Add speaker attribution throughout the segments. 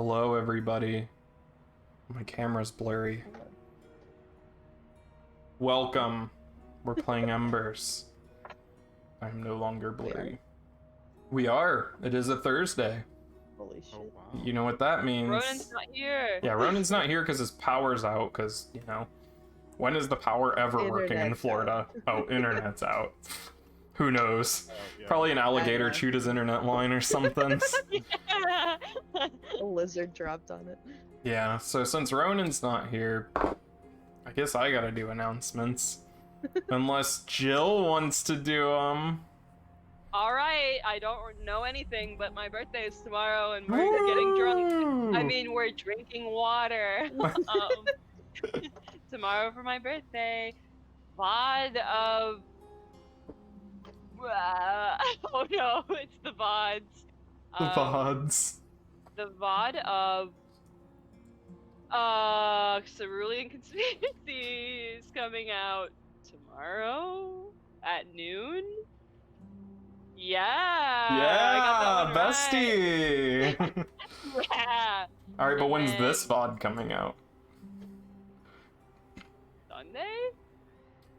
Speaker 1: Hello, everybody. My camera's blurry. Welcome. We're playing Embers. I'm no longer blurry. We are. It is a Thursday.
Speaker 2: Holy shit.
Speaker 3: Oh, wow.
Speaker 1: You know what that means.
Speaker 4: Ronan's not here.
Speaker 1: Yeah, Ronan's not here because his power's out, because, you know, when is the power ever working in
Speaker 2: Internet's
Speaker 1: Florida? Oh, internet's out. Who knows?
Speaker 3: Yeah.
Speaker 1: Probably an alligator
Speaker 2: know.
Speaker 1: chewed his internet line or something.
Speaker 4: Yeah.
Speaker 2: A lizard dropped on it.
Speaker 1: Yeah, so since Ronan's not here, I guess I gotta do announcements. Unless Jill wants to do them.
Speaker 4: All right, I don't know anything, but my birthday is tomorrow, and we're getting drunk. I mean, we're drinking water. Tomorrow for my birthday, VOD of. Oh no, it's the VODs.
Speaker 1: The VODs.
Speaker 4: The VOD of. Cerulean Conspiracy is coming out tomorrow at noon. Yeah. I got that one
Speaker 1: Bestie.
Speaker 4: right. Yeah.
Speaker 1: All right, but
Speaker 4: And
Speaker 1: when's
Speaker 4: then
Speaker 1: this VOD coming out?
Speaker 4: Sunday?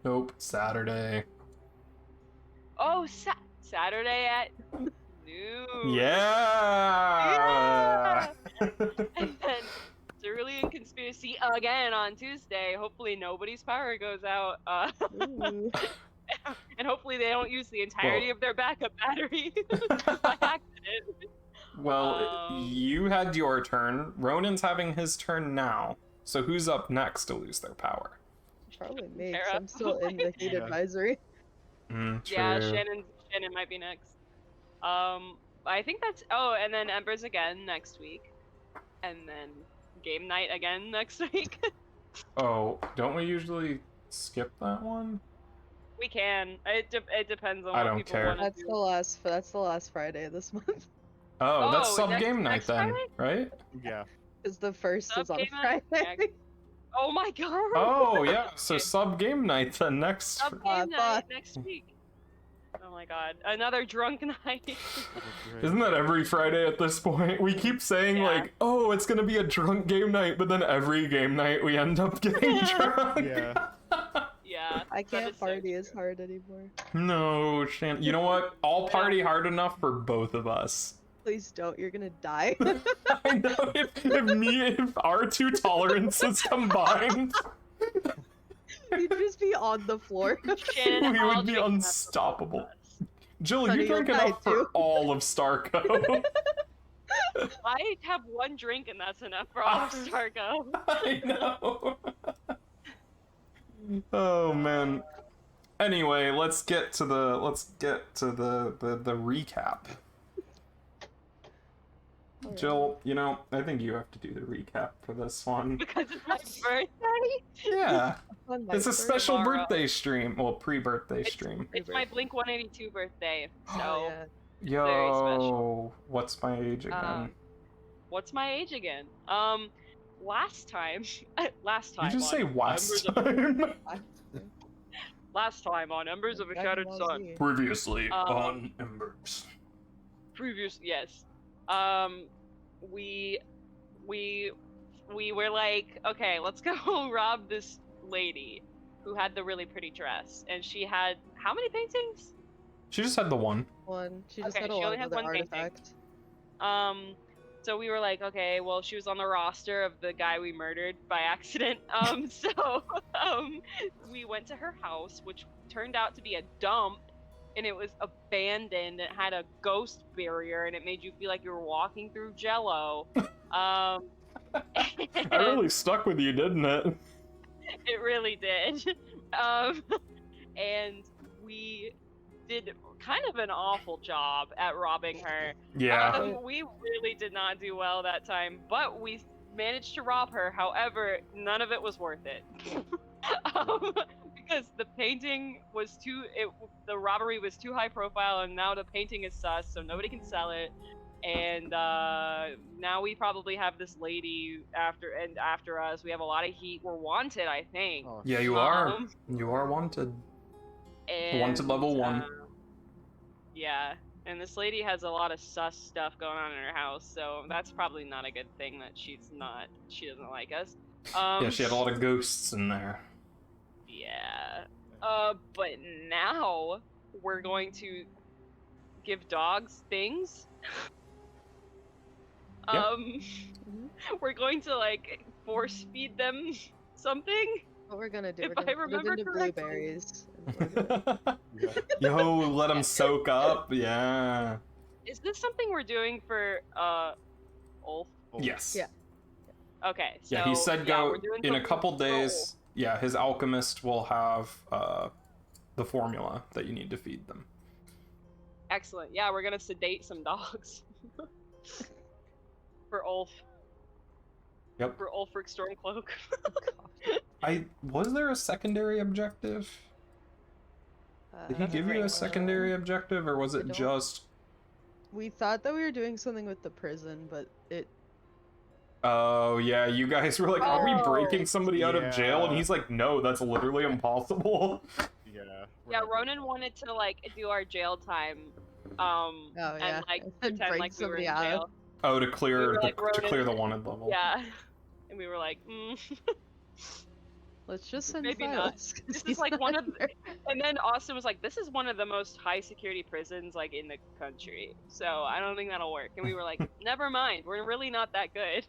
Speaker 1: Nope, Saturday.
Speaker 4: Oh, Saturday at noon.
Speaker 1: Yeah.
Speaker 4: And then Cerulean Conspiracy again on Tuesday. Hopefully nobody's power goes out.
Speaker 2: Ooh.
Speaker 4: And hopefully they don't use the entirety of their backup battery by accident.
Speaker 1: Well, you had your turn. Ronan's having his turn now. So who's up next to lose their power?
Speaker 2: Probably me, 'cause
Speaker 4: Sarah.
Speaker 2: I'm still in the heat
Speaker 3: Yeah.
Speaker 2: advisory.
Speaker 1: True.
Speaker 4: Yeah, Shannon might be next. I think that's. Oh, and then Embers again next week, and then game night again next week.
Speaker 1: Oh, don't we usually skip that one?
Speaker 4: We can. It depends on
Speaker 1: I
Speaker 4: what
Speaker 1: don't
Speaker 4: people
Speaker 1: care.
Speaker 4: want to
Speaker 2: That's
Speaker 4: do.
Speaker 2: the last Friday of this month.
Speaker 1: Oh, that's
Speaker 4: Oh,
Speaker 1: sub
Speaker 4: next-
Speaker 1: game night
Speaker 4: next
Speaker 1: then,
Speaker 4: Friday?
Speaker 1: right?
Speaker 3: Yeah.
Speaker 2: Because the first is on
Speaker 4: Okay, night.
Speaker 2: Friday.
Speaker 4: Oh my god.
Speaker 1: Oh yeah, so
Speaker 4: Okay.
Speaker 1: sub game night then next.
Speaker 4: Sub
Speaker 2: I
Speaker 4: game night
Speaker 2: thought-
Speaker 4: next week. Oh my god, another drunk night.
Speaker 1: Isn't that every Friday at this point? We keep saying
Speaker 4: Yeah.
Speaker 1: like, oh, it's gonna be a drunk game night, but then every game night we end up getting drunk.
Speaker 3: Yeah.
Speaker 4: Yeah.
Speaker 2: I
Speaker 4: that
Speaker 2: can't
Speaker 4: is so
Speaker 2: party as
Speaker 4: true.
Speaker 2: hard anymore.
Speaker 1: No, Shan. You know what? I'll party hard enough for both of us.
Speaker 2: Please don't, you're gonna die.
Speaker 1: I know if our two tolerances combined,
Speaker 2: You'd just be on the floor.
Speaker 4: Shannon,
Speaker 1: we
Speaker 4: I'll
Speaker 1: would be
Speaker 4: drink enough for
Speaker 1: unstoppable.
Speaker 4: both of us.
Speaker 1: Jill,
Speaker 2: Honey,
Speaker 1: you drink
Speaker 2: you'll die
Speaker 1: enough for
Speaker 2: too.
Speaker 1: all of Starco.
Speaker 4: I have one drink and that's enough for all of Starco.
Speaker 1: I know. Oh man. Anyway, let's get to the recap. Jill, you know, I think you have to do the recap for this one.
Speaker 4: Because it's my birthday.
Speaker 1: Yeah,
Speaker 2: On my
Speaker 1: it's a
Speaker 2: first-
Speaker 1: special
Speaker 4: tomorrow.
Speaker 1: birthday stream. Well, pre-birthday stream.
Speaker 4: It's my Blink 182 birthday. So,
Speaker 2: Oh, yeah.
Speaker 1: Yo,
Speaker 4: very special.
Speaker 1: what's my age again?
Speaker 4: what's my age again? Last time.
Speaker 1: You just say
Speaker 4: on
Speaker 1: last
Speaker 4: Embers of-
Speaker 1: time.
Speaker 4: Last time on Embers of a
Speaker 2: Dragon
Speaker 4: Shattered
Speaker 2: Ball
Speaker 4: Sun.
Speaker 2: Z.
Speaker 1: Previously
Speaker 4: Um,
Speaker 1: on Embers.
Speaker 4: Yes. We were like, okay, let's go rob this lady who had the really pretty dress, and she had how many paintings?
Speaker 1: She just had the one.
Speaker 2: One. She just
Speaker 4: Okay,
Speaker 2: had a
Speaker 4: she
Speaker 2: lot
Speaker 4: only
Speaker 2: of
Speaker 4: had
Speaker 2: other
Speaker 4: one painting.
Speaker 2: artifact.
Speaker 4: So we were like, okay, well, she was on the roster of the guy we murdered by accident. So we went to her house, which turned out to be a dump, and it was abandoned. It had a ghost barrier, and it made you feel like you were walking through Jello.
Speaker 1: I really stuck with you, didn't it?
Speaker 4: It really did. And we did kind of an awful job at robbing her.
Speaker 1: Yeah.
Speaker 4: We really did not do well that time, but we managed to rob her. However, none of it was worth it. Because the painting was the robbery was too high profile, and now the painting is sus, so nobody can sell it. And now we probably have this lady after us. We have a lot of heat. We're wanted, I think.
Speaker 3: Oh,
Speaker 1: Yeah, you are.
Speaker 4: Um,
Speaker 1: You are wanted.
Speaker 4: And,
Speaker 1: Wanted level 1.
Speaker 4: Yeah, And this lady has a lot of sus stuff going on in her house, so that's probably not a good thing that she doesn't like us.
Speaker 1: Yeah, she had a lot of ghosts in there.
Speaker 4: Yeah. But now we're going to give dogs things.
Speaker 1: Yeah.
Speaker 4: We're going to like force feed them something.
Speaker 2: What we're gonna do?
Speaker 4: If
Speaker 2: We're gonna
Speaker 4: I
Speaker 2: put it
Speaker 4: remember
Speaker 2: into
Speaker 4: correctly.
Speaker 2: blueberries. And we're gonna-
Speaker 3: Yeah.
Speaker 1: Yo, let them soak up. Yeah.
Speaker 4: Is this something we're doing for Ulf?
Speaker 1: Yes.
Speaker 2: Yeah.
Speaker 4: Okay, so
Speaker 1: Yeah, he said go
Speaker 4: we're doing
Speaker 1: in a
Speaker 4: something
Speaker 1: couple
Speaker 4: for Ulf.
Speaker 1: days. Yeah, his alchemist will have the formula that you need to feed them.
Speaker 4: Excellent. Yeah, we're gonna sedate some dogs. For Ulf.
Speaker 1: Yep.
Speaker 4: For Ulfric Stormcloak.
Speaker 1: Was there a secondary objective? Did he
Speaker 2: Uh,
Speaker 1: give you a secondary objective, or was
Speaker 2: I
Speaker 1: it
Speaker 2: don't-
Speaker 1: just?
Speaker 2: We thought that we were doing something with the prison, but it.
Speaker 1: Oh yeah, you guys were like, "Are we
Speaker 4: Oh.
Speaker 1: breaking somebody out of jail?" And
Speaker 3: Yeah.
Speaker 1: he's like, "No, that's literally impossible."
Speaker 3: Yeah. we're
Speaker 4: Yeah,
Speaker 3: not doing
Speaker 4: Ronan wanted to like do our jail time.
Speaker 2: Oh yeah.
Speaker 4: And like
Speaker 2: and
Speaker 4: pretend
Speaker 2: break
Speaker 4: like we were
Speaker 2: somebody
Speaker 4: in
Speaker 2: out.
Speaker 4: jail.
Speaker 1: Oh, to clear
Speaker 4: We were
Speaker 1: the
Speaker 4: like,
Speaker 1: to
Speaker 4: Ronan-
Speaker 1: clear the wanted level.
Speaker 4: Yeah. And we were like,
Speaker 2: Let's just send
Speaker 4: Maybe not.
Speaker 2: Silas. 'cause
Speaker 4: This is
Speaker 2: he's
Speaker 4: like
Speaker 2: not
Speaker 4: one of the-
Speaker 2: here.
Speaker 4: And then Austin was like, this is one of the most high security prisons like in the country. So I don't think that'll work. And we were like, never mind, we're really not that good.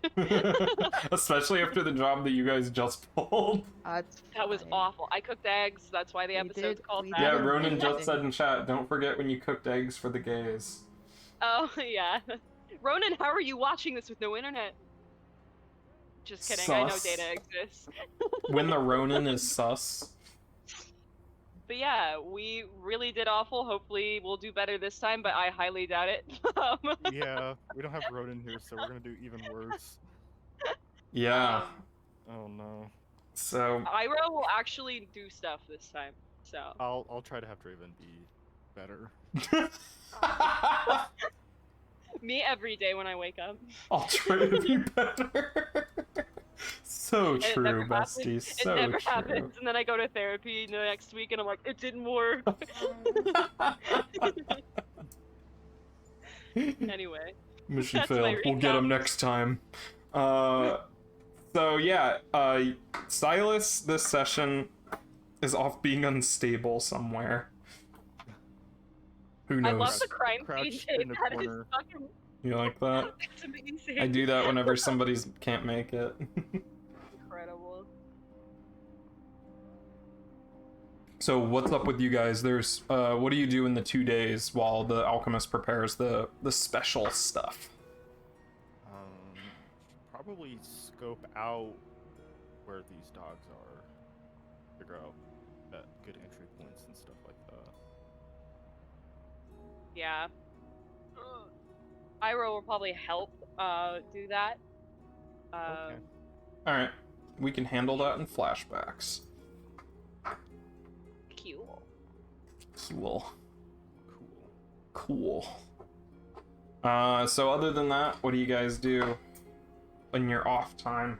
Speaker 1: Especially after the job that you guys just pulled.
Speaker 2: That's
Speaker 4: That was
Speaker 2: fine.
Speaker 4: awful. I cooked eggs, that's why the
Speaker 2: We
Speaker 4: episode's
Speaker 2: did-
Speaker 4: called
Speaker 2: we
Speaker 4: that.
Speaker 1: Yeah,
Speaker 2: did
Speaker 1: Ronan just
Speaker 2: amazing.
Speaker 1: said in chat, don't forget when you cooked eggs for the gays.
Speaker 4: Oh yeah. Ronan, how are you watching this with no internet? Just kidding, I know
Speaker 1: Sus.
Speaker 4: data exists.
Speaker 1: When the Ronan is sus.
Speaker 4: But yeah, we really did awful. Hopefully we'll do better this time, but I highly doubt it.
Speaker 3: Yeah, we don't have Ronan here, so we're gonna do even worse.
Speaker 1: Yeah.
Speaker 3: Oh no.
Speaker 1: So
Speaker 4: Ira will actually do stuff this time. So
Speaker 3: I'll try to have Draven be better.
Speaker 4: me every day when I wake up.
Speaker 1: I'll try to be better. So
Speaker 4: And it
Speaker 1: true,
Speaker 4: never
Speaker 1: bestie.
Speaker 4: happens.
Speaker 1: So
Speaker 4: it never
Speaker 1: true.
Speaker 4: happens, and then I go to therapy the next week, and I'm like, it didn't work. Anyway,
Speaker 1: Mission
Speaker 4: That's my
Speaker 1: failed. We'll get him
Speaker 4: recap.
Speaker 1: next time. So yeah, Silas this session is off being unstable somewhere. Who
Speaker 4: I
Speaker 1: knows?
Speaker 4: love the crime scene
Speaker 3: Crouched
Speaker 4: tape.
Speaker 3: in the
Speaker 4: That is
Speaker 3: corner.
Speaker 4: fucking
Speaker 1: You like that?
Speaker 4: it's amazing.
Speaker 1: I do that whenever somebody's can't make it.
Speaker 4: Incredible.
Speaker 1: So what's up with you guys? There's what do you do in the 2 days while the alchemist prepares the special stuff?
Speaker 3: Probably scope out where these dogs are. Figure out good entry points and stuff like that.
Speaker 4: Yeah. Ira will probably help do that.
Speaker 3: Okay.
Speaker 1: All right, we can handle that in flashbacks.
Speaker 4: Cool.
Speaker 1: Cool.
Speaker 3: Cool.
Speaker 1: Cool. So other than that, what do you guys do in your off time?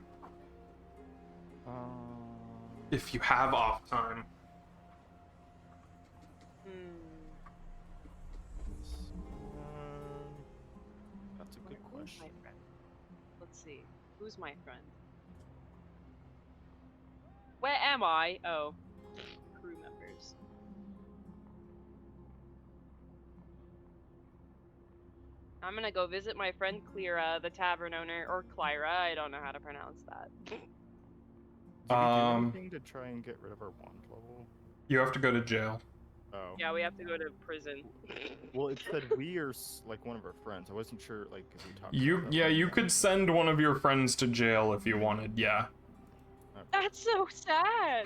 Speaker 1: If you have off time.
Speaker 3: That's a good
Speaker 4: Who's
Speaker 3: question.
Speaker 4: my friend? Let's see. Who's my friend? Where am I? Oh. Crew members. I'm gonna go visit my friend Clara, the tavern owner, or Clyra, I don't know how to pronounce that.
Speaker 3: Did we do
Speaker 1: Um,
Speaker 3: anything to try and get rid of our wand level?
Speaker 1: You have to go to jail.
Speaker 3: Oh.
Speaker 4: Yeah, we have to go to prison.
Speaker 3: Well, it said we or like one of our friends. I wasn't sure like if we talked.
Speaker 1: You
Speaker 3: about that
Speaker 1: yeah,
Speaker 3: last
Speaker 1: you
Speaker 3: time.
Speaker 1: could send one of your friends to jail if you wanted. Yeah.
Speaker 4: That's so sad!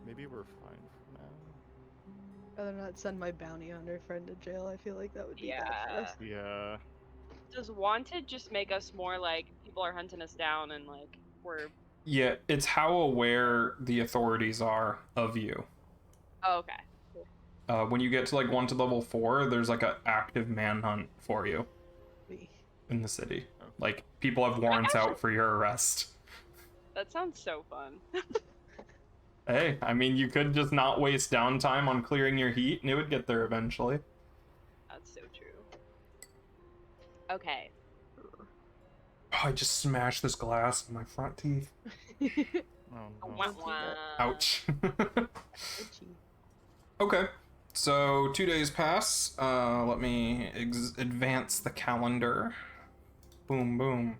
Speaker 3: Maybe we're fine for now.
Speaker 2: Rather not send my bounty hunter friend to jail. I feel like that would be bad for
Speaker 4: Yeah.
Speaker 2: us.
Speaker 3: Yeah.
Speaker 4: Does Wanted just make us more like, people are hunting us down and like, we're...
Speaker 1: Yeah, it's how aware the authorities are of you.
Speaker 4: Oh, okay.
Speaker 1: When you get to like 1 to level 4, there's like an active manhunt for you
Speaker 2: We-
Speaker 1: in the city.
Speaker 3: Okay.
Speaker 1: Like people have warrants out for your arrest.
Speaker 4: That sounds so fun.
Speaker 1: Hey, I mean, you could just not waste downtime on clearing your heat, and it would get there eventually.
Speaker 4: That's so Okay.
Speaker 1: Oh, I just smashed this glass in my front teeth.
Speaker 3: Oh, no.
Speaker 4: Wah,
Speaker 2: Don't do
Speaker 4: wah.
Speaker 1: Ouch.
Speaker 2: Itchy.
Speaker 1: Okay, so 2 days pass. Let me advance the calendar. Boom, boom,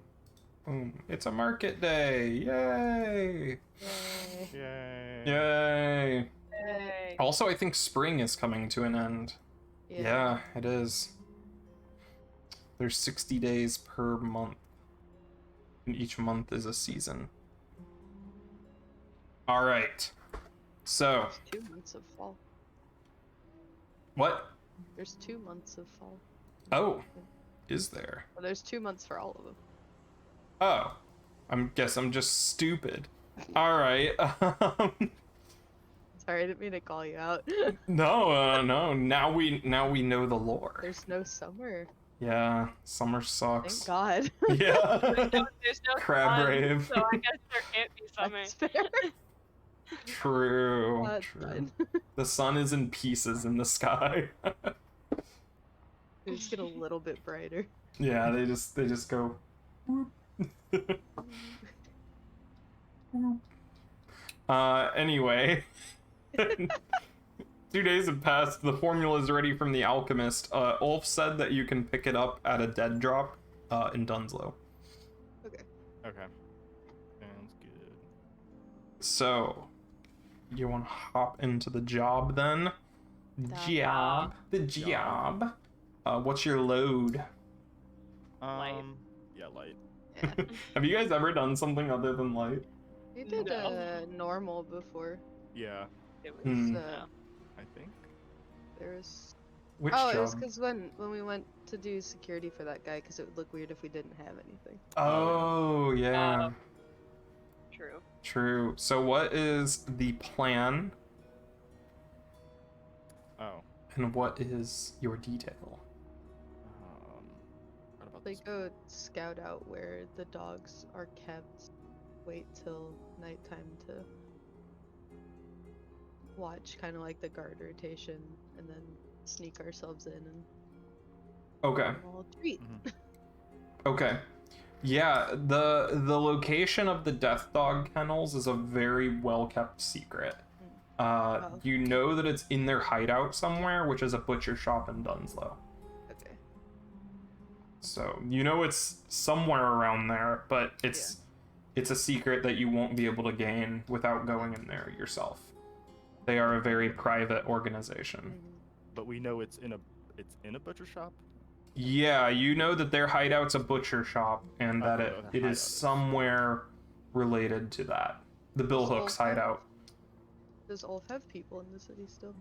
Speaker 1: boom. It's a market day. Yay!
Speaker 2: Yay.
Speaker 3: Yay.
Speaker 1: Yay!
Speaker 4: Yay.
Speaker 1: Also, I think spring is coming to an end. Yeah, it is. There's 60 days per month. And each month is a season. All right. So,
Speaker 2: There's 2 months of fall.
Speaker 1: what?
Speaker 2: There's 2 months of fall.
Speaker 1: Oh, is there?
Speaker 2: Well, there's 2 months for all of them.
Speaker 1: Oh, guess I'm just stupid. All right.
Speaker 2: Sorry, I didn't mean to call you out.
Speaker 1: No. Now we know the lore.
Speaker 2: There's no summer.
Speaker 1: Yeah, summer
Speaker 2: Thank
Speaker 1: sucks.
Speaker 2: God.
Speaker 1: Yeah.
Speaker 4: There's no
Speaker 1: Crab
Speaker 4: sun,
Speaker 1: rave.
Speaker 4: so I guess there can't be summer.
Speaker 2: That's fair.
Speaker 1: True.
Speaker 2: That's
Speaker 1: True.
Speaker 2: fine.
Speaker 1: The sun is in pieces in the sky.
Speaker 2: They just get a little bit brighter.
Speaker 1: Yeah, they just go. Anyway. 2 days have passed. The formula is ready from the alchemist. Ulf said that you can pick it up at a dead drop in Dunslow.
Speaker 2: Okay.
Speaker 3: Okay. Sounds good.
Speaker 1: So, you want to hop into the job then?
Speaker 2: Job.
Speaker 1: The job. What's your load?
Speaker 4: Light.
Speaker 3: Yeah, light.
Speaker 2: Yeah.
Speaker 1: Have you guys ever done something other than light?
Speaker 2: We did
Speaker 4: No.
Speaker 2: normal before.
Speaker 3: Yeah,
Speaker 4: It was,
Speaker 1: Hmm.
Speaker 2: So
Speaker 3: I think.
Speaker 2: there was.
Speaker 1: Which
Speaker 2: Oh, it
Speaker 1: job?
Speaker 2: was because when we went to do security for that guy, because it would look weird if we didn't have anything.
Speaker 1: Oh, yeah.
Speaker 4: True.
Speaker 1: True. So what is the plan
Speaker 3: Oh.
Speaker 1: and what is your detail?
Speaker 3: What about
Speaker 2: They
Speaker 3: this?
Speaker 2: go scout out where the dogs are kept, wait till nighttime to watch kind of like the guard rotation, and then sneak ourselves in and
Speaker 1: Okay.
Speaker 2: give 'em all a treat.
Speaker 3: Mhm.
Speaker 1: Okay. Yeah, the location of the Death Dog kennels is a very well kept secret.
Speaker 2: Oh.
Speaker 1: You know that it's in their hideout somewhere, which is a butcher shop in Dunslow.
Speaker 2: Okay.
Speaker 1: So you know it's somewhere around there, but it's a secret that you won't be able to gain without going in there yourself. They are a very private organization.
Speaker 2: Mhm.
Speaker 3: But we know it's in a butcher shop.
Speaker 1: Yeah, you know that their hideout's a butcher shop, and that
Speaker 3: Oh,
Speaker 1: it
Speaker 3: the
Speaker 1: is
Speaker 3: hideout is.
Speaker 1: somewhere related to that. The Bill
Speaker 2: So,
Speaker 1: Hooks hideout
Speaker 2: Does Ulf have people in the city still?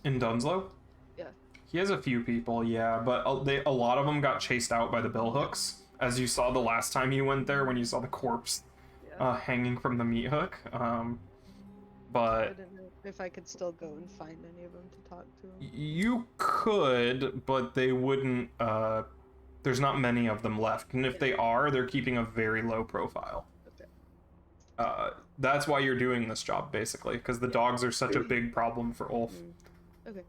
Speaker 1: in Dunslow.
Speaker 2: Yeah.
Speaker 1: He has a few people, yeah, but a lot of them got chased out by the Bill Hooks, as you saw the last time you went there when you saw the corpse
Speaker 2: Yeah.
Speaker 1: hanging from the meat hook.
Speaker 2: I
Speaker 1: But
Speaker 2: didn't know if I could still go and find any of them to talk to them.
Speaker 1: you could, but they wouldn't. There's not many of them left, and if they are, they're keeping a very low profile.
Speaker 2: Okay.
Speaker 1: That's why you're doing this job, basically, because the dogs are such a big problem for Ulf.
Speaker 2: Okay.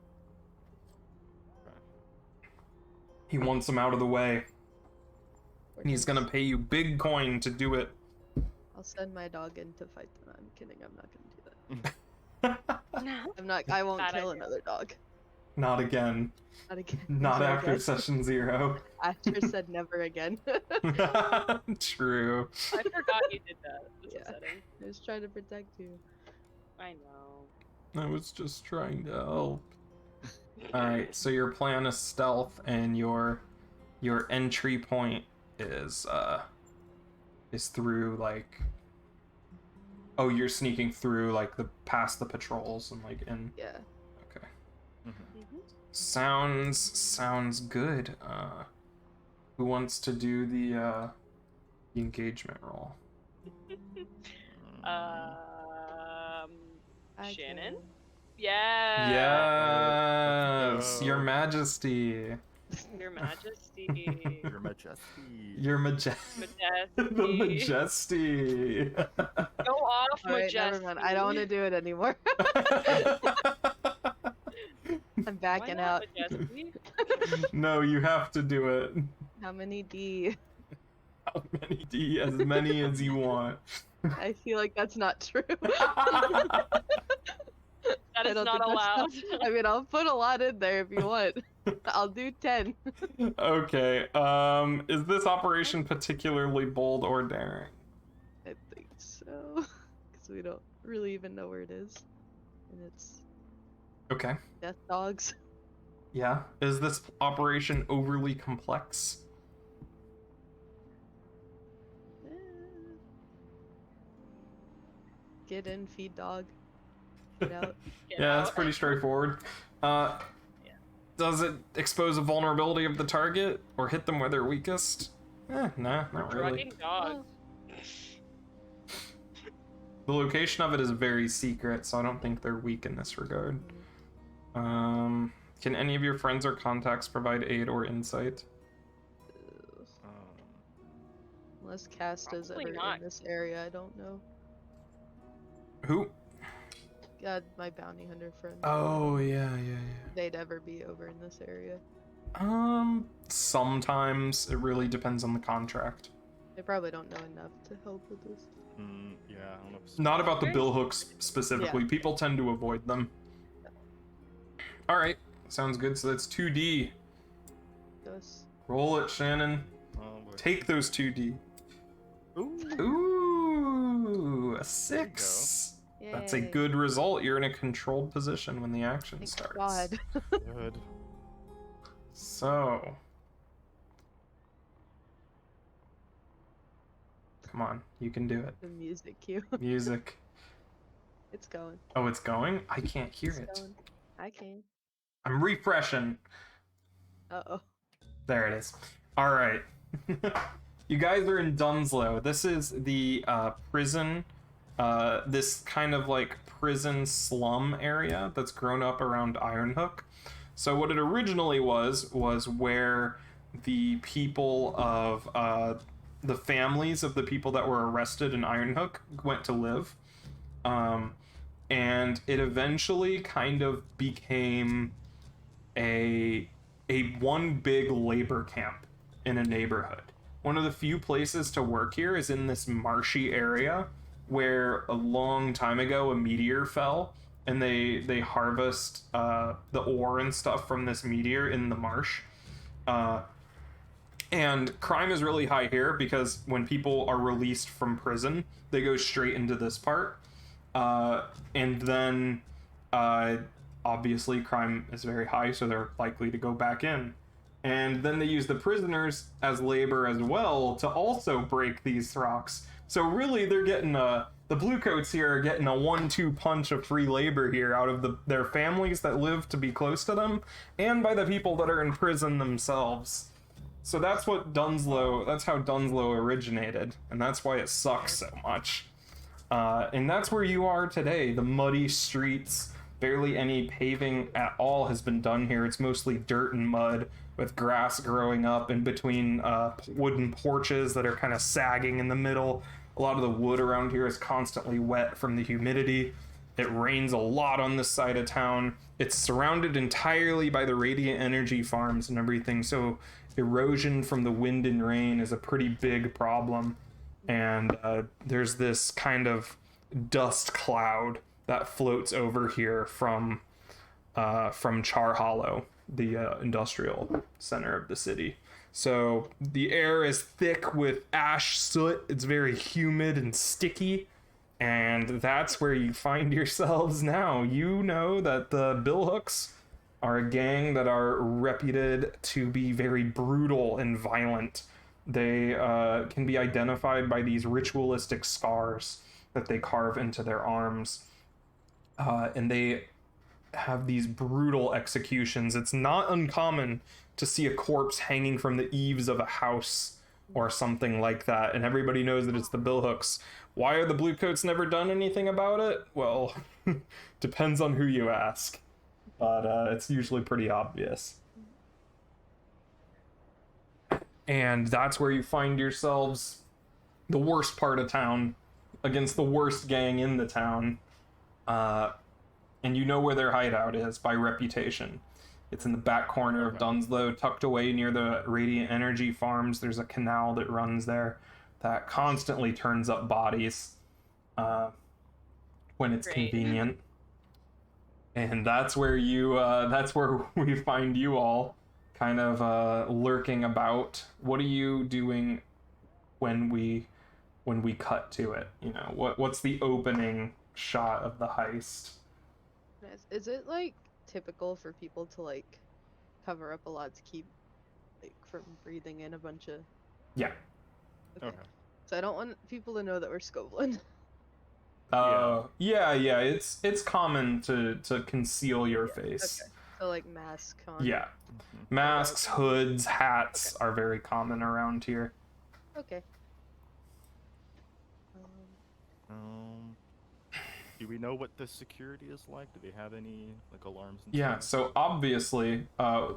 Speaker 1: He wants them out of the way,
Speaker 2: We're
Speaker 1: and he's
Speaker 2: done.
Speaker 1: gonna pay you big coin to do it.
Speaker 2: I'll send my dog in to fight them. I'm kidding. I'm not gonna do that. I'm not. I won't
Speaker 4: Bad
Speaker 2: kill
Speaker 4: idea.
Speaker 2: another dog.
Speaker 1: Not again.
Speaker 2: Not again.
Speaker 1: Not
Speaker 2: Never
Speaker 1: after
Speaker 2: again.
Speaker 1: session 0.
Speaker 2: After said never again.
Speaker 1: True.
Speaker 4: I forgot you did that. This
Speaker 2: Yeah.
Speaker 4: setting.
Speaker 2: I was trying to protect you.
Speaker 4: I know.
Speaker 1: I was just trying to help. Alright, so your plan is stealth, and your entry point is through, like... Oh, you're sneaking through, like, past the patrols and, like, in...
Speaker 2: Yeah.
Speaker 1: Okay.
Speaker 4: Mhm.
Speaker 1: Sounds good. Who wants to do the engagement roll?
Speaker 2: I
Speaker 4: Shannon?
Speaker 2: can-
Speaker 4: Yeah.
Speaker 1: Yes,
Speaker 3: Let's
Speaker 1: Your
Speaker 3: go.
Speaker 1: Majesty.
Speaker 4: Your Majesty.
Speaker 3: Your Majesty.
Speaker 1: Your Majesty. The
Speaker 4: Majesty.
Speaker 1: Majesty.
Speaker 4: Go off,
Speaker 2: All right,
Speaker 4: Majesty.
Speaker 2: never mind. I don't want to do it anymore. I'm
Speaker 4: Why
Speaker 2: backing
Speaker 4: not,
Speaker 2: out.
Speaker 4: Majesty?
Speaker 1: No, you have to do it.
Speaker 2: How many D?
Speaker 1: How many D? As many as you want.
Speaker 2: I feel like that's not true.
Speaker 4: That
Speaker 2: I
Speaker 4: is
Speaker 2: don't
Speaker 4: not
Speaker 2: think that's
Speaker 4: allowed.
Speaker 2: I mean, I'll put a lot in there if you want. I'll do 10.
Speaker 1: Okay. Is this operation particularly bold or daring?
Speaker 2: I think so. Because we don't really even know where it is. And it's
Speaker 1: Okay.
Speaker 2: death dogs.
Speaker 1: Yeah. Is this operation overly complex?
Speaker 2: Eh. Get in, feed dog. Get out.
Speaker 4: Get
Speaker 1: Yeah, that's
Speaker 4: out.
Speaker 1: pretty straightforward. Does it expose a vulnerability of the target or hit them where they're weakest? Nah, not really.
Speaker 4: Drugging dogs.
Speaker 2: Oh,
Speaker 1: The location of it is very secret, so I don't think they're weak in this regard. Can any of your friends or contacts provide aid or insight?
Speaker 2: ugh.
Speaker 3: Um,
Speaker 2: Unless Cast is
Speaker 4: Probably
Speaker 2: ever
Speaker 4: not.
Speaker 2: in this area, I don't know.
Speaker 1: Who?
Speaker 2: God, my bounty hunter friends.
Speaker 1: Oh, yeah.
Speaker 2: They'd ever be over in this area.
Speaker 1: Sometimes it really depends on the contract.
Speaker 2: They probably don't know enough to help with this.
Speaker 3: yeah, I don't know. If it's
Speaker 1: Not about the
Speaker 4: Very
Speaker 1: bill hooks specifically.
Speaker 2: Yeah.
Speaker 1: People tend to avoid them. All right, sounds good. So that's 2D.
Speaker 2: Those.
Speaker 1: Roll it, Shannon.
Speaker 3: Oh, boy.
Speaker 1: Take those 2D.
Speaker 3: Ooh.
Speaker 1: Ooh, a 6. That's a
Speaker 2: Yay.
Speaker 1: good result. You're in a controlled position when the action
Speaker 2: Thank
Speaker 1: starts.
Speaker 2: God.
Speaker 3: Good.
Speaker 1: So, come on, you can do it.
Speaker 2: The music cue.
Speaker 1: Music.
Speaker 2: It's going.
Speaker 1: Oh, it's going? I can't hear
Speaker 2: It's
Speaker 1: it.
Speaker 2: going. I can.
Speaker 1: I'm refreshing.
Speaker 2: Uh-oh.
Speaker 1: There it is. All right. You guys are in Dunslow. This is the prison, this kind of like prison slum area that's grown up around Ironhook. So what it originally was where the people of the families of the people that were arrested in Ironhook went to live. And it eventually kind of became a one big labor camp in a neighborhood. One of the few places to work here is in this marshy area where a long time ago a meteor fell, and they harvest the ore and stuff from this meteor in the marsh. And crime is really high here because when people are released from prison, they go straight into this part. And then obviously crime is very high, so they're likely to go back in. And then they use the prisoners as labor as well to also break these rocks. So really they're getting the Bluecoats here are getting a 1-2 punch of free labor here out of their families that live to be close to them, and by the people that are in prison themselves. So that's how Dunslow originated, and that's why it sucks so much. And that's where you are today. The muddy streets, barely any paving at all has been done here. It's mostly dirt and mud with grass growing up in between wooden porches that are kind of sagging in the middle. A lot of the wood around here is constantly wet from the humidity. It rains a lot on this side of town. It's surrounded entirely by the radiant energy farms and everything, so erosion from the wind and rain is a pretty big problem. And there's this kind of dust cloud that floats over here from Char Hollow, the industrial center of the city. So the air is thick with ash soot. It's very humid and sticky, and that's where you find yourselves now. You know that the Billhooks are a gang that are reputed to be very brutal and violent. They can be identified by these ritualistic scars that they carve into their arms, and they have these brutal executions. It's not uncommon to see a corpse hanging from the eaves of a house or something like that, and everybody knows that it's the Billhooks. Why are the Bluecoats never done anything about it? Well, depends on who you ask, but it's usually pretty obvious. And that's where you find yourselves, the worst part of town, against the worst gang in the town. And you know where their hideout is by reputation. It's in the back corner of
Speaker 3: Okay.
Speaker 1: Dunslow, tucked away near the Radiant Energy farms. There's a canal that runs there that constantly turns up bodies when it's
Speaker 4: Great.
Speaker 1: convenient. And that's where that's where we find you all kind of lurking about. What are you doing when we cut to it? You know, what's the opening shot of the heist?
Speaker 2: Nice. Is it like typical for people to like cover up a lot to keep like from breathing in a bunch of?
Speaker 1: Yeah.
Speaker 3: Okay.
Speaker 2: So I don't want people to know that we're Scovelin.
Speaker 1: Yeah. It's common to conceal your face.
Speaker 2: Okay. So like mask on.
Speaker 1: Yeah. Masks, hoods, hats are very common around here.
Speaker 2: Okay.
Speaker 3: Do we know what the security is like? Do they have any like alarms and
Speaker 1: Yeah,
Speaker 3: stuff?
Speaker 1: so obviously,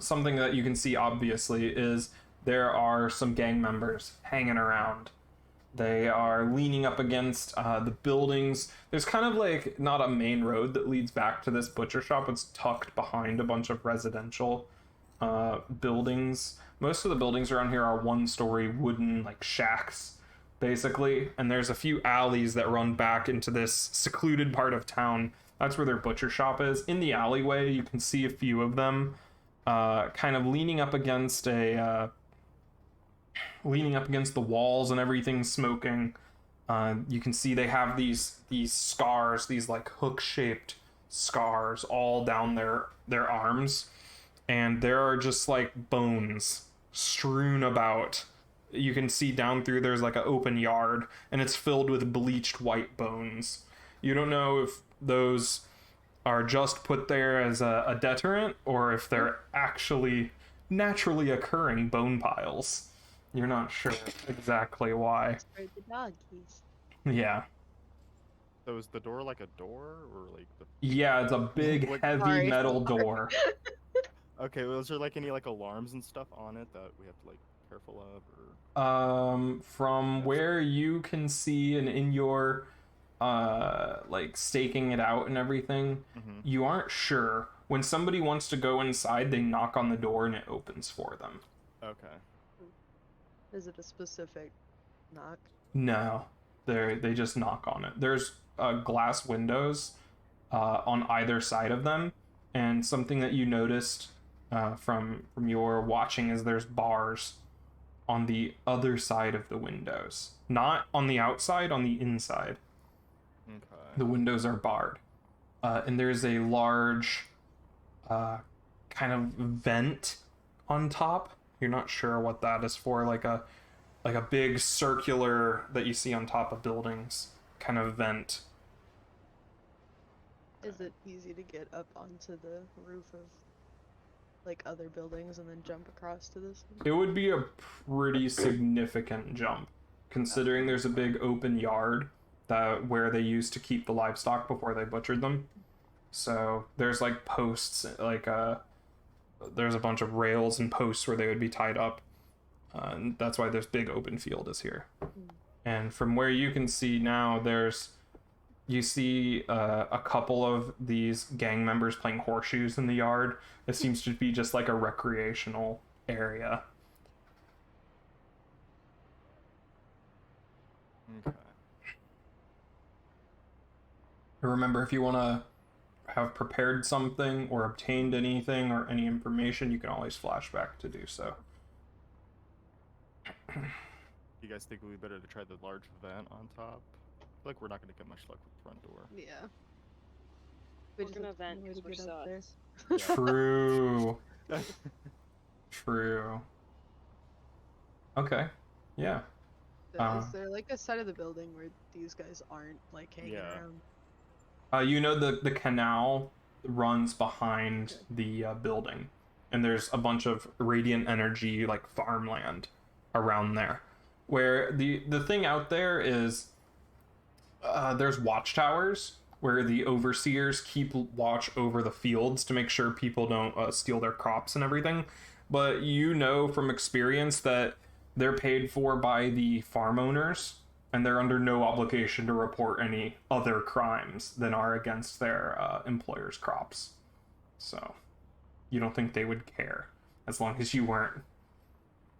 Speaker 1: something that you can see obviously is there are some gang members hanging around. They are leaning up against the buildings. There's kind of like not a main road that leads back to this butcher shop. It's tucked behind a bunch of residential buildings. Most of the buildings around here are one-story wooden like shacks, basically, and there's a few alleys that run back into this secluded part of town. That's where their butcher shop is. In the alleyway, you can see a few of them kind of leaning up against the walls and everything, smoking. You can see they have these scars, these like hook-shaped scars all down their arms, and there are just like bones strewn about. You can see down through there's like an open yard, and it's filled with bleached white bones. You don't know if those are just put there as a deterrent or if they're actually naturally occurring bone piles. You're not sure exactly why.
Speaker 2: For the doggies.
Speaker 1: Yeah.
Speaker 3: So is the door like a door or like the?
Speaker 1: Yeah, it's a big,
Speaker 3: Like-
Speaker 1: heavy
Speaker 2: Sorry.
Speaker 1: metal door.
Speaker 3: Okay, well, is there like any like alarms and stuff on it that we have to like careful of or?
Speaker 1: From where you can see and in your like staking it out and everything, you aren't sure. When somebody wants to go inside, they knock on the door and it opens for them.
Speaker 3: Okay.
Speaker 2: Is it a specific knock?
Speaker 1: No, they just knock on it. There's glass windows on either side of them, and something that you noticed from your watching is there's bars on the other side of the windows, not on the outside, on the inside.
Speaker 3: Okay.
Speaker 1: The windows are barred, and there's a large kind of vent on top. You're not sure what that is for, like a big circular that you see on top of buildings kind of vent.
Speaker 2: Is it easy to get up onto the roof of like other buildings and then jump across to this one?
Speaker 1: It would be a pretty significant jump, considering there's a big open yard where they used to keep the livestock before they butchered them. So there's like posts, like there's a bunch of rails and posts where they would be tied up. And that's why this big open field is here. And from where you can see now, you see a couple of these gang members playing horseshoes in the yard. It seems to be just like a recreational area.
Speaker 3: Okay.
Speaker 1: Remember, if you want to have prepared something or obtained anything or any information, you can always flash back to do so.
Speaker 3: You guys think it would be better to try the large vent on top? I feel like we're not gonna get much luck with the front door.
Speaker 2: Yeah.
Speaker 4: We're
Speaker 2: just
Speaker 4: gonna
Speaker 2: have to find
Speaker 4: vent
Speaker 2: a way to
Speaker 4: 'cause we're
Speaker 2: get up there.
Speaker 4: sus.
Speaker 1: True. True. Okay. Yeah.
Speaker 2: But is there like a side of the building where these guys aren't like hanging
Speaker 3: Yeah.
Speaker 2: around?
Speaker 1: You know the canal runs behind the building, and there's a bunch of radiant energy like farmland around there. Where the thing out there is there's watchtowers where the overseers keep watch over the fields to make sure people don't steal their crops and everything. But you know from experience that they're paid for by the farm owners, and they're under no obligation to report any other crimes than are against their employers' crops. So you don't think they would care as long as you weren't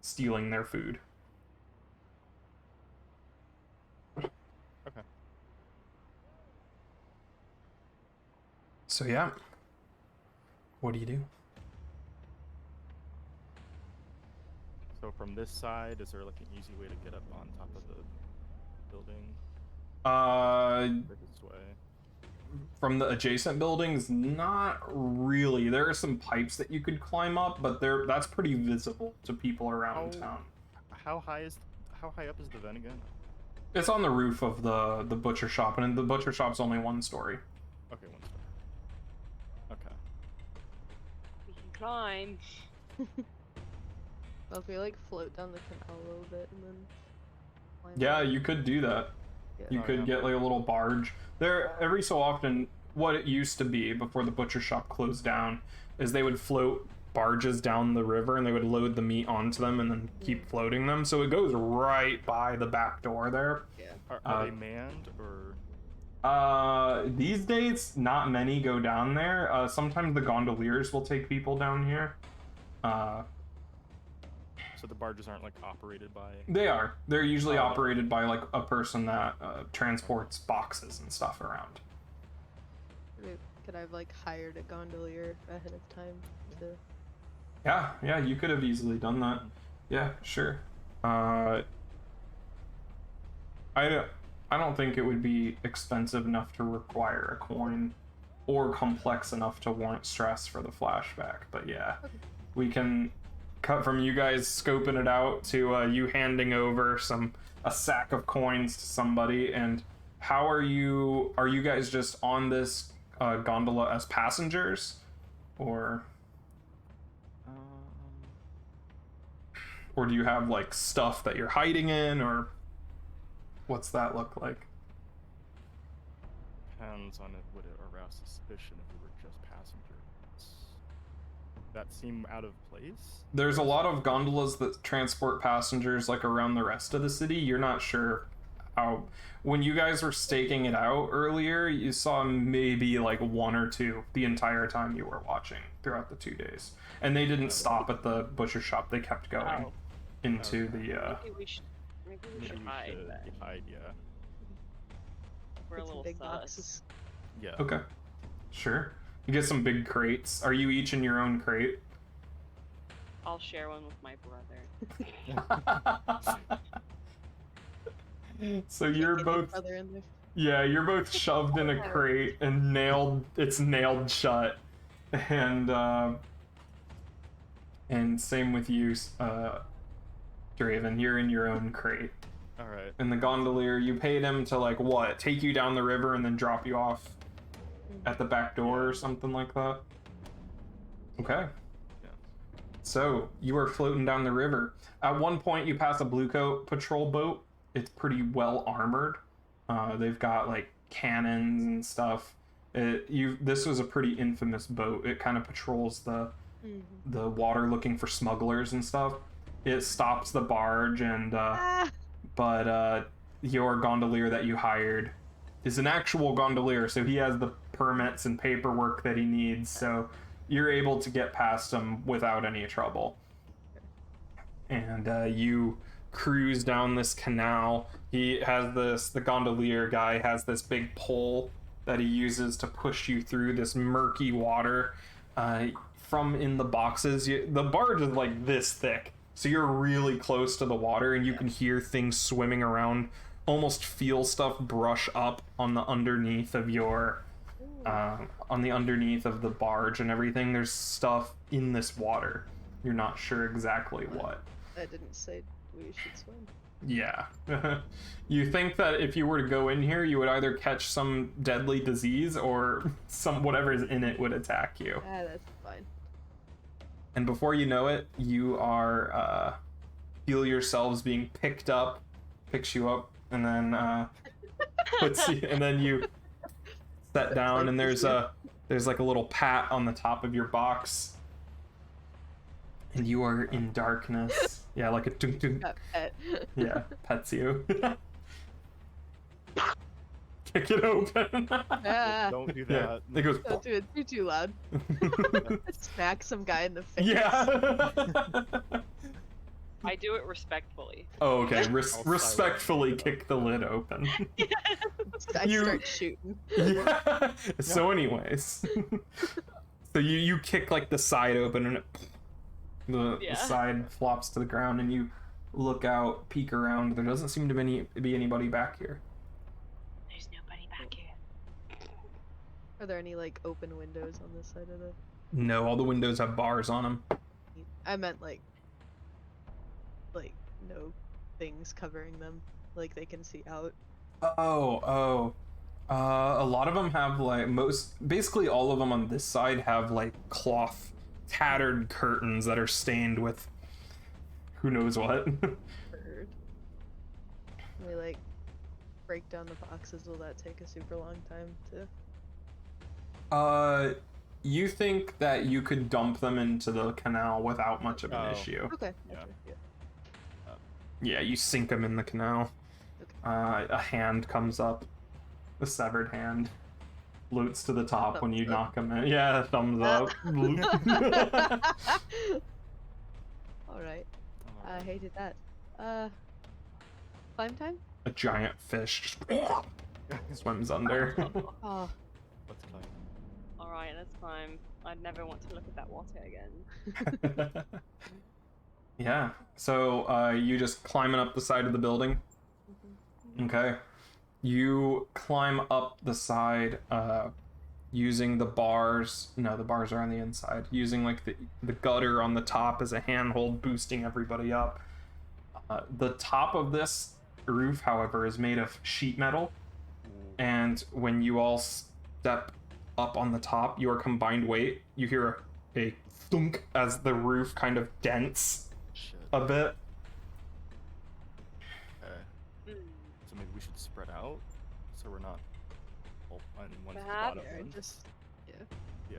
Speaker 1: stealing their food.
Speaker 3: Okay.
Speaker 1: So yeah, what do you do?
Speaker 3: So from this side, is there like an easy way to get up on top of the building? Or this way?
Speaker 1: From the adjacent buildings, not really. There are some pipes that you could climb up, but that's pretty visible to people around town.
Speaker 3: How high up is the vent again?
Speaker 1: It's on the roof of the butcher shop, and the butcher shop's only one story.
Speaker 3: Okay, one story. Okay.
Speaker 4: We can climb.
Speaker 2: Well, if we like float down the canal a little bit and then climb
Speaker 1: Yeah,
Speaker 2: up.
Speaker 1: you could do that.
Speaker 2: Yeah.
Speaker 1: You
Speaker 3: Oh,
Speaker 1: could
Speaker 3: yeah.
Speaker 1: get like a little barge. There, every so often, what it used to be before the butcher shop closed down is they would float barges down the river and they would load the meat onto them and then keep floating them. So it goes right by the back door there.
Speaker 2: Yeah.
Speaker 3: Are they manned or?
Speaker 1: These days, not many go down there. Sometimes the gondoliers will take people down here.
Speaker 3: So the barges aren't like operated by.
Speaker 1: They are. They're usually
Speaker 3: Oh.
Speaker 1: operated by like a person that transports boxes and stuff around.
Speaker 2: Could I have like hired a gondolier ahead of time to?
Speaker 1: Yeah, you could have easily done that. Yeah, sure. I don't think it would be expensive enough to require a coin or complex enough to warrant stress for the flashback, but yeah. We can cut from you guys scoping it out to you handing over a sack of coins to somebody. And how are you guys just on this gondola as passengers, or do you have like stuff that you're hiding in, or what's that look like?
Speaker 3: Depends on it. Would it arouse suspicion if we were just passengers? That seem out of place?
Speaker 1: There's a lot of gondolas that transport passengers like around the rest of the city. You're not sure how. When you guys were staking it out earlier, you saw maybe like one or two the entire time you were watching throughout the 2 days. And they didn't stop at the butcher shop. They kept going
Speaker 4: Oh.
Speaker 1: into the
Speaker 4: Maybe we should
Speaker 3: Maybe we
Speaker 4: hide.
Speaker 3: should
Speaker 4: Then.
Speaker 3: hide, yeah.
Speaker 4: We're a
Speaker 2: Get some
Speaker 4: little
Speaker 2: big
Speaker 4: sus.
Speaker 2: boxes.
Speaker 3: Yeah.
Speaker 1: Okay. Sure. You get some big crates. Are you each in your own crate?
Speaker 4: I'll share one with my brother.
Speaker 1: So you're
Speaker 2: Get your
Speaker 1: both
Speaker 2: brother in there.
Speaker 1: Yeah, you're both shoved in a crate and nailed shut. And same with you, Draven, you're in your own crate.
Speaker 3: Alright.
Speaker 1: And the gondolier, you paid him to like what? Take you down the river and then drop you off at the back door or something like that? Okay.
Speaker 3: Yeah.
Speaker 1: So you are floating down the river. At one point you pass a blue coat patrol boat. It's pretty well armored. They've got like cannons and stuff. This was a pretty infamous boat. It kind of patrols the water looking for smugglers and stuff. It stops the barge and but your gondolier that you hired is an actual gondolier, so he has the permits and paperwork that he needs, so you're able to get past him without any trouble. And you cruise down this canal. The gondolier guy has this big pole that he uses to push you through this murky water. From in the boxes, the barge is like this thick, so you're really close to the water and you can hear things swimming around, almost feel stuff brush up on the underneath of the barge and everything. There's stuff in this water. You're not sure exactly what.
Speaker 2: I didn't say we should swim.
Speaker 1: Yeah. You think that if you were to go in here, you would either catch some deadly disease or whatever's in it would attack you.
Speaker 2: That's fine.
Speaker 1: And before you know it, you are feel yourselves being picks you up, and then and then you set down, and there's like a little pat on the top of your box, and you are in darkness. Yeah, like a tunk tunk.
Speaker 2: Got pet.
Speaker 1: Yeah, pets you. kick it open.
Speaker 2: Ah,
Speaker 3: Don't do
Speaker 1: Yeah,
Speaker 3: that.
Speaker 1: it goes.
Speaker 2: don't do it too loud. Smack some guy in the face.
Speaker 1: Yeah.
Speaker 4: I do it respectfully.
Speaker 1: Oh, okay.
Speaker 3: I'll
Speaker 1: Respectfully
Speaker 3: silently
Speaker 1: kick the lid open.
Speaker 2: I
Speaker 1: You-
Speaker 2: start shooting.
Speaker 1: Yeah. So, anyways, so you kick like the side open, and the
Speaker 4: Yeah.
Speaker 1: side flops to the ground, and you look out, peek around. There doesn't seem to be anybody back here.
Speaker 4: There's nobody back here.
Speaker 2: Are there any like open windows on this side of the?
Speaker 1: No, all the windows have bars on them.
Speaker 2: I meant like no things covering them, like they can see out.
Speaker 1: Oh. A lot of them have like basically all of them on this side have like cloth, tattered curtains that are stained with who knows what.
Speaker 2: Heard. We like break down the boxes. Will that take a super long time to?
Speaker 1: You think that you could dump them into the canal without much of an
Speaker 3: Oh.
Speaker 1: issue?
Speaker 2: Okay.
Speaker 3: Yeah.
Speaker 2: Gotcha, yeah.
Speaker 1: Yeah, you sink them in the canal.
Speaker 2: Okay.
Speaker 1: A hand comes up, a severed hand, floats to the top when you
Speaker 2: Thumbs up.
Speaker 1: knock them in. Yeah, thumbs up.
Speaker 2: All right. I
Speaker 3: Alright.
Speaker 2: hated that. Climb time?
Speaker 1: A giant fish just swims under.
Speaker 2: Oh,
Speaker 3: Let's climb.
Speaker 4: Alright, let's climb. I'd never want to look at that water again.
Speaker 1: Yeah, so you just climbing up the side of the building. Okay. You climb up the side using the bars. No, the bars are on the inside. Using like the gutter on the top as a handhold, boosting everybody up. The top of this roof, however, is made of sheet metal. And when you all step up on the top, your combined weight, you hear a thunk as the roof kind of dents
Speaker 3: Shit.
Speaker 1: a bit.
Speaker 3: Okay.
Speaker 4: Mm.
Speaker 3: So maybe we should spread out so we're not all on one
Speaker 4: Perhaps.
Speaker 3: spot at
Speaker 2: yeah,
Speaker 3: once.
Speaker 2: just
Speaker 3: Yeah.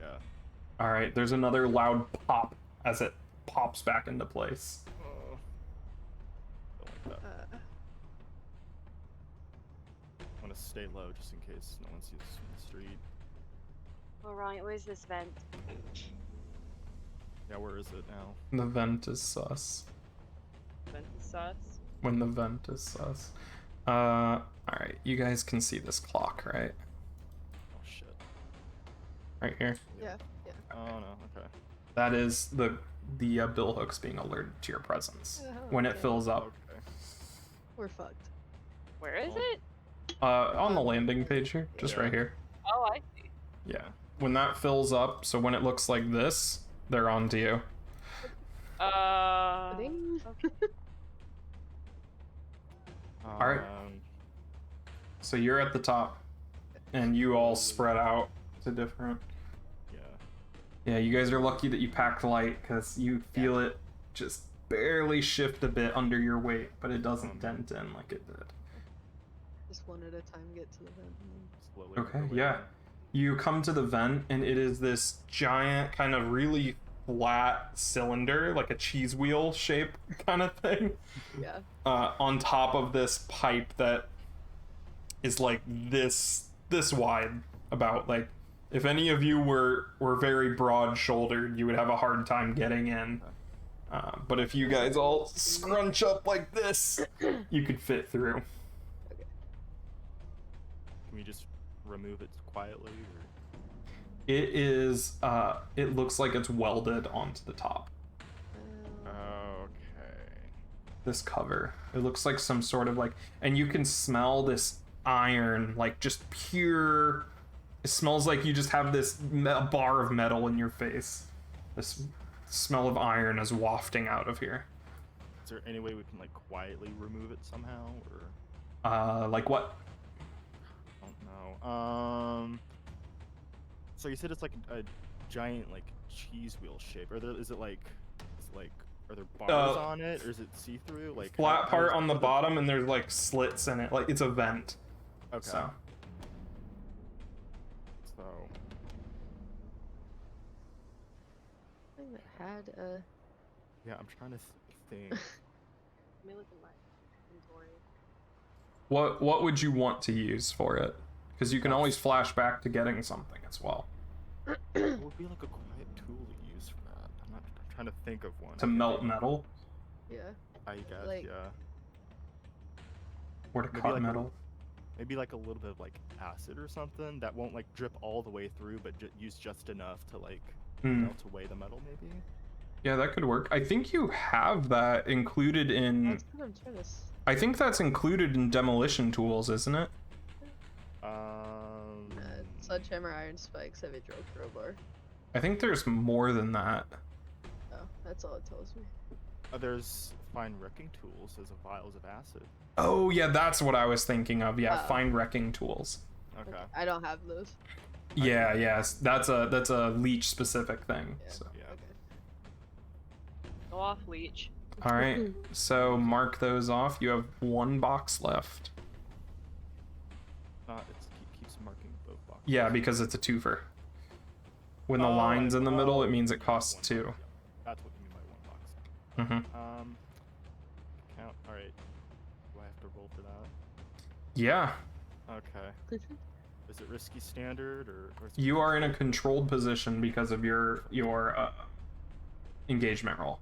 Speaker 1: All right, there's another loud pop as it pops back into place.
Speaker 3: Don't like that. I want to stay low just in case no one sees us from the street.
Speaker 4: Alright, where's this vent?
Speaker 3: Yeah, where is it now?
Speaker 1: The vent is sus.
Speaker 4: Vent is sus.
Speaker 1: When the vent is sus. Alright, you guys can see this clock, right?
Speaker 3: Oh shit.
Speaker 1: Right here.
Speaker 2: yeah.
Speaker 3: Oh no. Okay.
Speaker 1: That is the bill hooks being alerted to your presence.
Speaker 2: Oh,
Speaker 1: When it
Speaker 2: okay.
Speaker 1: fills up.
Speaker 3: Okay.
Speaker 2: We're fucked.
Speaker 4: Where is
Speaker 3: Oh.
Speaker 4: it?
Speaker 1: On the landing page here, just
Speaker 3: Yeah.
Speaker 1: right here.
Speaker 4: Oh, I see.
Speaker 1: Yeah. When that fills up, so when it looks like this, they're on to you.
Speaker 2: Ding.
Speaker 1: Alright.
Speaker 3: Um,
Speaker 1: So you're at the top, and you all spread out to different.
Speaker 3: Yeah.
Speaker 1: Yeah, you guys are lucky that you packed light, because you feel it just barely shift a bit under your weight, but it doesn't dent in like it did.
Speaker 2: Just one at a time get to the vent.
Speaker 3: Slowly.
Speaker 1: Okay,
Speaker 3: work our way
Speaker 1: yeah.
Speaker 3: down.
Speaker 1: You come to the vent, and it is this giant, kind of really flat cylinder, like a cheese wheel shape kind of thing,
Speaker 2: Yeah.
Speaker 1: on top of this pipe that is like this wide. About like, if any of you were very broad-shouldered, you would have a hard time getting in. But if you guys all scrunch up like this, you could fit through.
Speaker 3: Can we just remove it quietly? Or...
Speaker 1: It is, it looks like it's welded onto the top.
Speaker 3: Okay.
Speaker 1: This cover. It looks like some sort of like, and you can smell this iron, like just pure. It smells like you just have this bar of metal in your face. This smell of iron is wafting out of here.
Speaker 3: Is there any way we can like quietly remove it somehow, or
Speaker 1: Like what?
Speaker 3: I don't know. So you said it's like a giant like cheese wheel shape. Are there? Is it like? Are there bars on it, or is it see-through? Like
Speaker 1: Flat
Speaker 3: how
Speaker 1: part
Speaker 3: is-
Speaker 1: on the
Speaker 3: are
Speaker 1: bottom, and there's like slits in it. Like it's a vent.
Speaker 3: Okay.
Speaker 1: So
Speaker 3: So
Speaker 2: Thing that had a.
Speaker 3: yeah, I'm trying to think.
Speaker 4: Let me look at my inventory.
Speaker 1: what would you want to use for it? because you can always flash back to getting something as well.
Speaker 3: What would be like a quiet tool to use for that? I'm trying to think of one.
Speaker 1: To melt metal
Speaker 2: Yeah.
Speaker 3: I guess,
Speaker 2: like-
Speaker 3: yeah.
Speaker 1: or to
Speaker 3: Maybe
Speaker 1: cut
Speaker 3: like a-
Speaker 1: metal.
Speaker 3: Maybe like a little bit of like acid or something that won't like drip all the way through, but use just enough to like melt away the metal, maybe.
Speaker 1: Yeah, that could work. I think you have that included in.
Speaker 2: That's what I'm trying to.
Speaker 1: I think that's included in demolition tools, isn't it?
Speaker 2: Sledgehammer, iron spikes, heavy drill, crowbar.
Speaker 1: I think there's more than that.
Speaker 2: Oh, that's all it tells me.
Speaker 3: There's fine wrecking tools as a vials of acid.
Speaker 1: Oh yeah, that's what I was thinking of. Yeah,
Speaker 2: Oh.
Speaker 1: fine wrecking tools.
Speaker 3: Okay.
Speaker 2: I don't have those.
Speaker 1: Yeah, yes, that's a leech specific thing.
Speaker 2: Yeah.
Speaker 1: So.
Speaker 3: Yeah.
Speaker 2: Okay.
Speaker 4: Go off, leech.
Speaker 1: All right, so mark those off. You have one box left.
Speaker 3: Keeps marking both boxes.
Speaker 1: Yeah, because it's a twofer. When the
Speaker 3: Oh,
Speaker 1: line's in the middle, it means it
Speaker 3: yeah,
Speaker 1: costs
Speaker 3: one
Speaker 1: 2.
Speaker 3: box, yeah. That's what you mean by one box.
Speaker 1: Mm-hmm.
Speaker 3: Count. All right. Do I have to roll for that?
Speaker 1: Yeah,
Speaker 3: Okay. Is it risky standard or is it
Speaker 1: you are in a controlled position because of your engagement roll.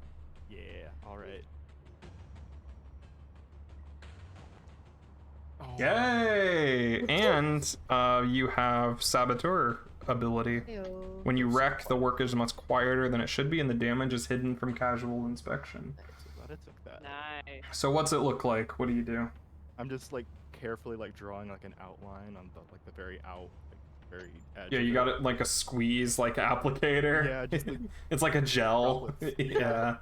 Speaker 3: Yeah. All right. Oh,
Speaker 1: Yay! And you have saboteur ability.
Speaker 2: Heyo.
Speaker 1: When you wreck, the work is much quieter than it should be, and the damage is hidden from casual inspection.
Speaker 3: so glad I took that.
Speaker 4: Nice.
Speaker 1: So what's it look like? What do you do?
Speaker 3: I'm just like carefully like drawing like an outline on the very very edge.
Speaker 1: Yeah,
Speaker 3: of
Speaker 1: you got it like a squeeze, like applicator.
Speaker 3: Yeah, just like
Speaker 1: It's like a gel.
Speaker 3: pellets.
Speaker 1: Yeah.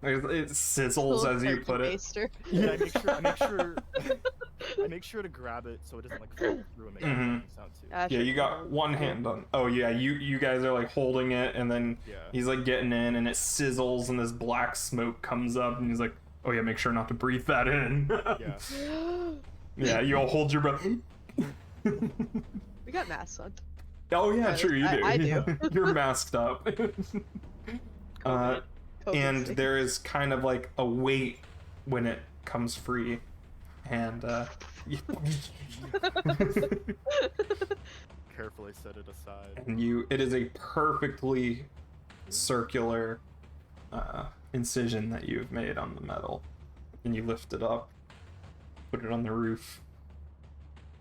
Speaker 1: It sizzles as you put it.
Speaker 2: Baster.
Speaker 3: Yeah, I make sure to grab it so it doesn't like fall through and make
Speaker 1: Mhm.
Speaker 3: a sound too.
Speaker 1: Yeah, you got one hand on. Oh yeah, you guys are like holding it, and then
Speaker 3: Yeah.
Speaker 1: he's like getting in, and it sizzles, and this black smoke comes up, and he's like, "Oh yeah, make sure not to breathe that in."
Speaker 3: Yeah.
Speaker 1: Yeah, you all hold your breath.
Speaker 2: We got masks on.
Speaker 1: Oh yeah,
Speaker 2: Yeah,
Speaker 1: true, you do.
Speaker 2: I do.
Speaker 1: You're masked up.
Speaker 2: COVID
Speaker 1: And
Speaker 2: safe.
Speaker 1: there is kind of like a weight when it comes free, and
Speaker 3: Carefully set it aside.
Speaker 1: and it is a perfectly circular incision that you've made on the metal, and you lift it up, put it on the roof,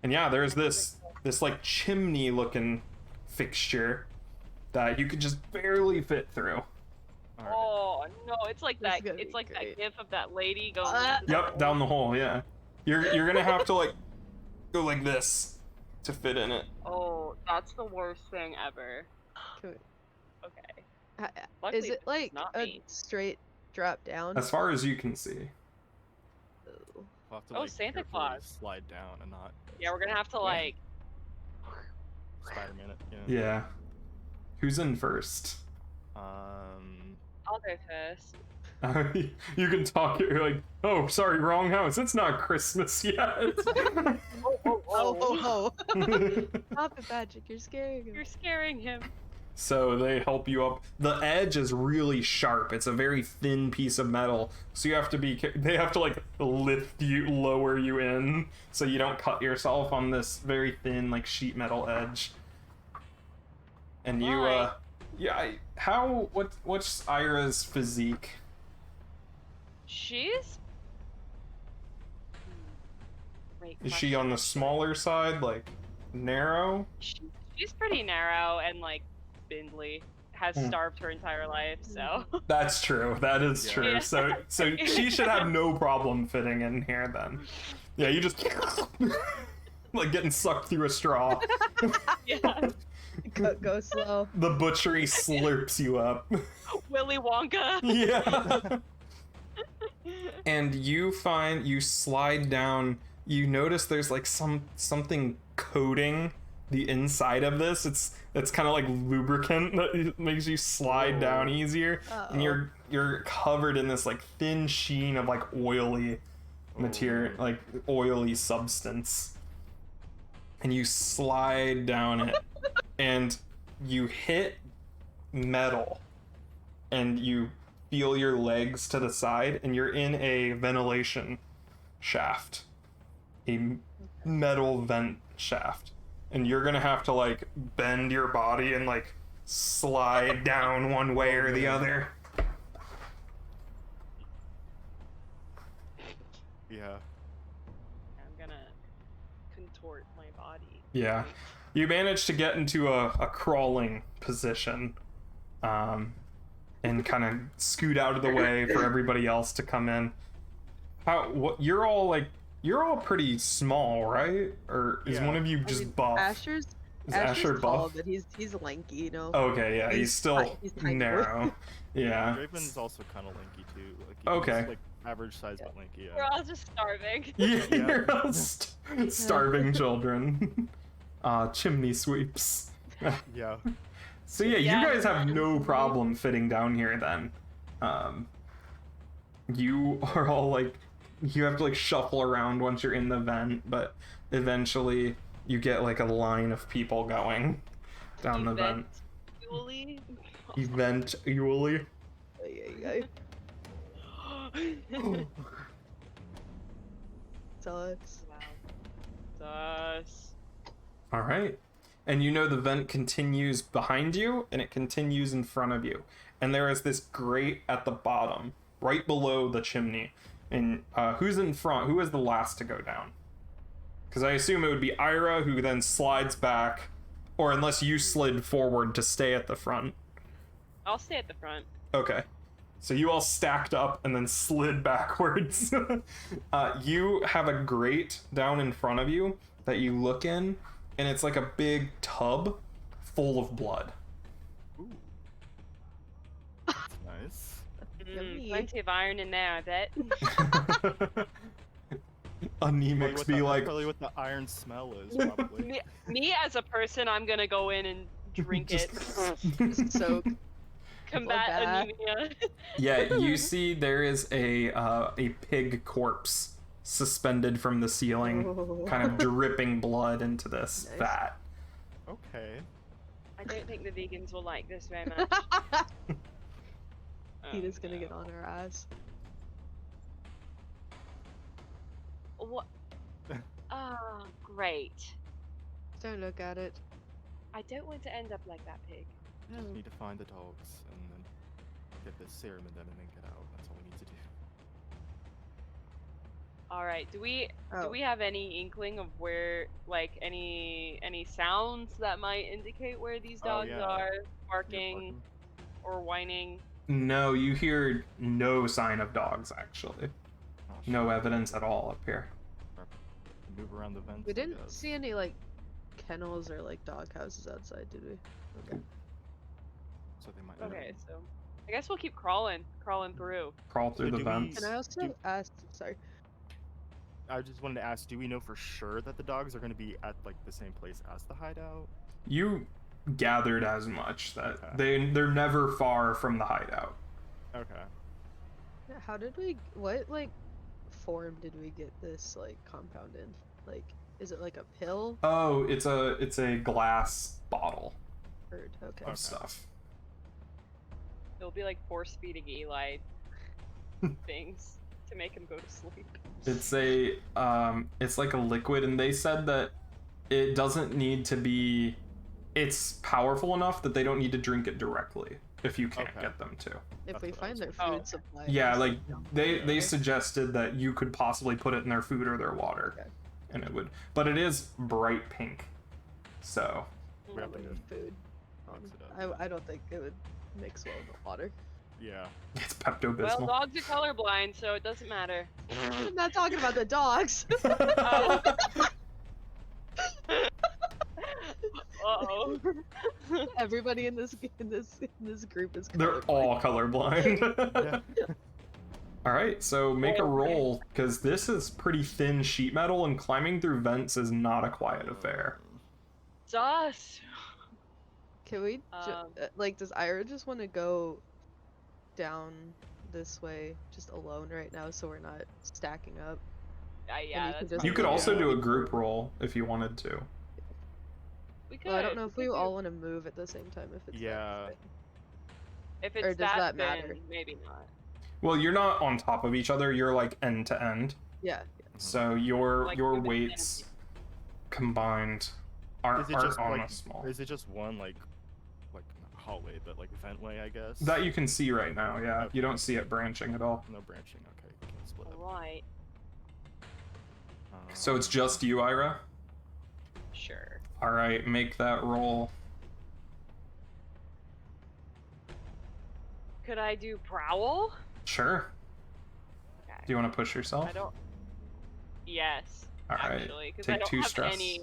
Speaker 1: and yeah, there's this like chimney looking fixture that you could just barely fit through.
Speaker 3: All right.
Speaker 4: Oh no, it's like
Speaker 2: This
Speaker 4: that.
Speaker 2: is gonna
Speaker 4: It's
Speaker 2: be
Speaker 4: like
Speaker 2: great.
Speaker 4: that gif of that lady going.
Speaker 1: Yep, down the hole. Yeah, you're gonna have to like go like this to fit in it.
Speaker 4: Oh, that's the worst thing ever.
Speaker 2: Can we-
Speaker 4: Okay.
Speaker 2: Is
Speaker 4: Luckily,
Speaker 2: it like
Speaker 4: not
Speaker 2: a
Speaker 4: me.
Speaker 2: straight drop down?
Speaker 1: As far as you can see.
Speaker 2: Oh.
Speaker 3: We'll have to,
Speaker 4: Oh,
Speaker 3: like,
Speaker 4: Santa
Speaker 3: carefully
Speaker 4: Claus.
Speaker 3: slide down and not
Speaker 4: Yeah, we're gonna have to like.
Speaker 3: Spider-Man it.
Speaker 1: Yeah. Who's in first?
Speaker 4: I'll go first.
Speaker 1: You can talk. You're like, oh, sorry, wrong house. It's not Christmas yet.
Speaker 2: Oh, oh, oh. Stop it, Patrick. You're scaring him.
Speaker 4: You're scaring him.
Speaker 1: So they help you up. The edge is really sharp. It's a very thin piece of metal. So you have to they have to like lift you, lower you in, so you don't cut yourself on this very thin like sheet metal edge. And you,
Speaker 4: Why?
Speaker 1: what's Ira's physique?
Speaker 4: She's. Great
Speaker 1: Is she on the
Speaker 4: question.
Speaker 1: smaller side, like narrow?
Speaker 4: She's pretty narrow and like spindly. Has
Speaker 1: Hmm.
Speaker 4: starved her entire life, so.
Speaker 1: That's true. That is
Speaker 3: Yeah.
Speaker 1: true.
Speaker 4: Yeah.
Speaker 1: So she should have no problem fitting in here then. Yeah, you just like getting sucked through a straw.
Speaker 4: Yeah.
Speaker 2: Go slow.
Speaker 1: The butchery slurps you up.
Speaker 4: Willy Wonka.
Speaker 1: Yeah. And you slide down, you notice there's like something coating the inside of this. It's kind of like lubricant that makes you slide down easier. And you're covered in this like thin sheen of like oily material, like oily substance. And you slide down it and you hit metal and you feel your legs to the side and you're in a ventilation shaft, a metal vent shaft. and you're gonna have to like bend your body and like slide down one way or the other.
Speaker 3: Yeah.
Speaker 4: I'm gonna contort my body.
Speaker 1: Yeah. You manage to get into a crawling position, and kind of scoot out of the way for everybody else to come in. You're all pretty small, right? Or is one of you just buff?
Speaker 2: Asher's
Speaker 1: Asher
Speaker 2: tall,
Speaker 1: buff?
Speaker 2: but he's lanky, you know.
Speaker 1: Okay, yeah, he's still
Speaker 2: he's tiny.
Speaker 1: narrow. Yeah.
Speaker 3: Draven's also kind of lanky too. Like,
Speaker 1: Okay.
Speaker 3: He's, like average size but lanky.
Speaker 4: We're all just starving.
Speaker 1: Yeah,
Speaker 3: Yeah.
Speaker 1: you're all starving children. Chimney sweeps.
Speaker 3: Yeah.
Speaker 1: So yeah,
Speaker 4: Yeah.
Speaker 1: you guys have no problem fitting down here then. You are all like, you have to like shuffle around once you're in the vent, but eventually you get like a line of people going down the vent.
Speaker 4: Eventually.
Speaker 1: Eventually.
Speaker 2: Sucks.
Speaker 4: Wow. Sus.
Speaker 1: All right. And you know the vent continues behind you and it continues in front of you. And there is this grate at the bottom, right below the chimney. And who's in front? Who is the last to go down? Because I assume it would be Ira, who then slides back, or unless you slid forward to stay at the front.
Speaker 4: I'll stay at the front.
Speaker 1: Okay. So you all stacked up and then slid backwards. You have a grate down in front of you that you look in, and it's like a big tub full of blood.
Speaker 3: Ooh. That's nice.
Speaker 2: Yummy.
Speaker 4: Plenty of iron in there, I bet.
Speaker 1: Anemics be like,
Speaker 3: probably what the iron smell is. Probably.
Speaker 4: me as a person, I'm gonna go in and drink it.
Speaker 2: Just soak.
Speaker 4: Combat
Speaker 2: bad.
Speaker 4: anemia.
Speaker 1: yeah, you see there is a pig corpse suspended from the ceiling,
Speaker 2: Oh.
Speaker 1: kind of dripping blood into this
Speaker 2: Nice.
Speaker 1: vat.
Speaker 3: Okay.
Speaker 4: I don't think the vegans will like this very much.
Speaker 2: Peter's gonna get on her ass.
Speaker 4: What? Oh, great.
Speaker 2: Don't look at it.
Speaker 4: I don't want to end up like that pig.
Speaker 3: We just need to find the dogs and then get this serum in them and then get out. That's all we need to do.
Speaker 4: All right. Do we
Speaker 2: Oh.
Speaker 4: have any inkling of where, like, any sounds that might indicate where these
Speaker 3: Oh,
Speaker 4: dogs
Speaker 3: yeah.
Speaker 4: are
Speaker 3: You're
Speaker 4: barking or whining?
Speaker 1: No, you hear no sign of dogs, actually.
Speaker 3: Oh,
Speaker 1: No
Speaker 3: shit.
Speaker 1: evidence at all up here.
Speaker 3: Move around the vents.
Speaker 2: We
Speaker 3: I
Speaker 2: didn't
Speaker 3: guess.
Speaker 2: see any like kennels or like dog houses outside, did we? Okay.
Speaker 3: So they might.
Speaker 4: Okay, so I guess we'll keep crawling through.
Speaker 1: Crawl through
Speaker 3: So
Speaker 1: the
Speaker 3: do we-
Speaker 1: vents.
Speaker 2: Can I also
Speaker 3: Do-
Speaker 2: ask? Sorry.
Speaker 3: I just wanted to ask, do we know for sure that the dogs are going to be at like the same place as the hideout?
Speaker 1: You gathered as much that
Speaker 3: Okay.
Speaker 1: they're never far from the hideout.
Speaker 3: Okay.
Speaker 2: Yeah, how did we? What like form did we get this like compound in? Like, is it like a pill?
Speaker 1: Oh, it's a glass bottle
Speaker 2: Heard. Okay.
Speaker 1: of stuff.
Speaker 4: It'll be like force feeding Eli things to make him go to sleep.
Speaker 1: It's it's like a liquid, and they said that it doesn't need to be. It's powerful enough that they don't need to drink it directly if you can't
Speaker 3: Okay.
Speaker 1: get them to.
Speaker 2: If
Speaker 3: That's
Speaker 2: we
Speaker 3: what I
Speaker 2: find
Speaker 3: was
Speaker 2: their
Speaker 4: thinking.
Speaker 2: food
Speaker 4: Oh.
Speaker 2: supply.
Speaker 1: Yeah,
Speaker 2: just,
Speaker 1: like they
Speaker 2: Okay.
Speaker 1: suggested that you could possibly put it in their food or their water,
Speaker 2: Okay.
Speaker 1: and it would. But it is bright pink, so
Speaker 3: We have to
Speaker 2: With food.
Speaker 3: mix it up.
Speaker 2: I don't think it would mix well with water.
Speaker 3: Yeah.
Speaker 1: it's Pepto
Speaker 4: Well,
Speaker 1: Bismol.
Speaker 4: dogs are colorblind, so it doesn't matter.
Speaker 2: I'm not talking about the dogs.
Speaker 4: Oh. Uh-oh.
Speaker 2: Everybody in this group is.
Speaker 1: They're
Speaker 2: colorblind.
Speaker 1: all colorblind.
Speaker 3: Yeah.
Speaker 1: All right, so make a
Speaker 4: Okay.
Speaker 1: roll because this is pretty thin sheet metal, and climbing through vents is not a quiet affair.
Speaker 4: Sus.
Speaker 2: Can we
Speaker 4: Um,
Speaker 2: like? Does Ira just want to go down this way just alone right now, so we're not stacking up?
Speaker 4: Yeah,
Speaker 2: you
Speaker 4: that's
Speaker 2: can just-
Speaker 1: You could
Speaker 2: Yeah.
Speaker 1: also do a group roll if you wanted to.
Speaker 4: We could.
Speaker 2: Well, I don't know if we
Speaker 4: could do-
Speaker 2: all want to move at the same time. If it's that
Speaker 3: Yeah.
Speaker 2: thin.
Speaker 4: If it's
Speaker 2: or does that matter?
Speaker 4: thin, maybe not.
Speaker 1: Well, you're not on top of each other. You're like end to end.
Speaker 2: Yeah.
Speaker 1: So your
Speaker 4: Like
Speaker 1: your
Speaker 4: human
Speaker 1: weights combined aren't
Speaker 3: Is it just
Speaker 1: on
Speaker 3: like?
Speaker 1: a small.
Speaker 3: Is it just one like not hallway, but like ventway, I guess?
Speaker 1: That you can see right now, yeah.
Speaker 3: Okay.
Speaker 1: You don't see it branching at all.
Speaker 3: No branching. Okay, you can split up.
Speaker 4: Alright,
Speaker 1: So it's just you, Ira?
Speaker 4: sure.
Speaker 1: Alright, make that roll.
Speaker 4: Could I do prowl?
Speaker 1: Sure.
Speaker 4: Okay.
Speaker 1: Do you want to push yourself?
Speaker 4: I don't. Yes.
Speaker 1: Alright,
Speaker 4: Actually, because I
Speaker 1: take
Speaker 4: don't
Speaker 1: 2
Speaker 4: have
Speaker 1: stress.
Speaker 4: any.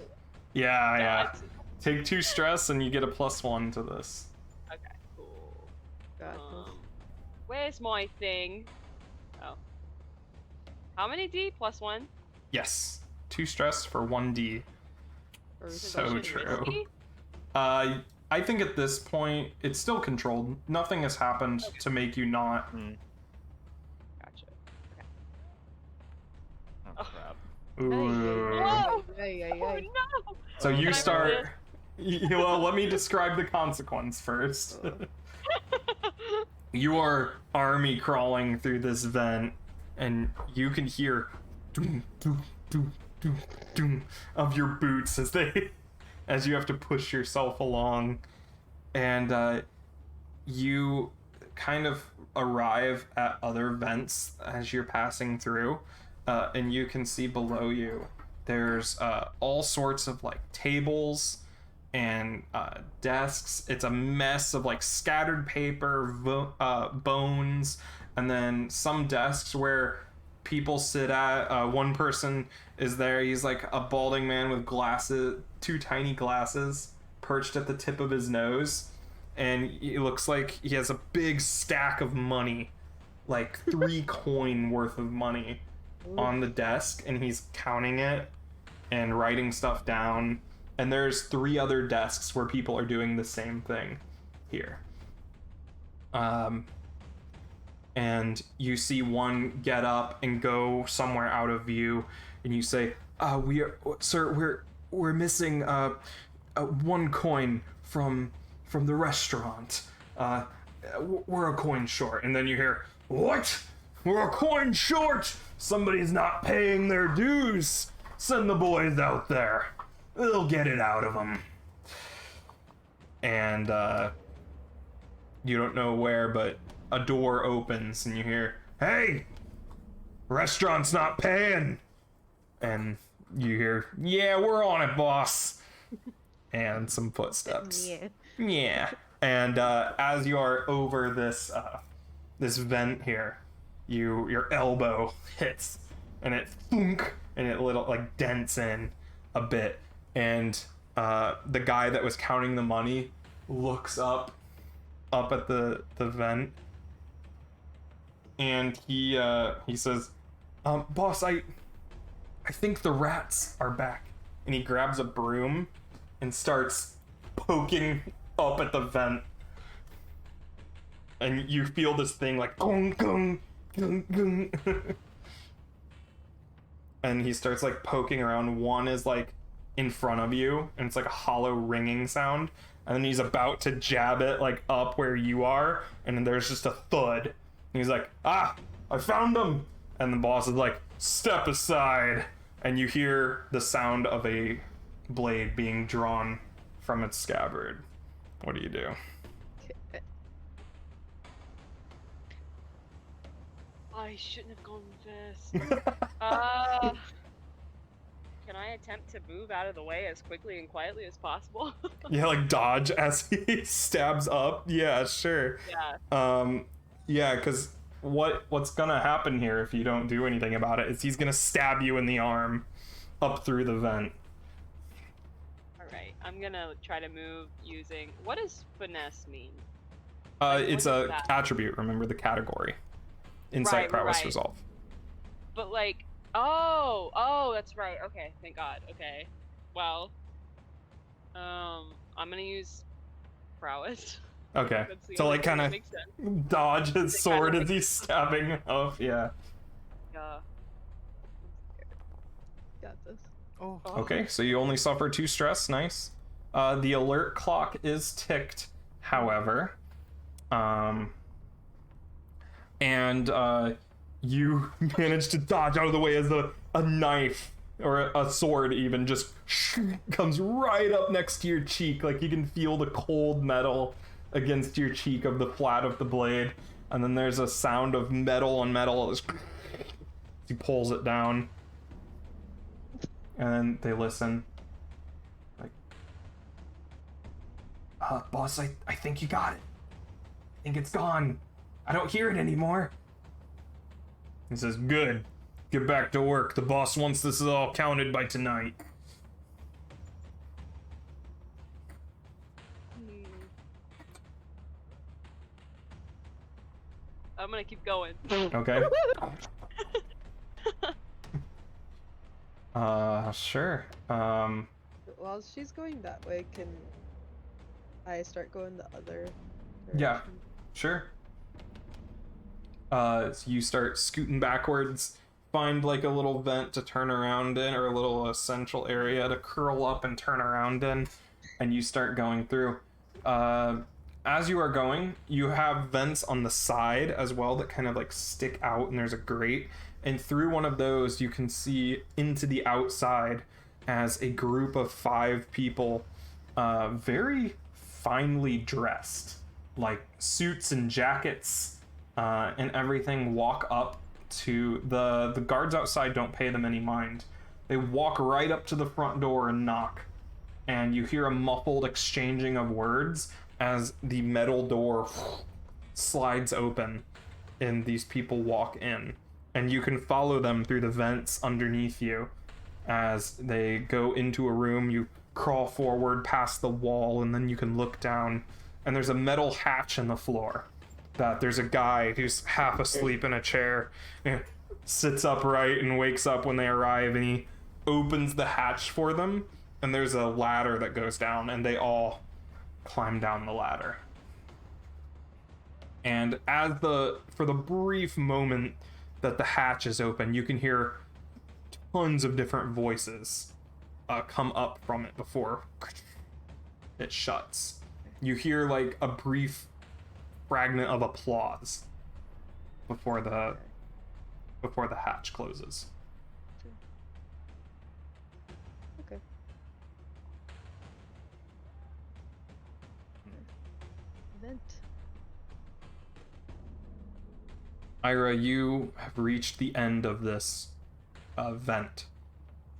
Speaker 1: Yeah.
Speaker 4: dots.
Speaker 1: Take 2 stress and you get a +1 to this.
Speaker 4: Okay, cool.
Speaker 2: Got this.
Speaker 4: Where's my thing? Oh. How many D? +1?
Speaker 1: Yes. 2 stress for 1d.
Speaker 2: Or is it
Speaker 1: So
Speaker 2: like-
Speaker 1: true.
Speaker 4: Risky?
Speaker 1: I think at this point it's still controlled. Nothing has happened to make you not.
Speaker 4: Gotcha.
Speaker 3: Oh
Speaker 4: Oh.
Speaker 3: crap.
Speaker 1: Ooh.
Speaker 4: Whoa!
Speaker 2: Ay, ay,
Speaker 4: Oh
Speaker 2: ay.
Speaker 4: no!
Speaker 1: So
Speaker 3: Can
Speaker 1: you
Speaker 3: I
Speaker 1: start. Well, let me describe the consequence first. You are army crawling through this vent, and you can hear doom, doom, doom, doom, doom of your boots as you have to push yourself along, and you kind of arrive at other vents as you're passing through, and you can see below you there's all sorts of like tables and desks. It's a mess of like scattered paper, bones, and then some desks where people sit at. One person is there. He's like a balding man with glasses, 2 tiny glasses perched at the tip of his nose, and he looks like he has a big stack of money, like 3 coin worth of money on the desk, and he's counting it and writing stuff down. And there's 3 other desks where people are doing the same thing here. And you see one get up and go somewhere out of view, and you say, "Sir, we're missing 1 coin from the restaurant. We're a coin short." And then you hear, "What? We're a coin short! Somebody's not paying their dues. Send the boys out there. They'll get it out of them." And you don't know where, but a door opens and you hear, "Hey, restaurant's not paying." And you hear, "Yeah, we're on it, boss." And some footsteps.
Speaker 2: Yeah.
Speaker 1: Yeah. And as you are over this this vent here, your elbow hits, and it thunk, and it little like dents in a bit, and the guy that was counting the money looks up at the vent, and he says, "Boss, I think the rats are back." And he grabs a broom and starts poking up at the vent, and you feel this thing like gong gong gong gong. And he starts like poking around. One is like in front of you, and it's like a hollow ringing sound, and then he's about to jab it like up where you are, and then there's just a thud, and he's like, "Ah, I found him." And the boss is like, "Step aside." And you hear the sound of a blade being drawn from its scabbard. What do you do?
Speaker 4: I shouldn't have gone first. Can I attempt to move out of the way as quickly and quietly as possible?
Speaker 1: Yeah, like dodge as he stabs up. Yeah, sure.
Speaker 4: Yeah.
Speaker 1: Yeah, because what's gonna happen here if you don't do anything about it is he's gonna stab you in the arm up through the vent.
Speaker 4: Alright, I'm gonna try to move using... What does finesse mean?
Speaker 1: It's
Speaker 4: what
Speaker 1: a
Speaker 4: is that?
Speaker 1: attribute. Remember the category. Insight,
Speaker 4: Right,
Speaker 1: prowess,
Speaker 4: right.
Speaker 1: resolve.
Speaker 4: But like... Oh, that's right. Okay, thank God. Okay. Well... I'm gonna use prowess.
Speaker 1: Okay.
Speaker 4: That's the
Speaker 1: So
Speaker 4: only
Speaker 1: like
Speaker 4: thing
Speaker 1: kind
Speaker 4: that
Speaker 1: of
Speaker 4: makes sense.
Speaker 1: dodge his
Speaker 4: They
Speaker 1: sword
Speaker 4: kinda
Speaker 1: as he's stabbing off. Yeah.
Speaker 4: Yeah.
Speaker 2: Got this.
Speaker 3: Oh.
Speaker 1: Okay, so you only suffer 2 stress. Nice. The alert clock is ticked, however. And you manage to dodge out of the way as a knife or a sword even just comes right up next to your cheek. Like you can feel the cold metal against your cheek of the flat of the blade. And then there's a sound of metal on metal as he pulls it down. And then they listen. Like, boss, I think you got it. I think it's gone. I don't hear it anymore. He says, good. Get back to work. The boss wants this all counted by tonight.
Speaker 4: I'm gonna keep going.
Speaker 1: Okay. Sure.
Speaker 2: While she's going that way, can I start going the other direction?
Speaker 1: Yeah, sure. So you start scooting backwards, find like a little vent to turn around in, or a little essential area to curl up and turn around in, and you start going through. As you are going, you have vents on the side as well that kind of like stick out, and there's a grate, and through one of those you can see into the outside as a group of 5 people, very finely dressed, like suits and jackets and everything, walk up to the guards outside. Don't pay them any mind. They walk right up to the front door and knock, and you hear a muffled exchanging of words as the metal door slides open and these people walk in, and you can follow them through the vents underneath you as they go into a room. You crawl forward past the wall, and then you can look down, and there's a metal hatch in the floor that there's a guy who's half asleep in a chair, sits upright and wakes up when they arrive, and he opens the hatch for them, and there's a ladder that goes down, and they all climb down the ladder. And for the brief moment that the hatch is open, you can hear tons of different voices come up from it before it shuts. You hear like a brief fragment of applause before the hatch closes.
Speaker 2: Okay. Vent.
Speaker 1: Ira, you have reached the end of this vent,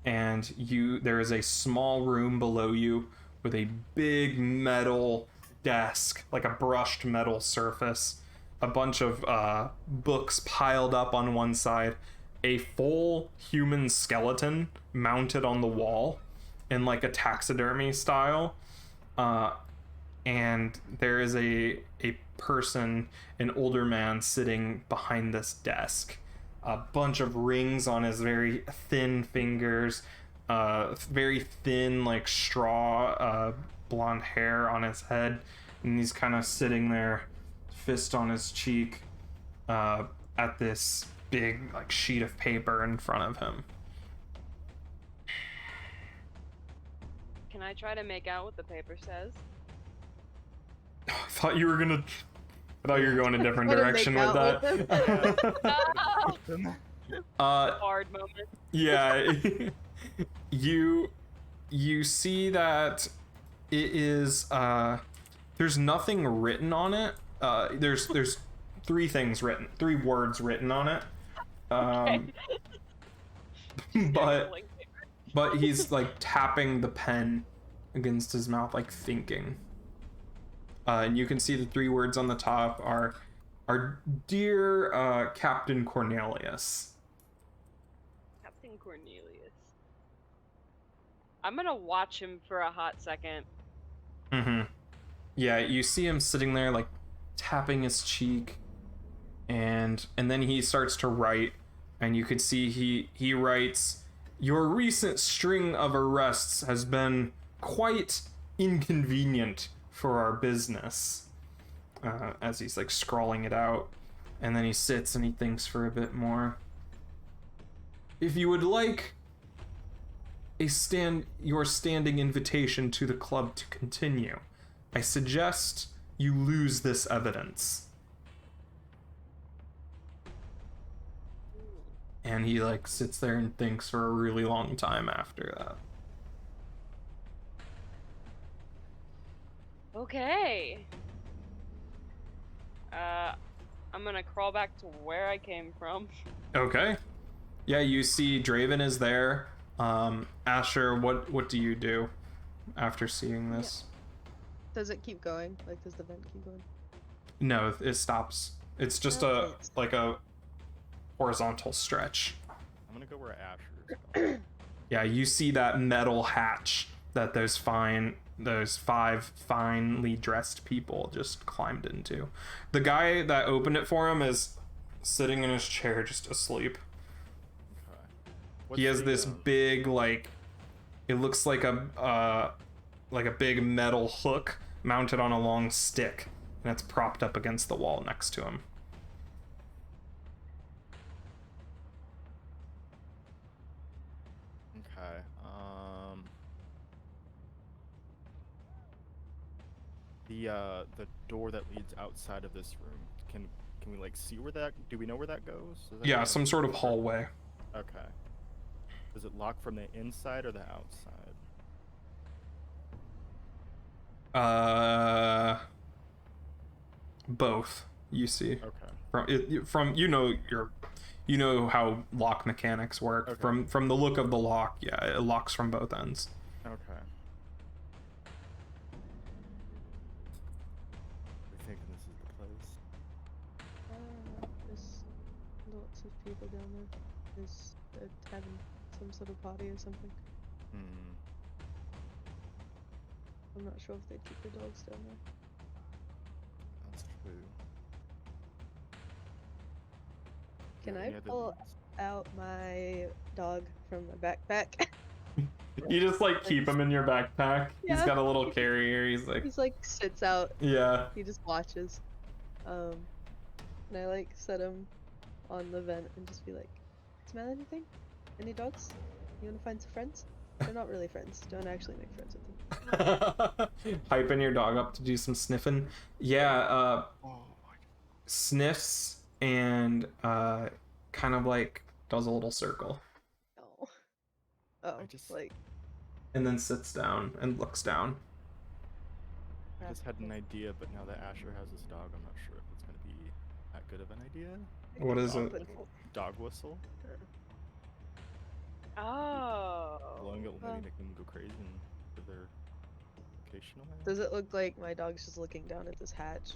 Speaker 1: and there is a small room below you with a big metal desk, like a brushed metal surface, a bunch of books piled up on one side, a full human skeleton mounted on the wall in like a taxidermy style, and there is a person, an older man, sitting behind this desk. A bunch of rings on his very thin fingers, very thin like straw blonde hair on his head, and he's kind of sitting there, fist on his cheek, at this big like sheet of paper in front of him.
Speaker 4: Can I try to make out what the paper says?
Speaker 1: I thought you were going a different
Speaker 2: Wanna
Speaker 1: direction
Speaker 2: make
Speaker 1: with
Speaker 2: out
Speaker 1: that.
Speaker 2: with him?
Speaker 4: Hard moment.
Speaker 1: Yeah. you see that it is there's nothing written on it. There's 3 words written on it. But he's like tapping the pen against his mouth, like thinking. And you can see the 3 words on the top are Dear Captain Cornelius.
Speaker 4: Captain Cornelius. I'm gonna watch him for a hot second.
Speaker 1: Mm-hmm. Yeah, you see him sitting there like tapping his cheek, and then he starts to write, and you can see he writes, "Your recent string of arrests has been quite inconvenient for our business," as he's like scrawling it out, and then he sits and he thinks for a bit more. "If you would like your standing invitation to the club to continue, I suggest you lose this evidence." And he like sits there and thinks for a really long time after that.
Speaker 4: Okay. I'm gonna crawl back to where I came from.
Speaker 1: Okay. Yeah, you see Draven is there. Asher, what do you do after seeing this?
Speaker 2: Does it keep going? Like, does the vent keep going?
Speaker 1: No, it stops. It's just
Speaker 2: Okay.
Speaker 1: a horizontal stretch.
Speaker 3: I'm gonna go where Asher is going.
Speaker 1: Yeah, you see that metal hatch that those 5 finely dressed people just climbed into. The guy that opened it for him is sitting in his chair just asleep.
Speaker 3: Okay.
Speaker 1: He has
Speaker 3: What's
Speaker 1: this
Speaker 3: the,
Speaker 1: big, like, it looks like a big metal hook mounted on a long stick, and it's propped up against the wall next to him.
Speaker 3: Okay. The door that leads outside of this room. Can we like see where that? Do we know where that goes? Does that
Speaker 1: Yeah,
Speaker 3: go
Speaker 1: some sort of hallway.
Speaker 3: Okay. Does it lock from the inside or the outside?
Speaker 1: Both. You see.
Speaker 3: Okay.
Speaker 1: From you know how lock mechanics work.
Speaker 3: Okay.
Speaker 1: From the look of the lock, yeah, it locks from both ends.
Speaker 3: Okay. We thinking this is the place?
Speaker 2: There's lots of people down there. There's having some sort of party or something.
Speaker 3: Hmm.
Speaker 2: I'm not sure if they keep the dogs down there.
Speaker 3: That's true.
Speaker 2: Can
Speaker 3: Yeah,
Speaker 2: I
Speaker 3: any other
Speaker 2: pull
Speaker 3: leads?
Speaker 2: out my dog from my backpack?
Speaker 1: You just like keep him in your backpack. He's
Speaker 2: Yeah.
Speaker 1: got a little carrier. He's like,
Speaker 2: He's like sits out.
Speaker 1: yeah.
Speaker 2: He just watches. And I like set him on the vent and just be like, smell anything? Any dogs? You wanna find some friends? They're not really friends. Don't actually make friends with them.
Speaker 1: Hyping your dog up to do some sniffing. Yeah,
Speaker 3: Oh my god.
Speaker 1: sniffs and kind of like does a little circle
Speaker 2: Oh. Oh,
Speaker 3: I just-
Speaker 2: like
Speaker 1: and then sits down and looks down.
Speaker 3: I just had an idea, but now that Asher has his dog, I'm not sure if it's gonna be that good of an idea.
Speaker 1: What is
Speaker 3: Dog
Speaker 1: it?
Speaker 3: whistle? Dog whistle.
Speaker 4: Oh.
Speaker 3: Blowing it will
Speaker 2: Well.
Speaker 3: maybe make them go crazy and for their vocational.
Speaker 2: Does it look like my dog's just looking down at this hatch?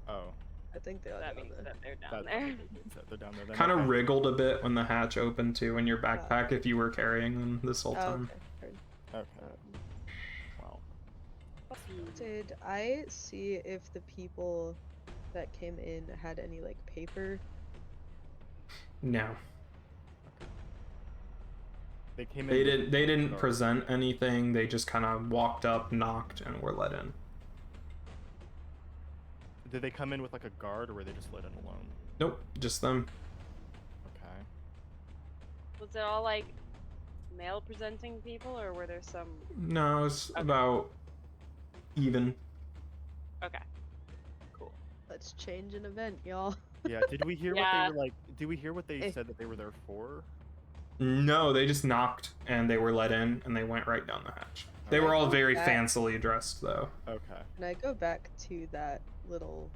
Speaker 3: Oh.
Speaker 2: I think they are
Speaker 4: That
Speaker 2: down
Speaker 4: means
Speaker 2: there.
Speaker 4: that they're down
Speaker 3: That,
Speaker 4: there.
Speaker 3: they're down there. Then
Speaker 1: Kind of
Speaker 3: okay.
Speaker 1: wriggled a bit when the hatch opened too in your backpack if you were carrying them this whole
Speaker 2: Oh,
Speaker 1: time.
Speaker 2: okay. Heard.
Speaker 3: Okay. Wow.
Speaker 2: Did I see if the people that came in had any like paper?
Speaker 1: No,
Speaker 3: They came in.
Speaker 1: they
Speaker 3: with
Speaker 1: didn't
Speaker 3: guards.
Speaker 1: present anything. They just kind of walked up, knocked, and were let in.
Speaker 3: Did they come in with like a guard, or were they just let in alone?
Speaker 1: Nope, just them.
Speaker 3: Okay.
Speaker 4: Was it all like male presenting people, or were there some?
Speaker 1: No, it's
Speaker 4: Okay.
Speaker 1: about even.
Speaker 4: Okay. Cool.
Speaker 2: Let's change an event, y'all.
Speaker 3: Yeah. Did we hear
Speaker 4: Yeah.
Speaker 3: what they were like? Did we hear what they
Speaker 2: Eh.
Speaker 3: said that they were there for?
Speaker 1: No, they just knocked and they were let in and they went right down the hatch. They were all very
Speaker 2: That-
Speaker 1: fancily dressed though.
Speaker 3: Okay.
Speaker 2: And I go back to that little,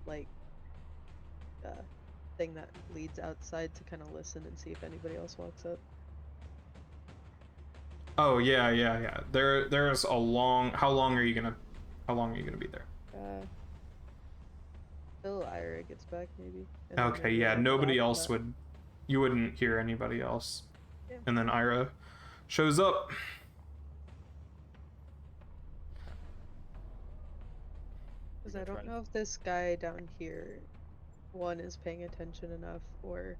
Speaker 2: like, thing that leads outside to kind of listen and see if anybody else walks up.
Speaker 1: Oh yeah. There's a long. How long are you gonna be there?
Speaker 2: Till Ira gets back, maybe. And then
Speaker 1: Okay,
Speaker 2: maybe
Speaker 1: yeah.
Speaker 2: I'll
Speaker 1: Nobody
Speaker 2: walk
Speaker 1: else
Speaker 2: back.
Speaker 1: would. You wouldn't hear anybody else.
Speaker 2: Yeah.
Speaker 1: And then Ira shows up.
Speaker 2: Because
Speaker 3: You're
Speaker 2: I
Speaker 3: gonna
Speaker 2: don't
Speaker 3: try
Speaker 2: know if this guy down here, one, is paying attention enough or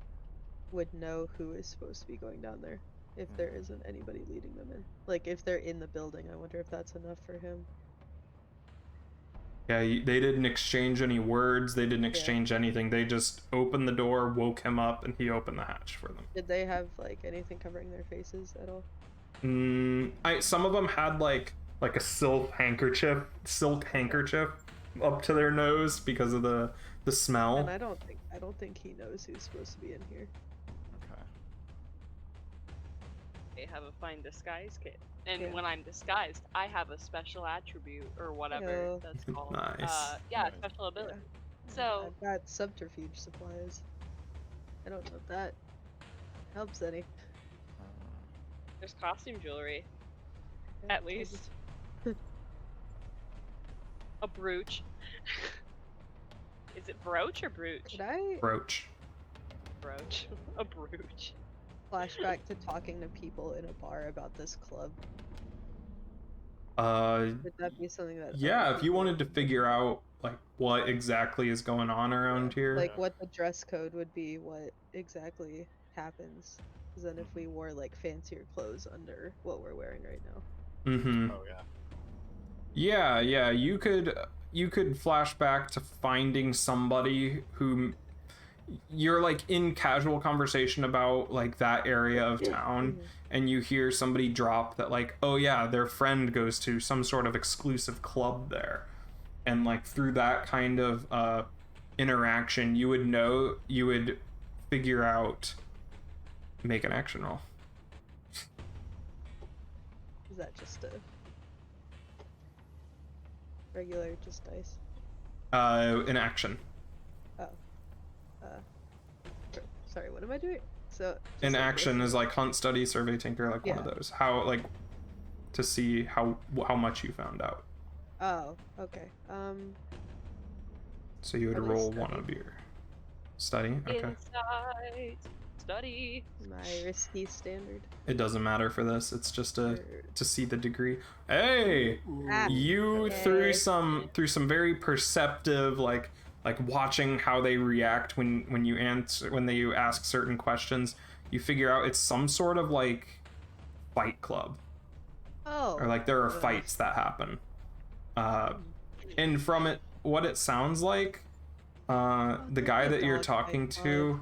Speaker 2: would know who is supposed to be going down there if there isn't anybody leading them in. Like, if they're in the building, I wonder if that's enough for him.
Speaker 1: Yeah, they didn't exchange any words. They didn't exchange anything. They just opened the door, woke him up, and he opened the hatch for them.
Speaker 2: Did they have, like, anything covering their faces at all?
Speaker 1: Some of them had like a silk handkerchief up to their nose because of the smell.
Speaker 2: And I don't think he knows who's supposed to be in here.
Speaker 4: have a find disguise kit, and
Speaker 2: Yeah.
Speaker 4: when I'm disguised, I have a special attribute or whatever
Speaker 2: Yo.
Speaker 4: that's called.
Speaker 1: Nice.
Speaker 4: Yeah,
Speaker 3: Nice.
Speaker 4: special ability.
Speaker 2: Yeah.
Speaker 4: So
Speaker 2: I've got subterfuge supplies. I don't know if that helps any.
Speaker 4: there's costume jewelry,
Speaker 2: Yeah,
Speaker 4: at
Speaker 2: I'll
Speaker 4: least
Speaker 2: just-
Speaker 4: a brooch. Is it brooch or brooch?
Speaker 2: Could I
Speaker 1: Roach.
Speaker 4: Brooch. A brooch.
Speaker 2: flashback to talking to people in a bar about this club? Would that be something that
Speaker 1: Yeah,
Speaker 2: other
Speaker 1: if you
Speaker 2: people-
Speaker 1: wanted to figure out like what exactly is going on around here.
Speaker 2: like what the dress code would be, what exactly happens? Because then if we wore like fancier clothes under what we're wearing right now.
Speaker 1: Mm-hmm.
Speaker 3: Oh yeah.
Speaker 1: Yeah, you could flash back to finding somebody who you're like in casual conversation about like that area of town, and you hear somebody drop that like, oh yeah, their friend goes to some sort of exclusive club there, and like through that kind of interaction you would figure out, make an action roll.
Speaker 2: Is that just a regular just dice?
Speaker 1: An action.
Speaker 2: Sorry, what am I doing? So just
Speaker 1: An
Speaker 2: like
Speaker 1: action
Speaker 2: this.
Speaker 1: is like hunt, study, survey, tinker, like one of
Speaker 2: Yeah.
Speaker 1: those. How like to see how much you found out.
Speaker 2: Oh, okay.
Speaker 1: So you would
Speaker 2: Probably
Speaker 1: roll
Speaker 2: study.
Speaker 1: one of your study. Okay.
Speaker 4: Insight. Study.
Speaker 2: My risky standard.
Speaker 1: It doesn't matter for this. It's just
Speaker 2: Or-
Speaker 1: to see the degree. Hey,
Speaker 2: Ah,
Speaker 1: you
Speaker 2: okay.
Speaker 1: through some very perceptive like watching how they react when you answer, when you ask certain questions, you figure out it's some sort of like fight club,
Speaker 2: Oh.
Speaker 1: or like there are
Speaker 2: ugh.
Speaker 1: fights that happen. And from it, what it sounds like, the
Speaker 2: there's
Speaker 1: guy
Speaker 2: a
Speaker 1: that you're
Speaker 2: dog
Speaker 1: talking
Speaker 2: fight
Speaker 1: to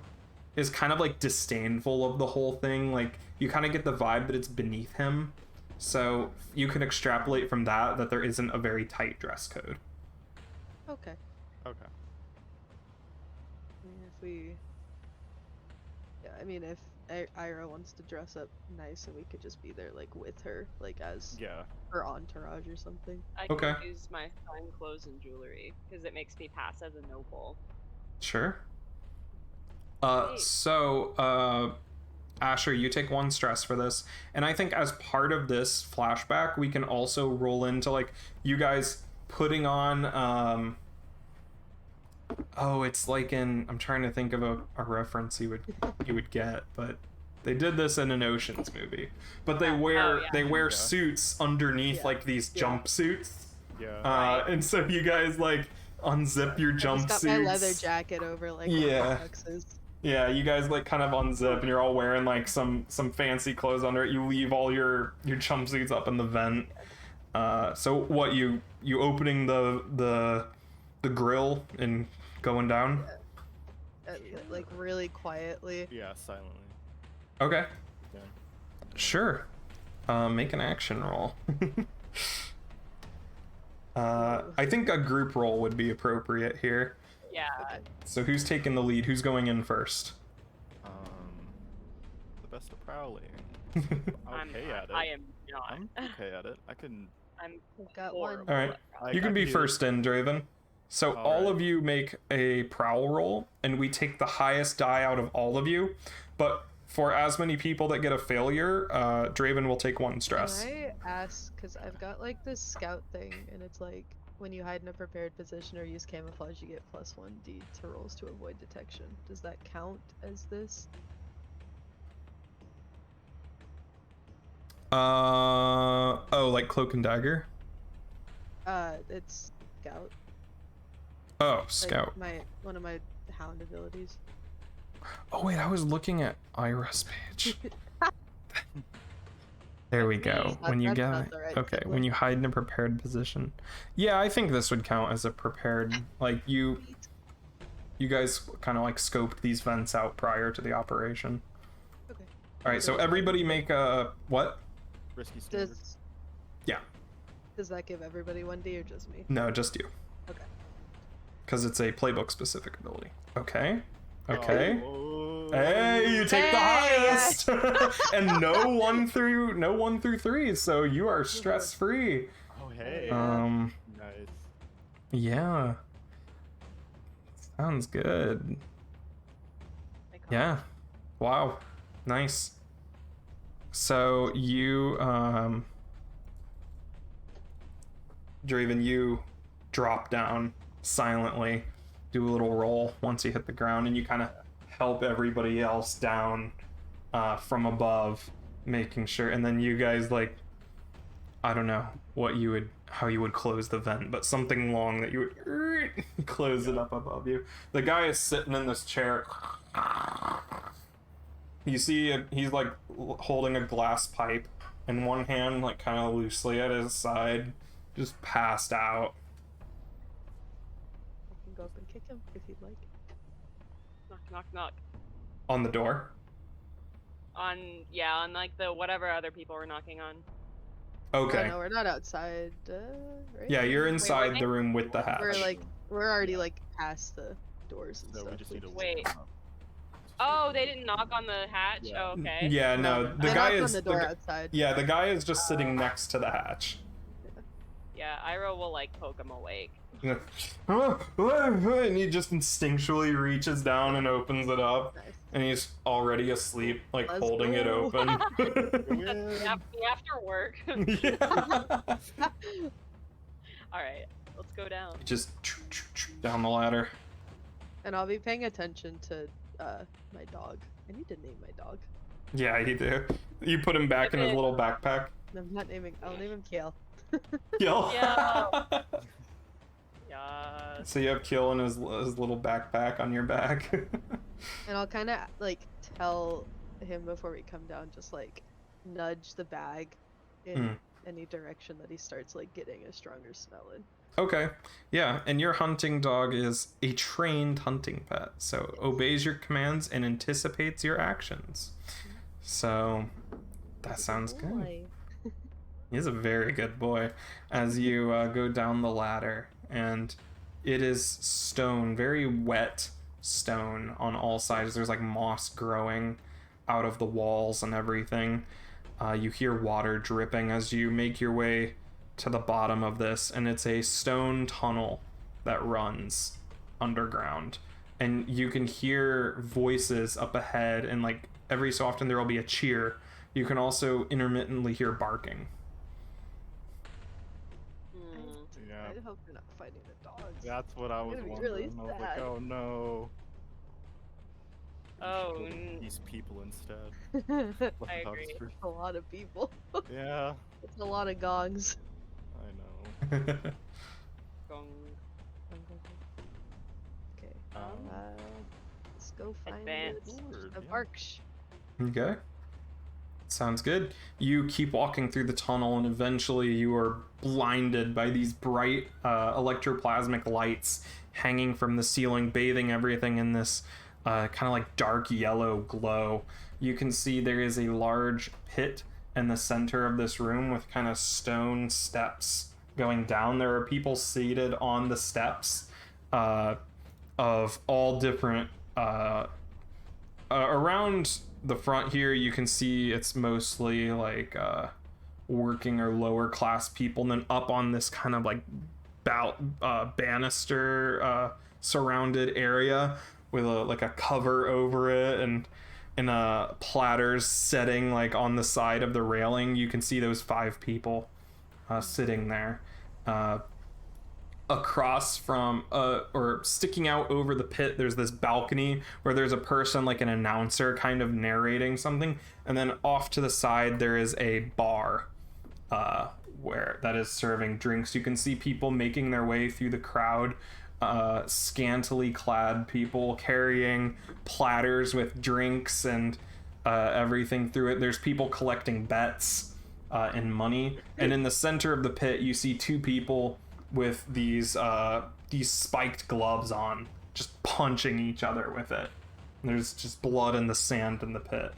Speaker 1: is kind of like disdainful of the whole thing. Like you kind of get the vibe that it's beneath him. So you can extrapolate from that there isn't a very tight dress code.
Speaker 2: Okay.
Speaker 3: Okay.
Speaker 2: I mean, if Ira wants to dress up nice and we could just be there, like, with her, like, as
Speaker 3: Yeah.
Speaker 2: her entourage or something.
Speaker 4: I
Speaker 1: Okay.
Speaker 4: can use my fine clothes and jewelry because it makes me pass as a noble.
Speaker 1: Sure.
Speaker 4: Great.
Speaker 1: So Asher, you take one stress for this, and I think as part of this flashback we can also roll into like you guys putting on it's like in, I'm trying to think of a reference you would get, but they did this in an Ocean's movie, but they wear
Speaker 4: yeah.
Speaker 1: they wear
Speaker 3: Yeah.
Speaker 1: suits underneath
Speaker 2: Yeah.
Speaker 1: like these
Speaker 2: Yeah.
Speaker 1: jumpsuits,
Speaker 3: Yeah.
Speaker 4: Right.
Speaker 1: and so you guys like unzip your
Speaker 2: I just got my leather
Speaker 1: jumpsuits.
Speaker 2: jacket over, like,
Speaker 1: Yeah.
Speaker 2: the tuxes.
Speaker 1: Yeah, you guys like kind of unzip and you're all wearing like some fancy clothes under it. You leave all your jumpsuits up in the vent. So what, you opening the grill and going down?
Speaker 2: Like, really quietly.
Speaker 3: Yeah. Silently.
Speaker 1: Okay.
Speaker 3: Yeah.
Speaker 1: Sure. Make an action roll. I think a group roll would be appropriate here.
Speaker 4: Yeah.
Speaker 2: Okay.
Speaker 1: So who's taking the lead? Who's going in first?
Speaker 3: The best of prowling.
Speaker 4: I'm
Speaker 3: Okay
Speaker 4: not.
Speaker 3: at it.
Speaker 4: I am not.
Speaker 3: I'm okay at it. I can.
Speaker 4: I'm
Speaker 2: Got one.
Speaker 4: horrible.
Speaker 1: All right.
Speaker 4: at prowling.
Speaker 1: You can be first in, Draven. So all
Speaker 3: Alright.
Speaker 1: of you make a prowl roll, and we take the highest die out of all of you. But for as many people that get a failure, Draven will take one stress.
Speaker 2: Can I ask, because I've got, like, this scout thing, and it's like, when you hide in a prepared position or use camouflage, you get +1d to rolls to avoid detection. Does that count as this?
Speaker 1: Like cloak and dagger?
Speaker 2: It's scout.
Speaker 1: Oh,
Speaker 2: Like,
Speaker 1: scout.
Speaker 2: one of my hound abilities.
Speaker 1: Oh wait, I was looking at Ira's page. There we go.
Speaker 2: That's
Speaker 1: When you
Speaker 2: not
Speaker 1: get
Speaker 2: the right
Speaker 1: okay,
Speaker 2: template.
Speaker 1: when you hide in a prepared position. Yeah, I think this would count as a prepared. Like you guys kind of like scoped these vents out prior to the operation.
Speaker 2: Okay.
Speaker 1: All right, so everybody make a what?
Speaker 3: Risky standard.
Speaker 2: Does
Speaker 1: Yeah.
Speaker 2: Does that give everybody 1d or just me?
Speaker 1: No, just you.
Speaker 2: Okay.
Speaker 1: Because it's a playbook specific ability. Okay. Okay.
Speaker 3: Oh,
Speaker 1: Hey, you take the
Speaker 2: Hey,
Speaker 1: highest, and no 1 through 3, so you are stress free.
Speaker 3: Oh hey.
Speaker 1: Um,
Speaker 3: Nice.
Speaker 1: yeah, sounds good.
Speaker 4: My God.
Speaker 1: Yeah, wow, nice. So you, Draven, you drop down silently, do a little roll once you hit the ground, and you kind of help everybody else down from above, making sure. And then you guys, like, I don't know how you would close the vent, but something long that you would close it up above you. The guy is sitting in this chair. You see he's like holding a glass pipe in one hand, like kind of loosely at his side, just passed out.
Speaker 2: I can go up and kick him if you'd like.
Speaker 4: Knock, knock, knock.
Speaker 1: On the door.
Speaker 4: On like the whatever other people were knocking on.
Speaker 1: Okay.
Speaker 2: Oh, no, we're not outside, right?
Speaker 1: Yeah, you're inside
Speaker 4: they-
Speaker 1: the room with the hatch.
Speaker 2: We're already like past the doors and
Speaker 3: So
Speaker 2: stuff.
Speaker 3: we just need to
Speaker 4: Wait.
Speaker 3: open up.
Speaker 4: Oh, they didn't knock on the hatch?
Speaker 3: Yeah.
Speaker 4: Oh, okay.
Speaker 1: Yeah, no, the
Speaker 2: They
Speaker 1: guy
Speaker 2: knocked
Speaker 1: is
Speaker 2: on the door outside.
Speaker 1: yeah, the guy is just sitting next to the hatch.
Speaker 4: Yeah, Iroh will like poke him awake.
Speaker 1: And he just instinctually reaches down and opens it up,
Speaker 2: Nice.
Speaker 1: and he's already asleep, like
Speaker 2: Let's
Speaker 1: holding it
Speaker 2: go.
Speaker 1: open.
Speaker 4: After work.
Speaker 1: Yeah.
Speaker 4: Alright, let's go down.
Speaker 1: Just down the ladder.
Speaker 2: And I'll be paying attention to my dog. I need to name my dog.
Speaker 1: Yeah, you do. You put him back in his little backpack.
Speaker 2: I'm not naming. I'll name him Kale.
Speaker 1: Kill.
Speaker 4: Yeah. Yeah.
Speaker 1: So you have Kill in his little backpack on your back.
Speaker 2: And I'll kind of like tell him before we come down, just like nudge the bag in any direction that he starts like getting a stronger smell in.
Speaker 1: Okay, yeah, and your hunting dog is a trained hunting pet, so obeys your commands and anticipates your actions. So that sounds good.
Speaker 2: Boy.
Speaker 1: He's a very good boy. As you go down the ladder, and it is stone, very wet stone on all sides. There's like moss growing out of the walls and everything. You hear water dripping as you make your way to the bottom of this, and it's a stone tunnel that runs underground, and you can hear voices up ahead, and like every so often there will be a cheer. You can also intermittently hear barking.
Speaker 3: Yeah.
Speaker 2: I hope you're not fighting the dogs.
Speaker 3: That's what I was
Speaker 2: gonna be
Speaker 3: wondering.
Speaker 2: really
Speaker 3: I was like,
Speaker 2: sad.
Speaker 3: oh no.
Speaker 4: Oh,
Speaker 3: These people instead.
Speaker 4: I agree.
Speaker 2: A lot of people.
Speaker 3: Yeah,
Speaker 2: It's a lot of gongs.
Speaker 3: I know.
Speaker 4: gong.
Speaker 2: Okay.
Speaker 3: Um,
Speaker 2: Let's go find
Speaker 4: Advance.
Speaker 2: the
Speaker 3: Yeah.
Speaker 2: Barksh.
Speaker 1: Okay. Sounds good. You keep walking through the tunnel, and eventually you are blinded by these bright electroplasmic lights hanging from the ceiling, bathing everything in this kind of like dark yellow glow. You can see there is a large pit in the center of this room with kind of stone steps going down. There are people seated on the steps of all different around the front here. You can see it's mostly like working or lower class people, and then up on this kind of like banister surrounded area with a cover over it, and in a platters setting like on the side of the railing, you can see those 5 people sitting there. Across from or sticking out over the pit, there's this balcony where there's a person, like an announcer, kind of narrating something, and then off to the side there is a bar where that is serving drinks. You can see people making their way through the crowd, scantily clad people carrying platters with drinks and everything through it. There's people collecting bets and money, and in the center of the pit you see 2 people with these spiked gloves on, just punching each other with it. There's just blood in the sand in the pit.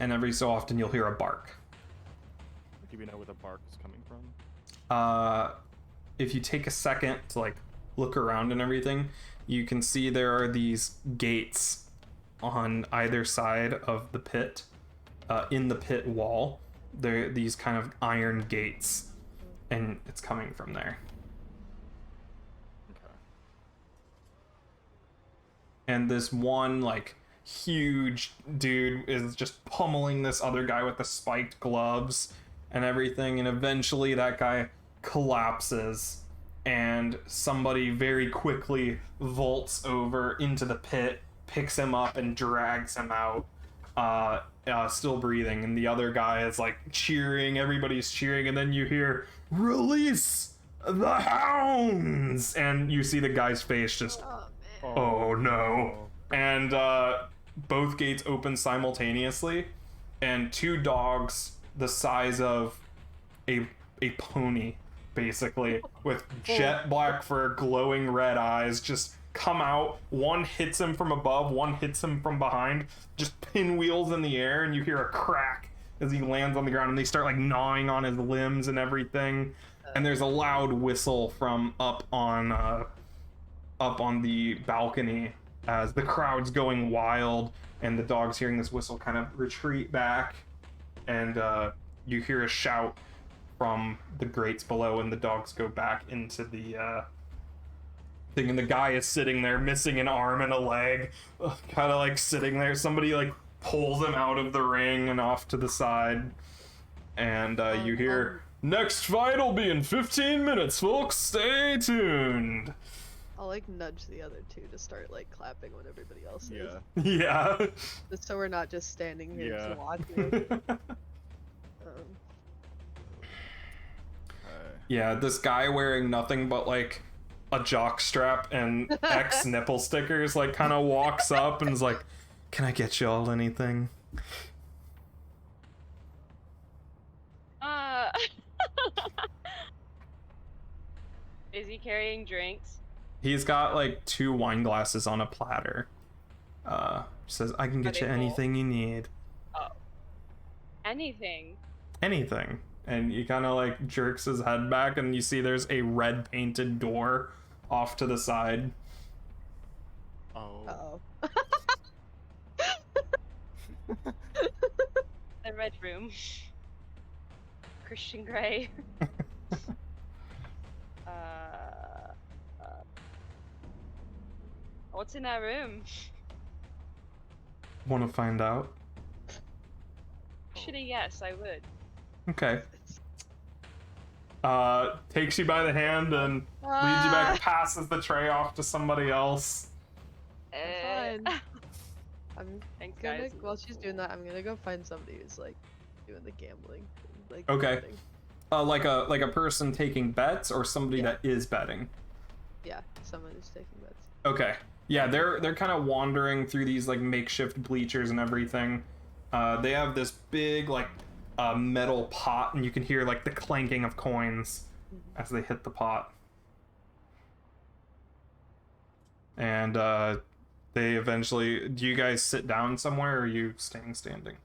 Speaker 1: And every so often you'll hear a bark.
Speaker 3: Do we know where the bark is coming from?
Speaker 1: If you take a second to like look around and everything, you can see there are these gates on either side of the pit, in the pit wall. There are these kind of iron gates, and it's coming from there.
Speaker 3: Okay.
Speaker 1: And this one, like, huge dude is just pummeling this other guy with the spiked gloves and everything, and eventually that guy collapses, and somebody very quickly vaults over into the pit, picks him up, and drags him out, still breathing, and the other guy is like cheering, everybody's cheering, and then you hear, "Release the hounds!" And you see the guy's face just,
Speaker 2: Oh man.
Speaker 1: oh no. And both gates open simultaneously, and two dogs the size of a pony, basically, with jet black fur, glowing red eyes, just come out. One hits him from above, one hits him from behind, just pinwheels in the air, and you hear a crack as he lands on the ground, and they start like gnawing on his limbs and everything. And there's a loud whistle from up on the balcony as the crowd's going wild, and the dogs, hearing this whistle, kind of retreat back, and you hear a shout from the grates below, and the dogs go back into the thing, and the guy is sitting there missing an arm and a leg, kind of like sitting there. Somebody like pulls him out of the ring and off to the side, and you hear, "Next fight will be in 15 minutes, folks. Stay tuned."
Speaker 2: I'll like nudge the other two to start like clapping when everybody else is.
Speaker 3: Yeah.
Speaker 1: Yeah.
Speaker 2: Just so we're not just standing here
Speaker 3: Yeah.
Speaker 2: just watching.
Speaker 1: Yeah, this guy wearing nothing but like a jock strap and X nipple stickers like kind of walks up and is like, "Can I get y'all anything?"
Speaker 4: Is he carrying drinks?
Speaker 1: He's got like 2 wine glasses on a platter. Says, "I can get
Speaker 4: Are
Speaker 1: you
Speaker 4: they
Speaker 1: anything you need."
Speaker 4: Anything.
Speaker 1: Anything. And he kind of like jerks his head back, and you see there's a red painted door off to the side.
Speaker 3: Oh.
Speaker 4: The red room. Christian Grey. What's in that room?
Speaker 1: Want to find out?
Speaker 4: Actually, yes, I would.
Speaker 1: Okay. Takes you by the hand and leads you back, passes the tray off to somebody else.
Speaker 2: Fine. I'm
Speaker 4: Thanks,
Speaker 2: gonna,
Speaker 4: guys.
Speaker 2: while she's doing that, I'm gonna go find somebody who's like doing the gambling. Like,
Speaker 1: Okay.
Speaker 2: betting.
Speaker 1: Like a person taking bets, or somebody
Speaker 2: Yeah.
Speaker 1: that is betting.
Speaker 2: Yeah, someone who's taking bets.
Speaker 1: Okay. Yeah, they're kind of wandering through these like makeshift bleachers and everything. They have this big like metal pot, and you can hear like the clanking of coins as they hit the pot. And they eventually, do you guys sit down somewhere, or are you staying standing?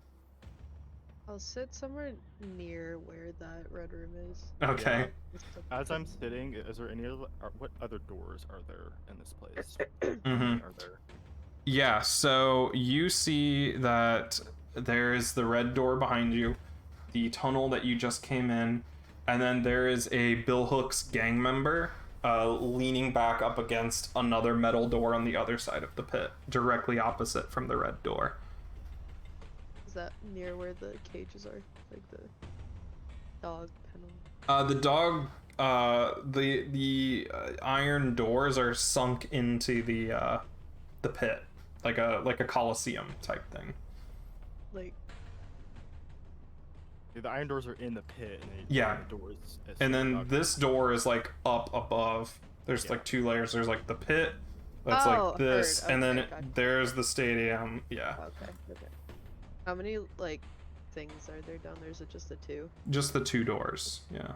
Speaker 2: I'll sit somewhere near where that red room is.
Speaker 1: Okay.
Speaker 2: Just to-
Speaker 3: As I'm sitting, is there any other? What other doors are there in this place?
Speaker 1: Mm-hmm.
Speaker 3: Are there?
Speaker 1: Yeah, so you see that there's the red door behind you, the tunnel that you just came in, and then there is a Bill Hooks gang member leaning back up against another metal door on the other side of the pit, directly opposite from the red door.
Speaker 2: Is that near where the cages are? Like the dog kennel?
Speaker 1: The dog, the iron doors are sunk into the pit, like a coliseum type thing.
Speaker 2: Like,
Speaker 3: Yeah, the iron doors are in the pit, and
Speaker 1: Yeah.
Speaker 3: the doors.
Speaker 1: And then this door is like up above. There's
Speaker 3: Yeah.
Speaker 1: like 2 layers. There's like the pit that's
Speaker 2: Oh,
Speaker 1: like this,
Speaker 2: heard.
Speaker 1: and then
Speaker 2: Okay, gotcha.
Speaker 1: there's the stadium. Yeah,
Speaker 2: okay. How many like things are there down there? Is it just the 2?
Speaker 1: just the 2 doors. Yeah.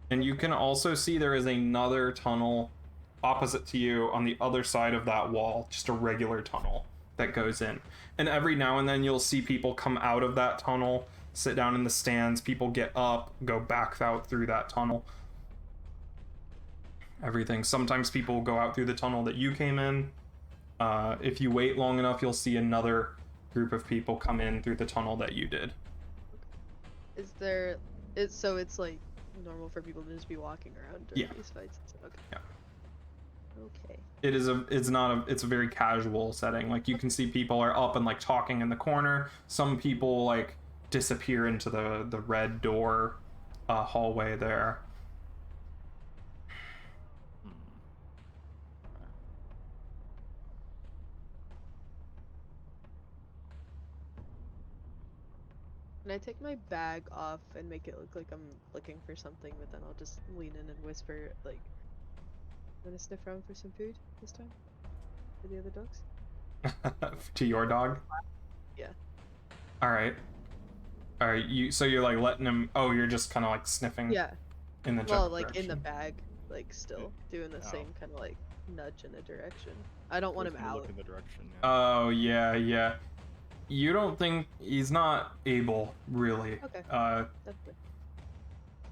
Speaker 1: And you can also see there is another tunnel opposite to you on the other side of that wall, just a regular tunnel that goes in. And every now and then you'll see people come out of that tunnel, sit down in the stands, people get up, go back out through that tunnel. everything. Sometimes people go out through the tunnel that you came in. If you wait long enough, you'll see another group of people come in through the tunnel that you did.
Speaker 2: Is there? So it's like normal for people to just be walking around during these fights. Okay.
Speaker 1: Yeah.
Speaker 2: Okay.
Speaker 1: It's a very casual setting. Like you can see people are up and like talking in the corner. Some people like disappear into the red door hallway there.
Speaker 2: Can I take my bag off and make it look like I'm looking for something, but then I'll just lean in and whisper, like, I'm gonna sniff around for some food this time? For the other dogs?
Speaker 1: To your dog?
Speaker 2: Yeah.
Speaker 1: Alright. So you're like letting him, you're just kind of like sniffing
Speaker 2: Yeah.
Speaker 1: in the
Speaker 2: Well,
Speaker 1: general
Speaker 2: like in the
Speaker 1: direction.
Speaker 2: bag, like still doing the
Speaker 3: Oh.
Speaker 2: same kind of like nudge in a direction. I don't want him out.
Speaker 3: Look in the direction. Yeah.
Speaker 1: Oh, yeah. You don't think he's not able, really.
Speaker 2: Okay. That's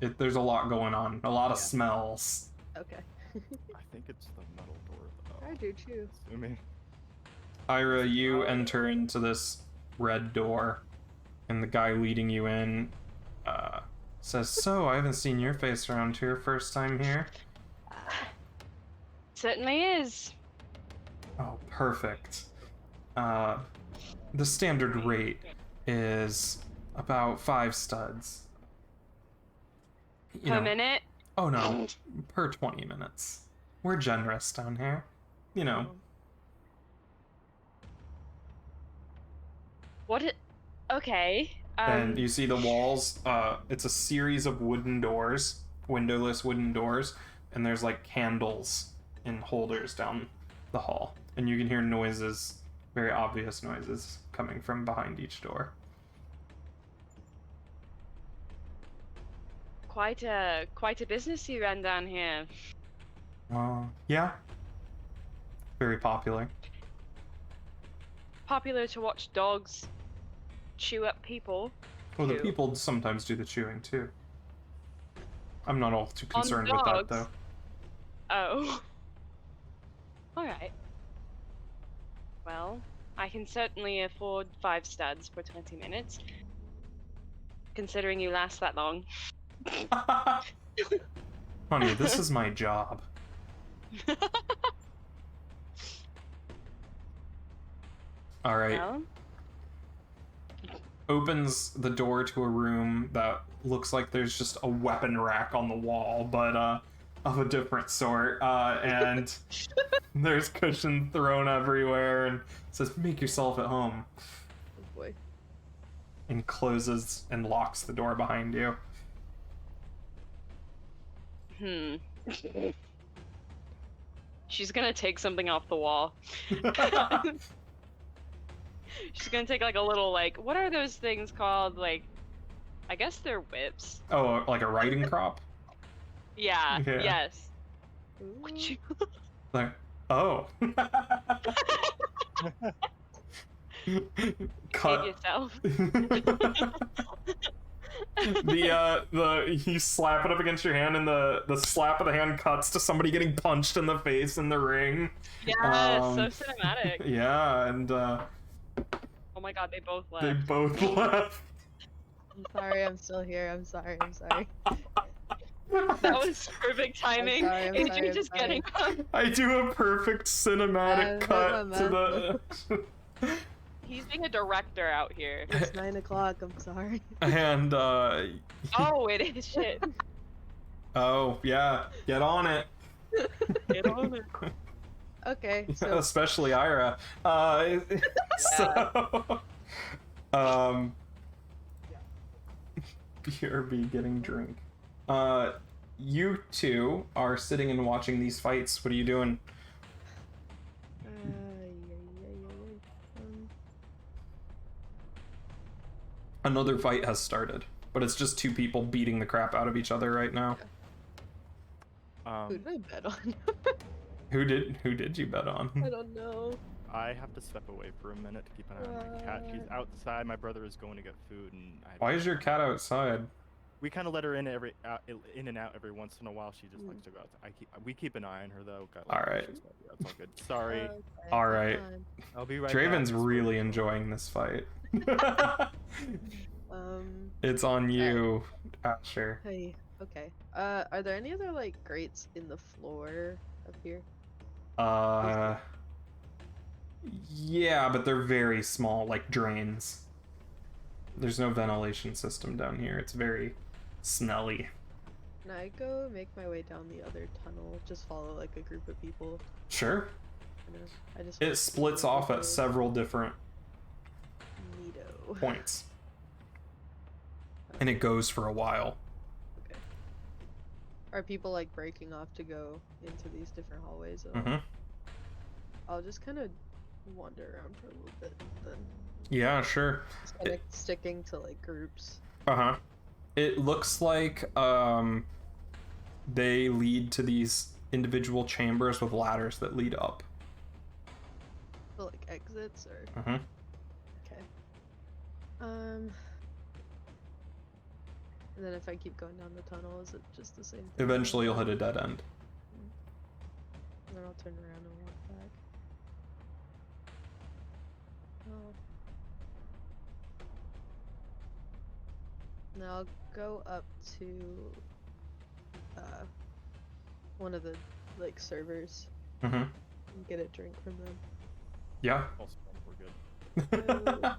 Speaker 2: good.
Speaker 1: There's a lot going on, a lot of
Speaker 2: Yeah.
Speaker 1: smells.
Speaker 2: Okay.
Speaker 3: I think it's the metal door though.
Speaker 2: I do too.
Speaker 3: Assuming.
Speaker 1: Ira, you enter into this red door, and the guy leading you in says, "So, I haven't seen your face around here. First time here?"
Speaker 4: Certainly is.
Speaker 1: Oh, perfect. The standard rate is about 5 studs.
Speaker 4: Per minute?
Speaker 1: Oh no, per 20 minutes. We're generous down here. You know.
Speaker 4: Okay.
Speaker 1: And you see the walls, it's a series of wooden doors, windowless wooden doors, and there's like candles in holders down the hall. And you can hear noises, very obvious noises, coming from behind each door.
Speaker 4: Quite a business you run down here.
Speaker 1: Yeah. Very popular.
Speaker 4: Popular to watch dogs chew up people.
Speaker 1: Well, the
Speaker 4: Chew.
Speaker 1: people sometimes do the chewing too. I'm not all too
Speaker 4: On
Speaker 1: concerned with that
Speaker 4: dogs?
Speaker 1: though.
Speaker 4: Oh. Alright. Well, I can certainly afford 5 studs for 20 minutes. Considering you last that long.
Speaker 1: Honey, this is my job. All right.
Speaker 4: Well,
Speaker 1: Opens the door to a room that looks like there's just a weapon rack on the wall, but of a different sort. And there's cushions thrown everywhere, and says, "Make yourself at home."
Speaker 2: Oh boy.
Speaker 1: And closes and locks the door behind you.
Speaker 4: She's gonna take something off the wall. She's gonna take like a little what are those things called? I guess they're whips.
Speaker 1: Oh, like a riding crop?
Speaker 4: Yeah.
Speaker 1: Yeah.
Speaker 4: Yes.
Speaker 2: Ooh.
Speaker 1: Like, oh.
Speaker 4: Save
Speaker 1: Cut.
Speaker 4: yourself.
Speaker 1: You slap it up against your hand, and the slap of the hand cuts to somebody getting punched in the face in the ring.
Speaker 4: Yeah, so cinematic.
Speaker 1: Yeah, and
Speaker 4: Oh my god, they both
Speaker 1: they
Speaker 4: left.
Speaker 1: both left.
Speaker 2: I'm sorry, I'm still here. I'm sorry.
Speaker 4: That was perfect timing.
Speaker 2: I'm
Speaker 4: Adrian
Speaker 2: sorry,
Speaker 4: just
Speaker 2: I'm
Speaker 4: getting up.
Speaker 1: I do a perfect cinematic
Speaker 2: I
Speaker 1: cut
Speaker 2: know,
Speaker 1: to the.
Speaker 4: He's being a director out here.
Speaker 2: It's 9 o'clock. I'm sorry.
Speaker 1: And
Speaker 4: Oh, it is shit.
Speaker 1: oh yeah, get on it.
Speaker 4: Get on it.
Speaker 2: Okay, so
Speaker 1: Especially Ira. So, BRB getting drink. You two are sitting and watching these fights. What are you doing? Another fight has started, but it's just 2 people beating the crap out of each other right now.
Speaker 2: who did I bet on?
Speaker 1: Who did you bet on?
Speaker 2: I don't know.
Speaker 3: I have to step away for a minute to keep an eye on my cat. She's outside. My brother is going to get food, and
Speaker 1: Why is your cat outside?
Speaker 3: we kind of let her in in and out every once in a while. She just likes to go out. We keep an eye on her though. Got, like,
Speaker 1: All right.
Speaker 3: she's got- yeah, it's all good. Sorry.
Speaker 2: Okay,
Speaker 1: All right.
Speaker 2: fine.
Speaker 3: I'll be right
Speaker 1: Draven's
Speaker 3: back.
Speaker 1: really enjoying this fight. It's on you, Asher.
Speaker 2: Hey, okay. Are there any other like grates in the floor up here?
Speaker 1: Yeah, but they're very small, like drains. There's no ventilation system down here. It's very smelly.
Speaker 2: Can I go make my way down the other tunnel? Just follow like a group of people.
Speaker 1: Sure.
Speaker 2: You know, I just
Speaker 1: It
Speaker 2: want to
Speaker 1: splits
Speaker 2: see
Speaker 1: off
Speaker 2: what
Speaker 1: at
Speaker 2: they-
Speaker 1: several different
Speaker 2: Neato.
Speaker 1: points. And it goes for a while.
Speaker 2: Okay. Are people like breaking off to go into these different hallways?
Speaker 1: Mm-hmm.
Speaker 2: I'll just kind of wander around for a little bit then.
Speaker 1: Yeah, sure.
Speaker 2: Just kind of sticking to like groups.
Speaker 1: Uh-huh. It looks like they lead to these individual chambers with ladders that lead up.
Speaker 2: So like exits or
Speaker 1: Uh-huh.
Speaker 2: okay. And then if I keep going down the tunnel, is it just the same thing?
Speaker 1: Eventually you'll hit a dead end.
Speaker 2: And then I'll turn around and walk back. Oh. Now I'll go up to one of the like servers
Speaker 1: Mm-hmm.
Speaker 2: and get a drink from them.
Speaker 1: Yeah.
Speaker 3: Also, we're good.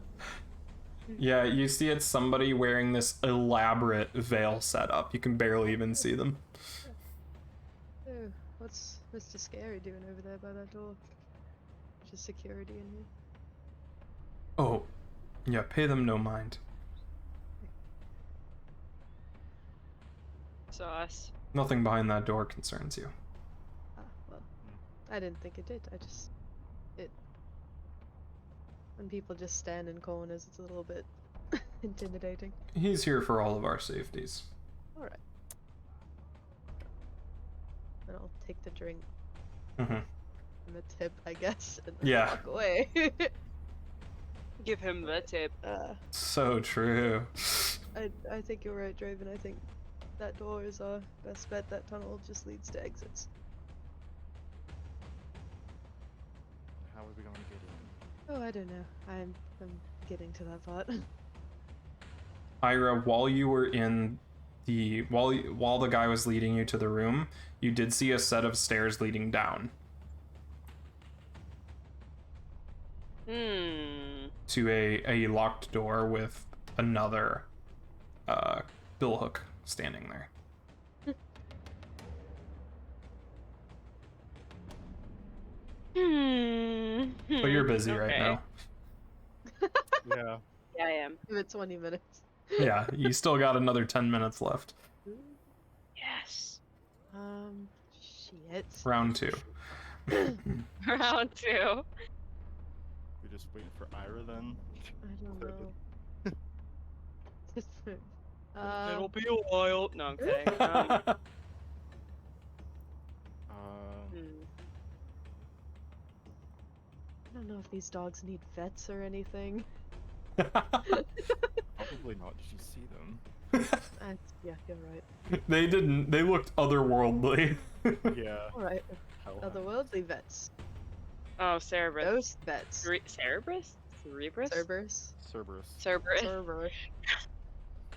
Speaker 1: Yeah, you see it's somebody wearing this elaborate veil setup. You can barely even see them.
Speaker 2: Oh, what's Mr. Scary doing over there by that door? Just security in here.
Speaker 1: Oh, yeah, pay them no mind.
Speaker 4: Sauce.
Speaker 1: Nothing behind that door concerns you.
Speaker 2: Ah, well, I didn't think it did. When people just stand in corners, it's a little bit intimidating.
Speaker 1: He's here for all of our safeties.
Speaker 2: Alright. Then I'll take the drink
Speaker 1: Mm-hmm.
Speaker 2: and the tip, I guess, and then
Speaker 1: Yeah.
Speaker 2: walk away.
Speaker 4: Give him the tip.
Speaker 1: So true.
Speaker 2: I think you're right, Draven. I think that door is our best bet. That tunnel just leads to exits.
Speaker 3: How are we going to get in?
Speaker 2: Oh, I don't know. I'm getting to that part.
Speaker 1: Ira, while you were in the while the guy was leading you to the room, you did see a set of stairs leading down to a locked door with another billhook standing there. But you're busy right
Speaker 4: Okay.
Speaker 1: now.
Speaker 3: Yeah.
Speaker 4: Yeah, I am.
Speaker 2: Give it 20 minutes.
Speaker 1: Yeah, you still got another 10 minutes left.
Speaker 4: Yes.
Speaker 2: Shit.
Speaker 1: Round 2.
Speaker 4: Round 2.
Speaker 3: We're just waiting for Ira then.
Speaker 2: I don't know.
Speaker 4: It'll be a while. No, I'm kidding. Hmm.
Speaker 2: I don't know if these dogs need vets or anything.
Speaker 3: Probably not. Did you see them?
Speaker 2: Yeah, you're right.
Speaker 1: They didn't. They looked otherworldly.
Speaker 3: Yeah.
Speaker 2: Alright,
Speaker 3: Hell,
Speaker 2: otherworldly vets.
Speaker 4: Oh, Cerberus.
Speaker 2: Ghost vets.
Speaker 4: Cerberus? Cerebrus?
Speaker 2: Cerberus.
Speaker 3: Cerberus.
Speaker 4: Cerberus.
Speaker 2: Cerberus.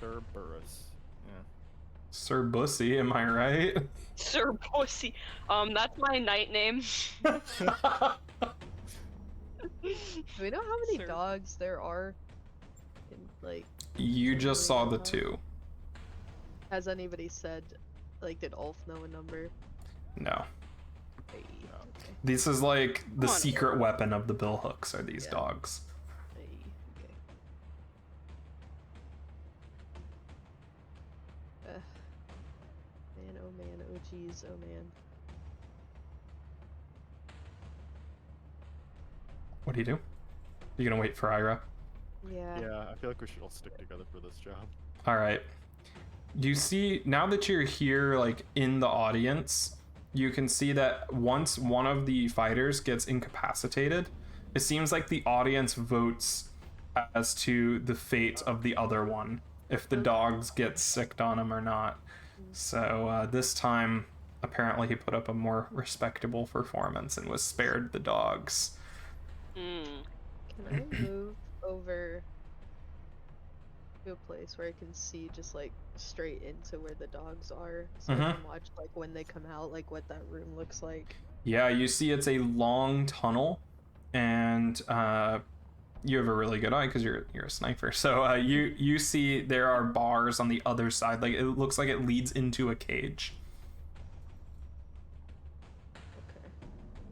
Speaker 3: Cerberus. Yeah.
Speaker 1: Sir Bussy, am I right?
Speaker 4: Sir Pussy. That's my night name.
Speaker 2: Do we know how many
Speaker 4: Cer-
Speaker 2: dogs there are? In, like,
Speaker 1: You just saw the 2.
Speaker 2: has anybody said, like, did Ulf know a number?
Speaker 1: No.
Speaker 2: Hey,
Speaker 3: No.
Speaker 2: okay.
Speaker 1: This is like the
Speaker 4: Come on.
Speaker 1: secret weapon of the billhooks are these
Speaker 2: Yeah.
Speaker 1: dogs.
Speaker 2: Hey, okay. Man, oh geez, oh man.
Speaker 1: What do? You gonna wait for Ira?
Speaker 2: Yeah.
Speaker 3: Yeah, I feel like we should all stick together for this job.
Speaker 1: All right. You see, now that you're here, like in the audience, you can see that once one of the fighters gets incapacitated, it seems like the audience votes as to the fate of the other one. if the dogs get sicked on him or not. So this time, apparently he put up a more respectable performance and was spared the dogs.
Speaker 4: Mm.
Speaker 2: Can I move over to a place where I can see just like straight into where the dogs are, so I can watch like when they come out, like what that room looks like?
Speaker 1: Yeah, you see it's a long tunnel, and you have a really good eye because you're a sniper. So you see there are bars on the other side. Like it looks like it leads into a cage.
Speaker 2: Okay,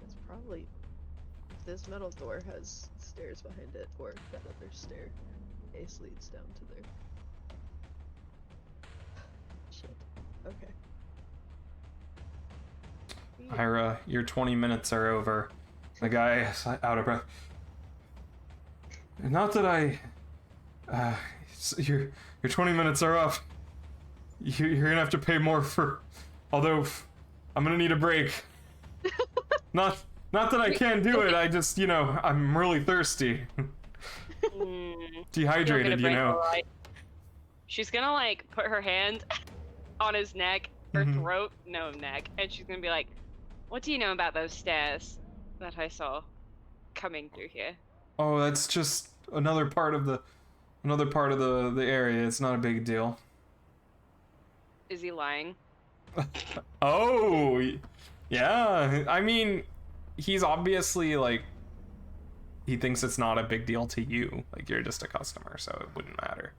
Speaker 2: it's probably this metal door has stairs behind it, or that other staircase leads down to there. Shit. Okay.
Speaker 1: Ira, your 20 minutes are over. The guy is out of breath. Not that your 20 minutes are up. You're gonna have to pay more for. Although, I'm gonna need a break. Not that I can't do it. I just, I'm really thirsty. Dehydrated,
Speaker 4: Right. She's gonna like put her hand on his neck, her throat, no neck, and she's gonna be like, "What do you know about those stairs that I saw coming through here?"
Speaker 1: Oh, that's just another part of the area. It's not a big deal.
Speaker 4: Is he lying?
Speaker 1: Oh, yeah. I mean, he's obviously like, he thinks it's not a big deal to you. Like, you're just a customer, so it wouldn't matter.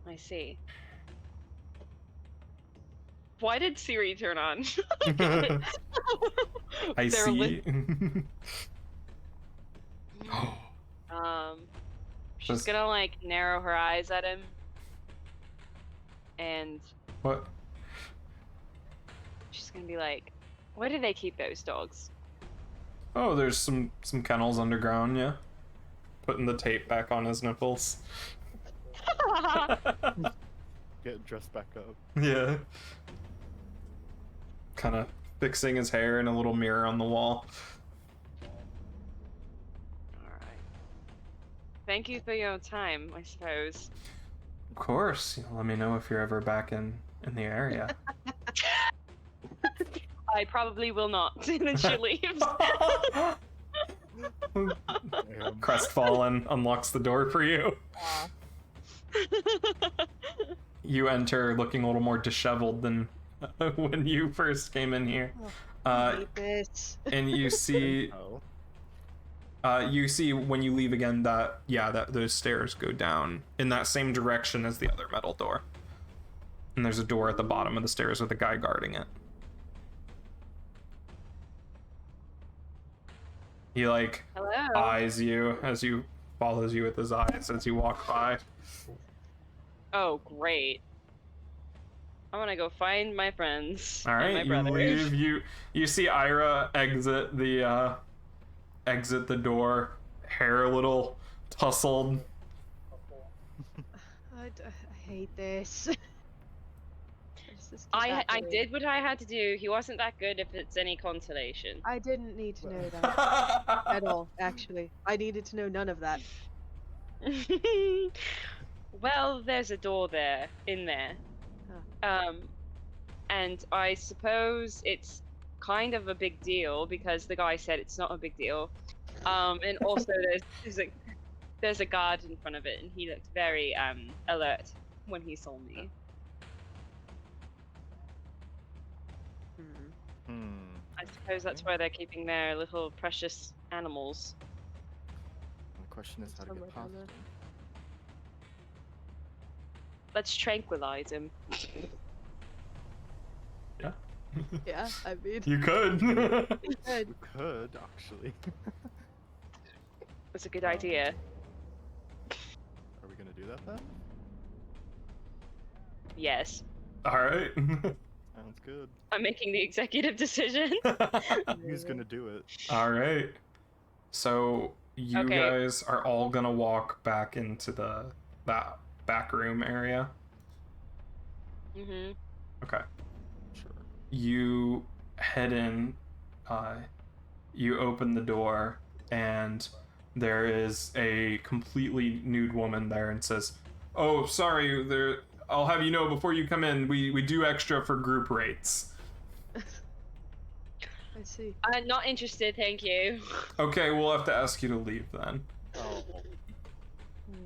Speaker 4: I see. Why did Siri turn on?
Speaker 1: I see.
Speaker 4: She's gonna like narrow her eyes at him, and
Speaker 1: what?
Speaker 4: She's gonna be like, "Where do they keep those dogs?"
Speaker 1: Oh, there's some kennels underground. Yeah, putting the tape back on his nipples.
Speaker 3: Get dressed back up.
Speaker 1: Yeah. Kind of fixing his hair in a little mirror on the wall.
Speaker 4: Alright. Thank you for your time, I suppose.
Speaker 1: Of course. Let me know if you're ever back in the area.
Speaker 4: I probably will not. And then she leaves.
Speaker 1: Crestfallen unlocks the door for you. You enter looking a little more disheveled than when you first came in here. And you see when you leave again that those stairs go down in that same direction as the other metal door. And there's a door at the bottom of the stairs with a guy guarding it. He like eyes you as you follows you with his eyes as you walk by.
Speaker 4: Oh, great. I'm gonna go find my friends.
Speaker 1: All right,
Speaker 4: and my
Speaker 1: you leave. You see Ira exit the door, hair a little tousled.
Speaker 2: I hate this.
Speaker 4: I did what I had to do. He wasn't that good, if it's any consolation.
Speaker 2: I didn't need to know that at all, actually. I needed to know none of that.
Speaker 4: Well, there's a door in there. And I suppose it's kind of a big deal because the guy said it's not a big deal. And also there's a guard in front of it, and he looked very alert when he saw me. I suppose that's where they're keeping their little precious animals.
Speaker 3: The question is how to get past them.
Speaker 4: Let's tranquilize him.
Speaker 1: Yeah.
Speaker 2: Yeah, I mean...
Speaker 1: You could.
Speaker 3: We could, actually.
Speaker 4: That's a good idea.
Speaker 3: Are we gonna do that then?
Speaker 4: Yes.
Speaker 1: Alright.
Speaker 3: Sounds good.
Speaker 4: I'm making the executive decision.
Speaker 3: Who's gonna do it?
Speaker 1: Alright. So, you guys are all gonna walk back into that back room area?
Speaker 4: Mm-hmm.
Speaker 1: Okay.
Speaker 3: Sure.
Speaker 1: You head in, you open the door, and there is a completely nude woman there and says, "Oh, sorry, I'll have you know before you come in, we do extra for group rates."
Speaker 2: I see.
Speaker 4: I'm not interested, thank you.
Speaker 1: Okay, we'll have to ask you to leave then.
Speaker 3: Oh.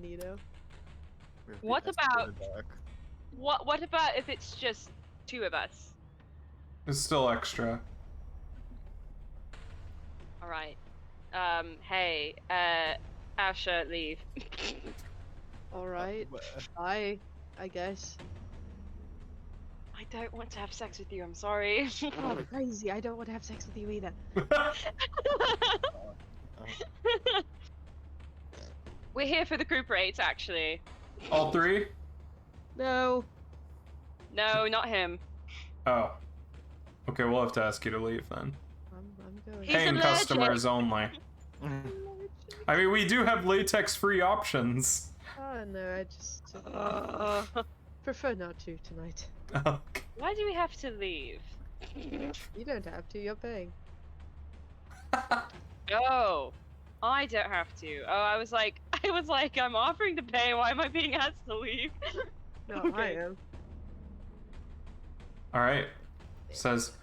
Speaker 2: Neato.
Speaker 3: we have to be
Speaker 4: What about-
Speaker 3: escorted back.
Speaker 4: What about if it's just 2 of us?
Speaker 1: It's still extra.
Speaker 4: All right. Hey, Asha, leave.
Speaker 2: All right.
Speaker 3: Wh-
Speaker 2: I guess.
Speaker 4: I don't want to have sex with you. I'm sorry.
Speaker 2: Oh, crazy! I don't want to have sex with you either.
Speaker 4: We're here for the group rates, actually.
Speaker 1: All 3?
Speaker 2: No.
Speaker 4: No, not him.
Speaker 1: Oh. Okay, we'll have to ask you to leave then.
Speaker 2: I'm going.
Speaker 4: He's
Speaker 1: Paying
Speaker 4: allergic.
Speaker 1: customers only. I mean, we do have latex-free options.
Speaker 2: Oh no, I just prefer not to tonight.
Speaker 1: Okay.
Speaker 4: Why do we have to leave?
Speaker 2: You don't have to. You're paying.
Speaker 4: Oh, I don't have to. Oh, I was like, I'm offering to pay. Why am I being asked to leave?
Speaker 2: No, I
Speaker 4: Okay.
Speaker 2: am.
Speaker 1: All right. Says,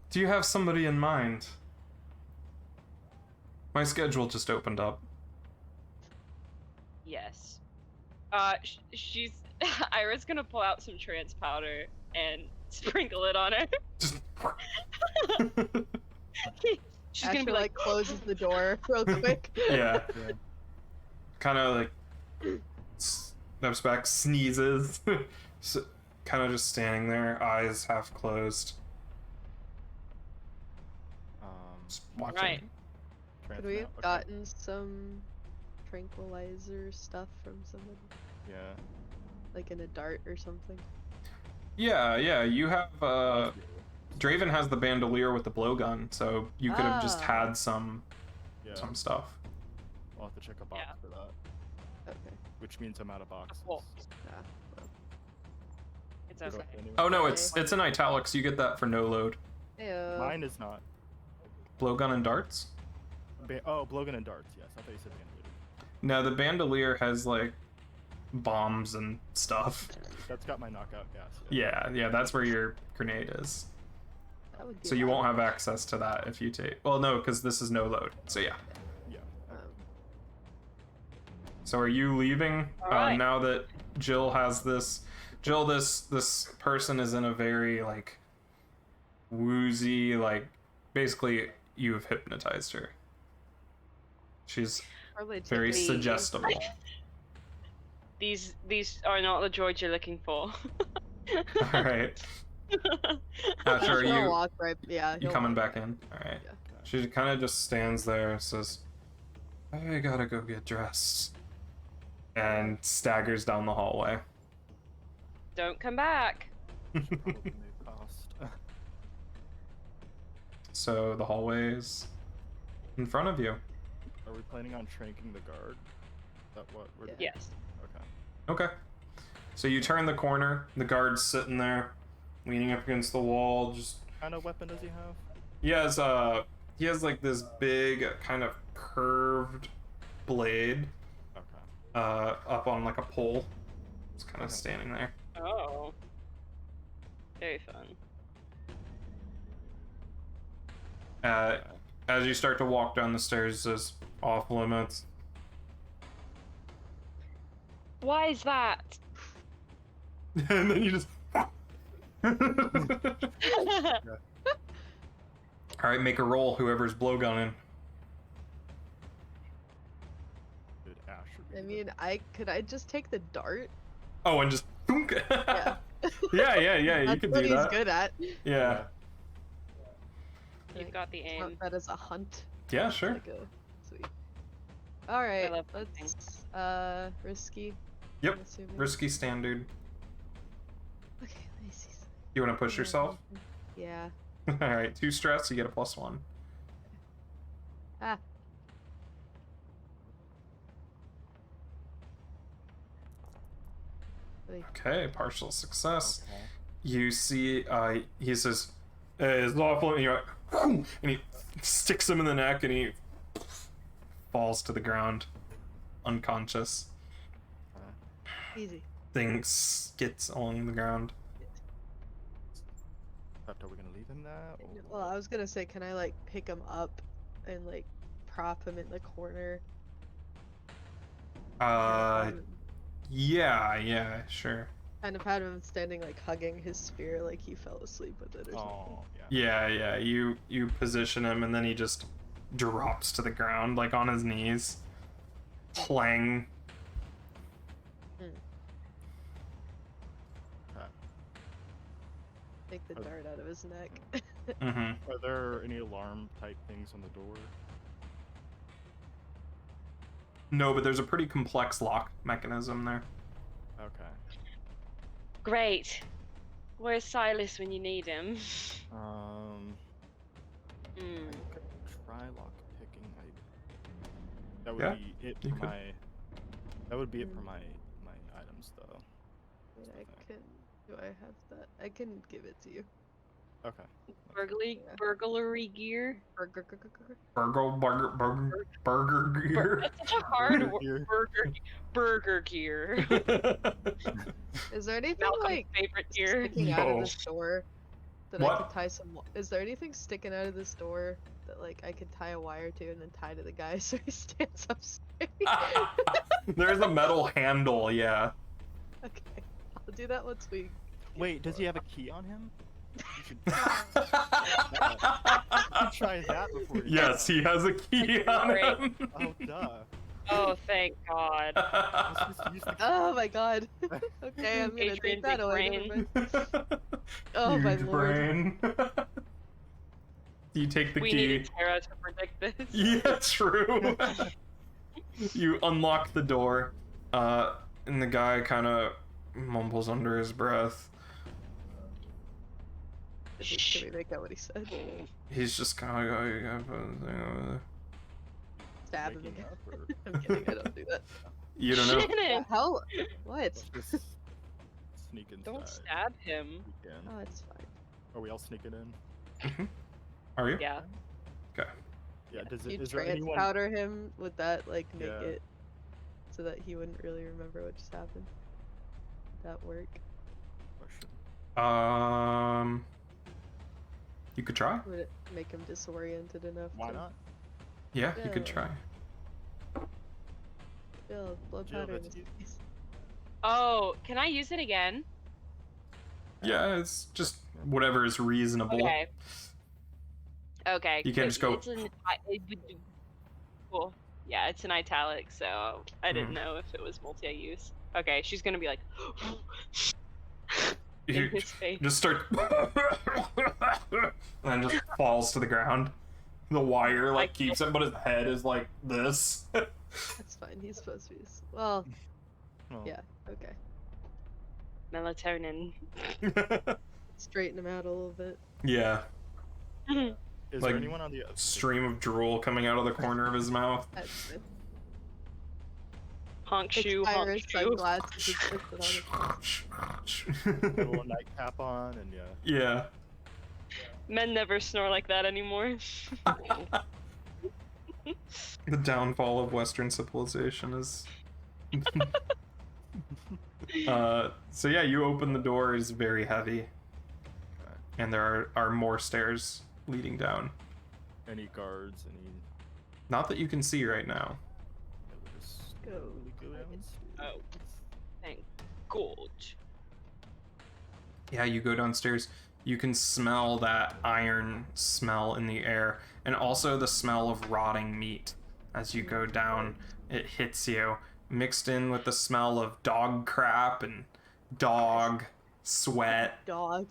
Speaker 1: do you have somebody in mind? My schedule just opened up.
Speaker 4: Yes. She's Ira's gonna pull out some trance powder and sprinkle it on her.
Speaker 1: Just.
Speaker 4: She's gonna be
Speaker 2: Asher,
Speaker 4: like,
Speaker 2: closes the door real quick.
Speaker 1: Yeah.
Speaker 3: Yeah.
Speaker 1: Kind of like steps back, sneezes. Kind of just standing there, eyes half closed, just watching.
Speaker 4: right.
Speaker 2: Could we have
Speaker 3: Okay.
Speaker 2: gotten some tranquilizer stuff from somebody?
Speaker 3: Yeah.
Speaker 2: Like in a dart or something?
Speaker 1: Yeah, you have Draven has the bandolier with the blowgun, so you could have just
Speaker 2: Ah.
Speaker 1: had some
Speaker 3: Yeah.
Speaker 1: stuff.
Speaker 3: I'll have to check a box
Speaker 4: Yeah.
Speaker 3: for that,
Speaker 2: Okay.
Speaker 3: which means I'm out of boxes.
Speaker 4: Cool.
Speaker 2: Ah, well.
Speaker 4: It's
Speaker 3: Is
Speaker 4: okay.
Speaker 3: that anyway?
Speaker 1: Oh no, it's in italics. You get that for no load.
Speaker 2: Heyo.
Speaker 3: Mine is not.
Speaker 1: Blowgun and darts.
Speaker 3: Oh, blowgun and darts. Yes, I thought you said bandolier.
Speaker 1: No, the bandolier has like bombs and stuff.
Speaker 3: That's got my knockout gas.
Speaker 1: Yeah, that's where your grenade is.
Speaker 2: That would be
Speaker 1: So
Speaker 2: a
Speaker 1: you
Speaker 2: lot
Speaker 1: won't
Speaker 2: of
Speaker 1: have access to that if you take. Well, no, because this is no load. So yeah.
Speaker 3: Yeah.
Speaker 2: Um,
Speaker 1: So are you leaving
Speaker 4: Alright.
Speaker 1: now that Jill has this? Jill, this person is in a very like woozy, like basically you have hypnotized her. She's
Speaker 2: probably
Speaker 1: very
Speaker 2: take me-
Speaker 1: suggestible.
Speaker 4: These are not the droids you're looking for.
Speaker 1: All right.
Speaker 2: I'm
Speaker 1: Asher, are
Speaker 2: sure I'll
Speaker 1: you
Speaker 2: walk right. Yeah.
Speaker 1: you
Speaker 2: he'll
Speaker 1: coming
Speaker 2: walk
Speaker 1: back in? All right.
Speaker 2: Yeah.
Speaker 1: She kind of just stands there, says, "I gotta go get dressed," and staggers down the hallway.
Speaker 4: Don't come back.
Speaker 3: Probably may cost.
Speaker 1: So the hallway's in front of you.
Speaker 3: Are we planning on tranking the guard? Is that what we're doing?
Speaker 4: Yes.
Speaker 3: Okay.
Speaker 1: Okay. So you turn the corner. The guard's sitting there, leaning up against the wall. Just
Speaker 3: What kind of weapon does he have?
Speaker 1: he has like this big kind of curved blade
Speaker 3: Okay.
Speaker 1: up on like a pole. It's kind of
Speaker 3: Okay.
Speaker 1: standing there.
Speaker 4: Oh. Very fun.
Speaker 1: As you start to walk down the stairs, it says off limits.
Speaker 4: Why is that?
Speaker 1: And then you just. All right, make a roll. Whoever's blowgunning.
Speaker 3: Did Asher?
Speaker 2: I mean, could I just take the dart?
Speaker 1: Oh, and just.
Speaker 2: Yeah.
Speaker 1: yeah. You
Speaker 2: That's
Speaker 1: can
Speaker 2: what
Speaker 1: do
Speaker 2: he's
Speaker 1: that.
Speaker 2: good at.
Speaker 1: Yeah.
Speaker 4: You've got the aim.
Speaker 2: Count that as a hunt.
Speaker 1: Yeah, sure.
Speaker 2: Like a sweet. All right.
Speaker 4: love
Speaker 2: Let's risky.
Speaker 1: Yep.
Speaker 2: I'm assuming.
Speaker 1: Risky standard.
Speaker 2: Okay, let me see.
Speaker 1: You want to push yourself?
Speaker 2: Yeah.
Speaker 1: All right, 2 stress. You get a +1.
Speaker 2: Ah. Wait.
Speaker 1: Okay, partial success.
Speaker 3: Okay.
Speaker 1: You see, he says, "Is lawful," and you're like, "Whew," and he sticks him in the neck, and he falls to the ground, unconscious.
Speaker 2: Easy.
Speaker 1: Thing skits along the ground.
Speaker 3: Are we gonna leave him there? Or...
Speaker 2: Well, I was gonna say, can I like pick him up and like prop him in the corner?
Speaker 1: Yeah, sure.
Speaker 2: Kind of had him standing like hugging his spear, like he fell asleep with it or something.
Speaker 3: Oh, yeah.
Speaker 1: Yeah. You position him, and then he just drops to the ground, like on his knees. Clang.
Speaker 2: Take the dart out of his neck.
Speaker 1: Mm-hmm.
Speaker 3: Are there any alarm type things on the door?
Speaker 1: No, but there's a pretty complex lock mechanism there.
Speaker 3: Okay.
Speaker 4: Great. Where's Silas when you need him?
Speaker 3: I could try lock picking. That would
Speaker 1: Yeah,
Speaker 3: be it
Speaker 1: you
Speaker 3: for
Speaker 1: could.
Speaker 3: my. That would be it for my items though.
Speaker 2: Do I have that? I can give it to you.
Speaker 3: Okay.
Speaker 4: Burglary gear.
Speaker 1: Burger gear.
Speaker 4: That's such a hard
Speaker 3: Burger
Speaker 4: word.
Speaker 3: gear.
Speaker 4: Burger gear.
Speaker 2: Is there anything
Speaker 4: Malcolm's
Speaker 2: like
Speaker 4: favorite gear.
Speaker 2: sticking out of
Speaker 1: Yo.
Speaker 2: this door that I
Speaker 1: What?
Speaker 2: could tie some? Is there anything sticking out of this door that like I could tie a wire to and then tie to the guy so he stands up straight?
Speaker 1: There's a metal handle, yeah.
Speaker 2: Okay, I'll do that once we.
Speaker 3: Wait, does he have a key on him? You should try that before. You
Speaker 1: Yes, he has a key on
Speaker 4: Great.
Speaker 1: him.
Speaker 3: Oh, duh.
Speaker 4: Oh, thank God.
Speaker 3: Let's just use the
Speaker 2: Oh my god. Okay, I'm gonna
Speaker 4: Adrian
Speaker 2: take that
Speaker 4: Big
Speaker 2: away.
Speaker 4: Brain.
Speaker 2: Never mind. Oh my
Speaker 1: Huge
Speaker 2: lord.
Speaker 1: brain. You take the
Speaker 4: We
Speaker 1: key.
Speaker 4: needed Tara to predict this.
Speaker 1: Yeah, true. You unlock the door, and the guy kind of mumbles under his breath.
Speaker 2: Can we make out what he said?
Speaker 1: He's just kind of like, oh, you gotta put the thing over there.
Speaker 2: Stab him
Speaker 3: waking
Speaker 2: again.
Speaker 3: up, or
Speaker 2: I'm kidding, I don't do that.
Speaker 1: You don't know.
Speaker 2: The
Speaker 4: Shannon,
Speaker 2: hell? What?
Speaker 3: let's just sneak inside.
Speaker 4: don't stab him.
Speaker 3: We can.
Speaker 2: Oh, it's fine.
Speaker 3: Are we all sneaking in?
Speaker 1: Are you?
Speaker 4: Yeah.
Speaker 1: Okay.
Speaker 3: Yeah. Does
Speaker 2: You
Speaker 3: it? Is there anyone?
Speaker 2: powder him, would that like make
Speaker 3: Yeah.
Speaker 2: it so that he wouldn't really remember what just happened? Would that work?
Speaker 3: Question.
Speaker 1: You could try.
Speaker 2: Would it make him disoriented enough
Speaker 3: Why
Speaker 2: to
Speaker 3: not?
Speaker 1: Yeah, you could
Speaker 2: Yeah.
Speaker 1: try.
Speaker 2: feel blood
Speaker 3: Jill,
Speaker 2: powder in
Speaker 3: that's
Speaker 2: his
Speaker 3: you.
Speaker 2: face?
Speaker 4: Oh, can I use it again?
Speaker 1: Yeah, it's just whatever is reasonable.
Speaker 4: Okay. Okay.
Speaker 1: You can't
Speaker 4: good.
Speaker 1: just go-
Speaker 4: It's cool. Yeah, it's an italic, so I didn't know if it was multi-use. Okay, she's gonna be like in
Speaker 1: You
Speaker 4: his face.
Speaker 1: just start and then just falls to the ground. The wire like keeps him, but his head is like this.
Speaker 2: That's fine, he's supposed to be. Well,
Speaker 3: Well,
Speaker 2: yeah, okay.
Speaker 4: Melatonin.
Speaker 2: Straighten him out a little bit.
Speaker 1: Yeah.
Speaker 3: Is
Speaker 1: Like,
Speaker 3: there anyone on the
Speaker 1: Stream of drool coming out of the corner of his mouth.
Speaker 2: That's good.
Speaker 4: Honk
Speaker 2: Takes
Speaker 4: shoe, honk
Speaker 2: Iris
Speaker 4: shoe.
Speaker 2: sunglasses and puts it on his
Speaker 3: little nightcap on and yeah?
Speaker 1: Yeah.
Speaker 4: Men never snore like that anymore.
Speaker 1: The downfall of Western civilization is. So yeah, you open the door. It's very heavy, and there are more stairs leading down.
Speaker 3: Any guards? Any?
Speaker 1: Not that you can see right now.
Speaker 3: Just
Speaker 2: Go.
Speaker 3: go downstairs.
Speaker 4: Oh. Thank God.
Speaker 1: Yeah, you go downstairs. You can smell that iron smell in the air, and also the smell of rotting meat. As you go down, it hits you, mixed in with the smell of dog crap and dog sweat.
Speaker 2: Dog.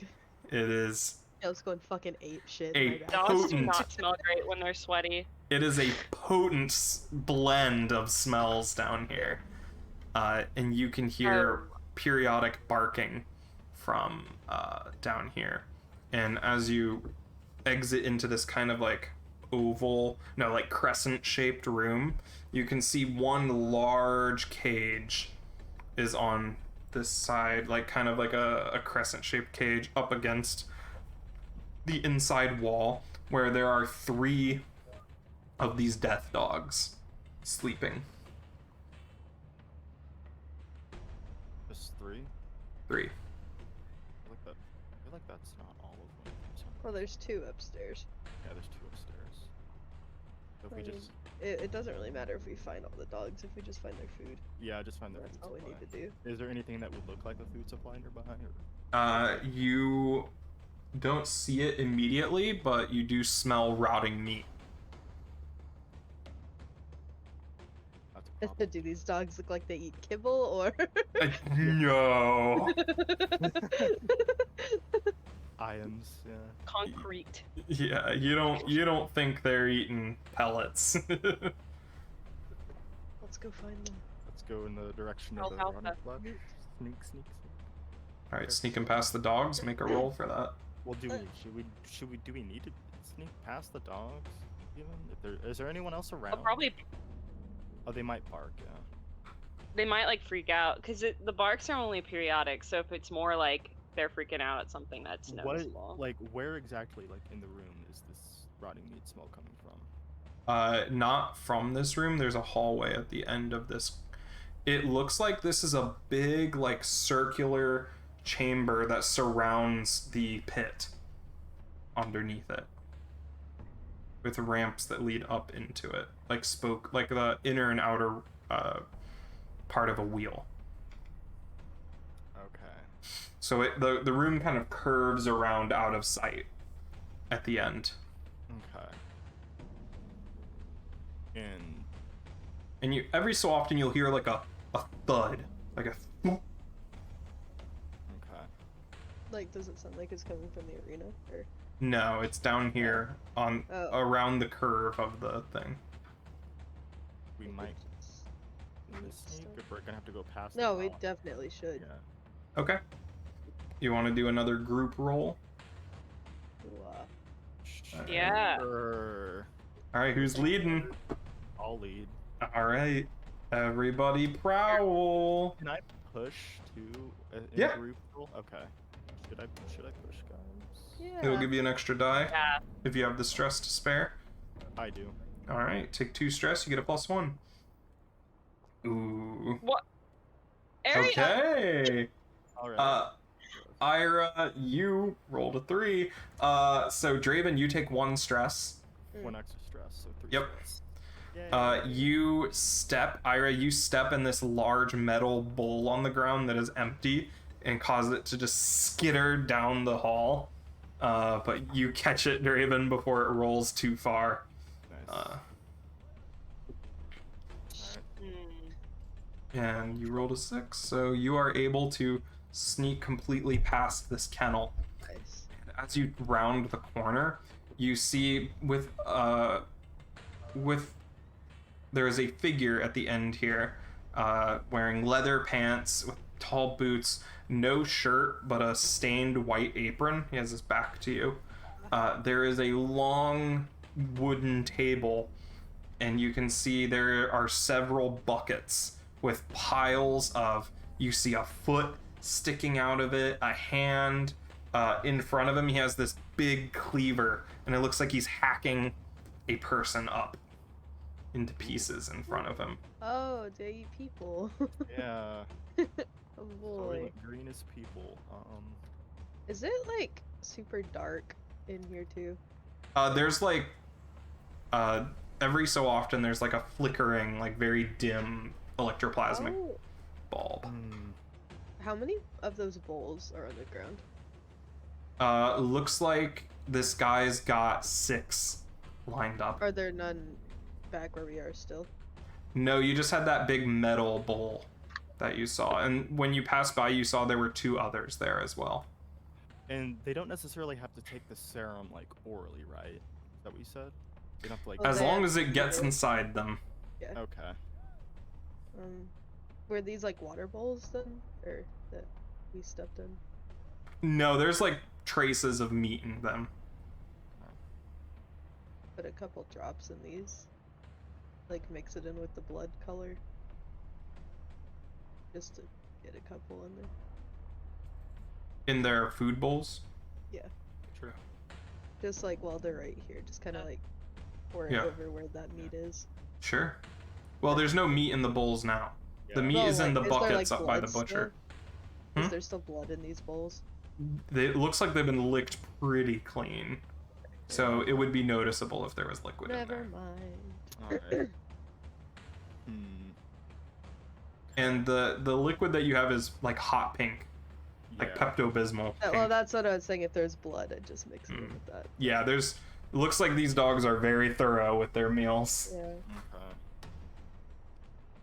Speaker 1: It is
Speaker 2: I was going fucking ape shit.
Speaker 1: A
Speaker 2: my bad.
Speaker 4: Dogs do
Speaker 1: Potent.
Speaker 4: not smell great when they're sweaty.
Speaker 1: It is a potent blend of smells down here. And you can hear periodic barking from down here. And as you exit into this kind of like like crescent shaped room, you can see one large cage is on this side, like kind of like a crescent shaped cage up against the inside wall, where there are 3 of these death dogs sleeping.
Speaker 3: Just 3?
Speaker 1: 3.
Speaker 3: I feel like that's not all of them.
Speaker 2: Well, there's 2 upstairs.
Speaker 3: Yeah, there's 2 upstairs. So if we
Speaker 2: I mean,
Speaker 3: just
Speaker 2: it doesn't really matter if we find all the dogs, if we just find their food.
Speaker 3: just find the
Speaker 2: That's
Speaker 3: food
Speaker 2: all we
Speaker 3: supply.
Speaker 2: need to do.
Speaker 3: Is there anything that would look like a food supply nearby? Or...
Speaker 1: You don't see it immediately, but you do smell rotting meat.
Speaker 3: That's a problem.
Speaker 2: Do these dogs look like they eat kibble or?
Speaker 1: No.
Speaker 3: Iams, yeah.
Speaker 4: Concrete.
Speaker 1: Yeah, you don't think they're eating pellets.
Speaker 2: Let's go find them.
Speaker 3: Let's go in the direction of the
Speaker 4: Alfalfa.
Speaker 3: running flesh. Sneak.
Speaker 1: All right, sneaking past the dogs. Make a roll for that.
Speaker 3: Well, do we need to sneak past the dogs? Even is there anyone else around?
Speaker 4: They'll probably
Speaker 3: Oh, they might bark. Yeah.
Speaker 4: they might like freak out because the barks are only periodic. So if it's more like they're freaking out at something that's noticeable.
Speaker 3: Where exactly, like in the room, is this rotting meat smell coming from?
Speaker 1: Not from this room. There's a hallway at the end of this. It looks like this is a big, like, circular chamber that surrounds the pit underneath it, with ramps that lead up into it, like the inner and outer part of a wheel.
Speaker 3: Okay.
Speaker 1: So the room kind of curves around out of sight at the end.
Speaker 3: Okay.
Speaker 1: And you every so often you'll hear like a thud, like a thump.
Speaker 3: Okay.
Speaker 2: Like, does it sound like it's coming from the arena? Or
Speaker 1: No, it's down here on around the curve of the thing.
Speaker 3: We might sneak if we're gonna have to go past.
Speaker 2: No,
Speaker 3: the
Speaker 2: we
Speaker 3: top.
Speaker 2: definitely should.
Speaker 3: Yeah.
Speaker 1: Okay. You want to do another group roll?
Speaker 2: Ooh,
Speaker 4: Yeah.
Speaker 3: Sure.
Speaker 1: All right, who's leading?
Speaker 3: I'll lead.
Speaker 1: All right, everybody prowl.
Speaker 3: Can I push to in
Speaker 1: Yeah.
Speaker 3: a group roll? Okay. Should I push, guys?
Speaker 2: yeah.
Speaker 1: It'll give you an extra die
Speaker 4: Yeah.
Speaker 1: if you have the stress to spare.
Speaker 3: I do.
Speaker 1: All right, take 2 stress, you get a +1. Ooh.
Speaker 4: What? Area.
Speaker 1: Okay.
Speaker 3: All right.
Speaker 1: Ira, you rolled a 3. So Draven, you take 1 stress.
Speaker 3: 1 extra stress, so 3
Speaker 1: Yep.
Speaker 3: stress.
Speaker 1: Ira, you step in this large metal bowl on the ground that is empty and cause it to just skitter down the hall. But you catch it, Draven, before it rolls too far.
Speaker 3: Nice.
Speaker 1: And you rolled a 6, so you are able to sneak completely past this kennel.
Speaker 2: Nice.
Speaker 1: As you round the corner, you see there is a figure at the end here, wearing leather pants with tall boots, no shirt, but a stained white apron. He has his back to you. There is a long wooden table, and you can see there are several buckets with piles of, you see a foot sticking out of it, a hand. In front of him, he has this big cleaver, and it looks like he's hacking a person up into pieces in front of him.
Speaker 2: Oh, they eat people.
Speaker 3: Yeah.
Speaker 2: Oh
Speaker 3: So
Speaker 2: boy.
Speaker 3: like green is people.
Speaker 2: Is it like super dark in here too?
Speaker 1: There's like every so often there's like a flickering, like very dim electroplasmic
Speaker 2: Oh,
Speaker 1: bulb.
Speaker 2: how many of those bowls are on the ground?
Speaker 1: Looks like this guy's got 6 lined up.
Speaker 2: Are there none back where we are still?
Speaker 1: No, you just had that big metal bowl that you saw, and when you passed by, you saw there were 2 others there as well.
Speaker 3: And they don't necessarily have to take the serum like orally, right? Is that what you said? They don't have to like.
Speaker 2: Well,
Speaker 1: As
Speaker 2: they
Speaker 1: long
Speaker 2: have
Speaker 1: as it gets
Speaker 2: to-
Speaker 1: inside them.
Speaker 2: Yeah.
Speaker 3: Okay.
Speaker 2: Were these like water bowls then, or that we stepped in?
Speaker 1: No, there's like traces of meat in them.
Speaker 2: Put a couple drops in these. Like mix it in with the blood color. Just to get a couple in there.
Speaker 1: In their food bowls.
Speaker 2: Yeah.
Speaker 3: True.
Speaker 2: Just like while they're right here, just kind of like pour it
Speaker 1: Yeah.
Speaker 2: over where that meat is.
Speaker 1: Sure. Well, there's no meat in the bowls now. The meat is in the
Speaker 2: is there,
Speaker 1: buckets
Speaker 2: like,
Speaker 1: up by the
Speaker 2: blood
Speaker 1: butcher.
Speaker 2: still? Is
Speaker 1: Hmm?
Speaker 2: there still blood in these bowls?
Speaker 1: It looks like they've been licked pretty clean. So
Speaker 3: Yeah.
Speaker 1: it would be noticeable if there was liquid in
Speaker 2: Never
Speaker 1: there.
Speaker 2: mind.
Speaker 3: Alright. Hmm.
Speaker 1: And the liquid that you have is like hot pink, like
Speaker 3: Yeah.
Speaker 1: Pepto-Bismol
Speaker 2: Well,
Speaker 1: pink.
Speaker 2: that's what I was saying. If there's blood, I'd just mix it in with that.
Speaker 1: Yeah, there's. It looks like these dogs are very thorough with their meals.
Speaker 2: Yeah.
Speaker 3: Okay.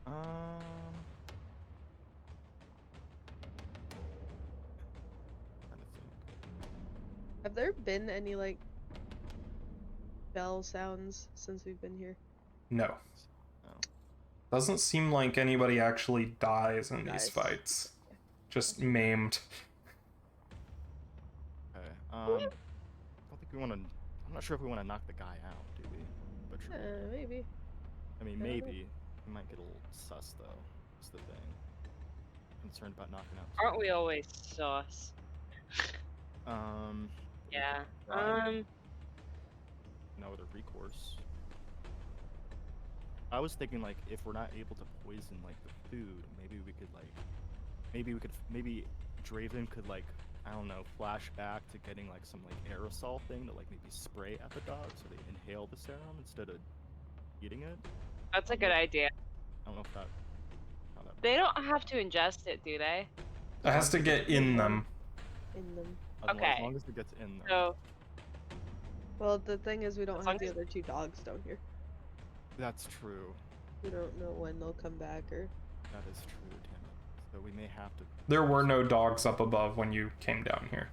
Speaker 3: Trying to think.
Speaker 2: Have there been any like bell sounds since we've been here?
Speaker 1: No.
Speaker 3: No.
Speaker 1: Doesn't seem like anybody actually dies in these
Speaker 2: Nice.
Speaker 1: fights. Just maimed.
Speaker 3: Okay. I don't think we want to. I'm not sure if we want to knock the guy out, do we? Butcher.
Speaker 2: Maybe.
Speaker 3: I mean,
Speaker 2: I don't know.
Speaker 3: maybe. We might get a little sus though. That's the thing. Concerned about knocking out.
Speaker 4: Aren't we always sus? Yeah.
Speaker 3: No other recourse. I was thinking like if we're not able to poison like the food, maybe Draven could like, I don't know, flash back to getting like some like aerosol thing to like maybe spray at the dog so they inhale the serum instead of eating it.
Speaker 4: That's a good idea.
Speaker 3: I don't know if that how that
Speaker 4: They don't have to ingest it, do they?
Speaker 1: It has to get in them.
Speaker 2: In them.
Speaker 3: As
Speaker 4: Okay.
Speaker 3: long as it gets in there.
Speaker 4: So
Speaker 2: Well, the thing is, we don't
Speaker 4: As
Speaker 2: have
Speaker 4: long
Speaker 2: the
Speaker 4: as-
Speaker 2: other two dogs down here.
Speaker 3: That's true.
Speaker 2: We don't know when they'll come back or.
Speaker 3: That is true, damn it. So we may have to.
Speaker 1: There were no dogs up above when you came down here.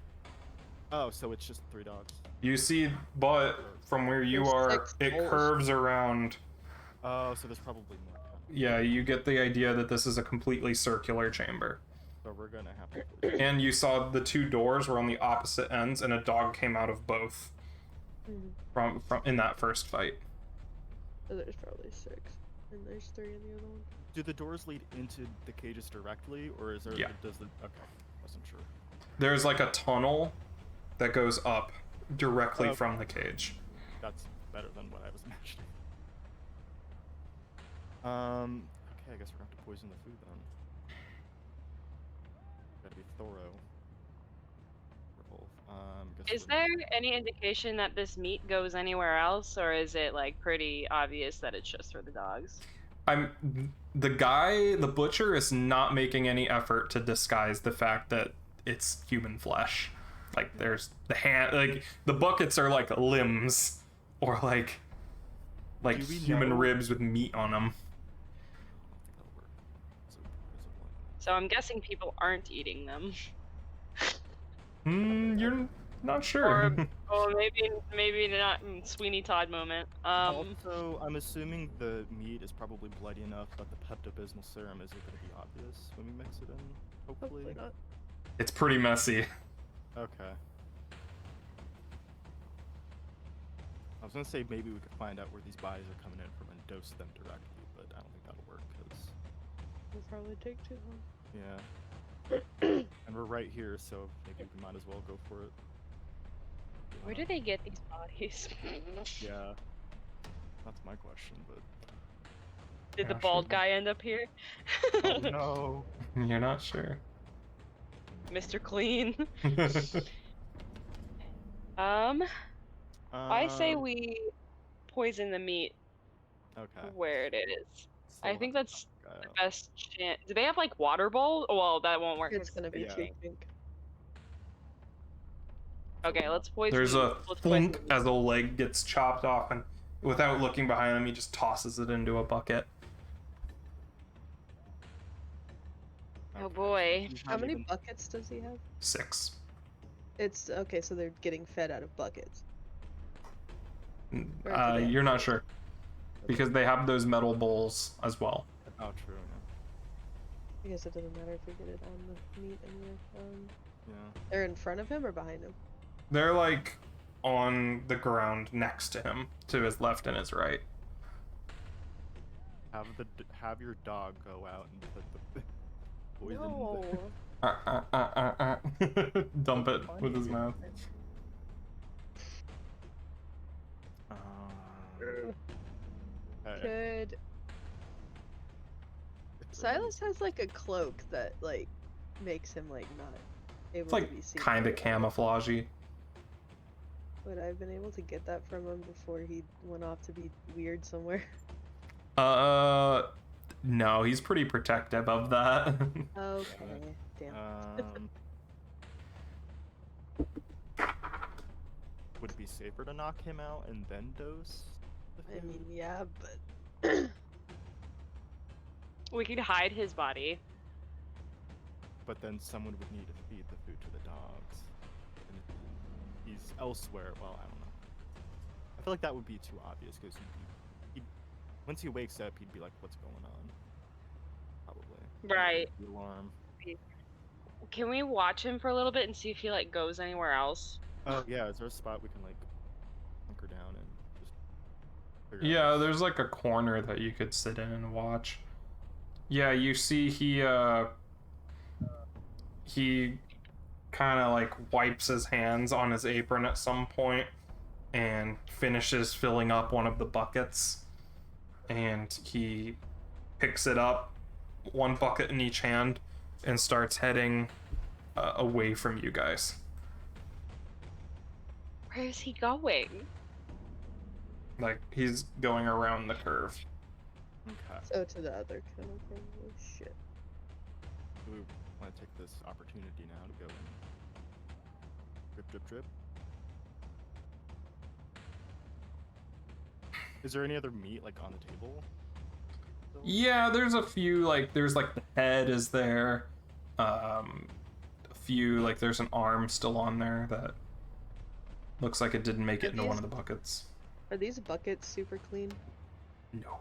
Speaker 3: Oh, so it's just 3 dogs.
Speaker 1: You see, but from where you
Speaker 2: There's
Speaker 1: are,
Speaker 2: 6
Speaker 1: it
Speaker 2: bowls.
Speaker 1: curves around.
Speaker 3: Oh, so there's probably more.
Speaker 1: Yeah, you get the idea that this is a completely circular chamber.
Speaker 3: So we're gonna have to.
Speaker 1: And you saw the 2 doors were on the opposite ends, and a dog came out of both from in that first fight.
Speaker 2: So there's probably 6, and there's 3 in the other one.
Speaker 3: Do the doors lead into the cages directly, or is there?
Speaker 1: Yeah.
Speaker 3: Does the okay? Wasn't sure.
Speaker 1: There's like a tunnel that goes up directly
Speaker 3: Okay.
Speaker 1: from the cage.
Speaker 3: That's better than what I was imagining. Okay, I guess we're gonna have to poison the food then. Gotta be thorough. For both. Guess
Speaker 4: is
Speaker 3: we're-
Speaker 4: there any indication that this meat goes anywhere else, or is it like pretty obvious that it's just for the dogs?
Speaker 1: The guy, the butcher, is not making any effort to disguise the fact that it's human flesh. Like there's the hand, like the buckets are like limbs, or like
Speaker 3: Do we
Speaker 1: human
Speaker 3: know-
Speaker 1: ribs with meat on them.
Speaker 3: I don't think that'll work. There's a point.
Speaker 4: So I'm guessing people aren't eating them.
Speaker 1: You're not
Speaker 4: Or,
Speaker 1: sure.
Speaker 4: oh, maybe not. Sweeney Todd moment.
Speaker 3: Also, I'm assuming the meat is probably bloody enough, but the Pepto-Bismol serum isn't going to be obvious when we mix it in. Hopefully.
Speaker 2: Hopefully not.
Speaker 1: It's pretty messy.
Speaker 3: Okay. I was gonna say maybe we could find out where these bodies are coming in from and dose them directly, but I don't think that'll work because
Speaker 2: It'll probably take too long.
Speaker 3: yeah. And we're right here, so maybe we might as well go for it.
Speaker 4: Where do they get these bodies?
Speaker 3: Yeah. That's my question, but
Speaker 4: Did the
Speaker 1: Yeah,
Speaker 4: bald
Speaker 1: sure.
Speaker 4: guy end up here?
Speaker 3: oh no.
Speaker 1: You're not sure.
Speaker 4: Mr. Clean. I say we poison the meat
Speaker 3: Okay.
Speaker 4: where it is.
Speaker 3: So
Speaker 4: I
Speaker 3: we'll
Speaker 4: think
Speaker 3: have to
Speaker 4: that's
Speaker 3: knock the
Speaker 4: the
Speaker 3: guy out.
Speaker 4: best chance. Do they have like water bowl? Well, that won't work.
Speaker 2: It's
Speaker 4: 'cause
Speaker 2: gonna be
Speaker 4: it's
Speaker 2: too
Speaker 3: Yeah.
Speaker 2: pink.
Speaker 4: Okay, let's poison.
Speaker 1: There's a
Speaker 4: let's poison
Speaker 1: thunk
Speaker 4: the
Speaker 1: as a leg gets chopped off, and without looking behind him, he just tosses it into a bucket.
Speaker 4: Oh
Speaker 3: Okay,
Speaker 4: boy.
Speaker 3: he's
Speaker 2: How
Speaker 3: not
Speaker 2: many
Speaker 3: even-
Speaker 2: buckets does he have?
Speaker 1: 6.
Speaker 2: It's okay, so they're getting fed out of buckets. Or do they
Speaker 1: You're not
Speaker 2: have-
Speaker 1: sure because they have those metal bowls as well.
Speaker 3: Oh, true.
Speaker 2: I guess it doesn't matter if we get it on the meat anyway.
Speaker 3: Yeah.
Speaker 2: They're in front of him or behind him?
Speaker 1: They're like on the ground next to him, to his left and his right.
Speaker 3: Have your dog go out and put the poison.
Speaker 1: Dump it with his mouth.
Speaker 3: Okay.
Speaker 2: Could Silas has like a cloak that like makes him like not able
Speaker 1: It's
Speaker 2: to
Speaker 1: like
Speaker 2: be seen.
Speaker 1: kind of
Speaker 2: by anyone.
Speaker 1: camouflagey.
Speaker 2: Would I have been able to get that from him before he went off to be weird somewhere?
Speaker 1: No, he's pretty protective of that.
Speaker 2: Okay, damn.
Speaker 3: Would it be safer to knock him out and then dose the
Speaker 2: I
Speaker 3: food?
Speaker 2: mean, yeah, but
Speaker 4: We could hide his body.
Speaker 3: But then someone would need to feed the food to the dogs. And if he's elsewhere, well, I don't know. I feel like that would be too obvious, because once he wakes up, he'd be like, what's going on? Probably.
Speaker 4: Right.
Speaker 3: The alarm.
Speaker 4: Can we watch him for a little bit and see if he like goes anywhere else?
Speaker 3: Oh, yeah, is there a spot we can, like, hunker down and just figure
Speaker 1: Yeah,
Speaker 3: out
Speaker 1: there's like a corner that you could sit in and watch. Yeah, you see he kind of like wipes his hands on his apron at some point and finishes filling up one of the buckets, and he picks it up, one bucket in each hand, and starts heading away from you guys.
Speaker 4: Where is he going?
Speaker 1: Like, he's going around the curve.
Speaker 3: Okay.
Speaker 2: so to the other kennel probably. Shit.
Speaker 3: Do we want to take this opportunity now to go and drip, drip, drip? Is there any other meat, like, on the table?
Speaker 1: Yeah, there's a few, like, there's like the head is there. A few, like, there's an arm still on there that looks like it didn't make it into one of the buckets.
Speaker 2: Are these buckets super clean?
Speaker 1: No.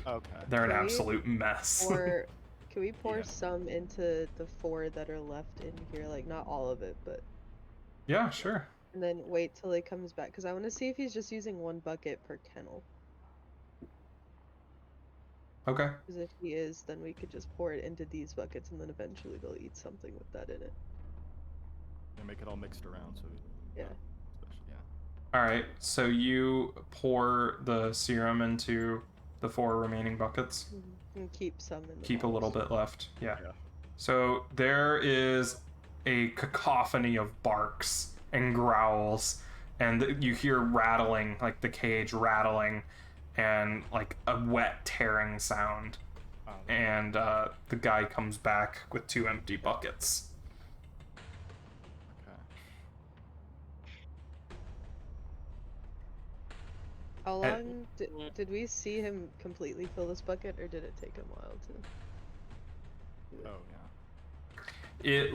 Speaker 3: Okay.
Speaker 1: They're an
Speaker 2: Can we-
Speaker 1: absolute mess.
Speaker 2: Or can we pour
Speaker 3: Yeah.
Speaker 2: some into the 4 that are left in here? Like, not all of it, but.
Speaker 1: Yeah, sure.
Speaker 2: And then wait till he comes back, because I want to see if he's just using 1 bucket per kennel.
Speaker 1: Okay.
Speaker 2: Because if he is, then we could just pour it into these buckets, and then eventually they'll eat something with that in it.
Speaker 3: And make it all mixed around, so
Speaker 2: Yeah.
Speaker 3: yeah.
Speaker 1: All right. So you pour the serum into the 4 remaining buckets.
Speaker 2: And keep some in the
Speaker 1: Keep a little
Speaker 2: box.
Speaker 1: bit left. Yeah.
Speaker 3: Yeah.
Speaker 1: So there is a cacophony of barks and growls, and you hear rattling, like the cage rattling, and like a wet tearing sound. And the guy comes back with 2 empty buckets.
Speaker 3: Okay.
Speaker 2: How
Speaker 1: Uh,
Speaker 2: long did we see him completely fill this bucket, or did it take him a while to?
Speaker 3: Oh, yeah.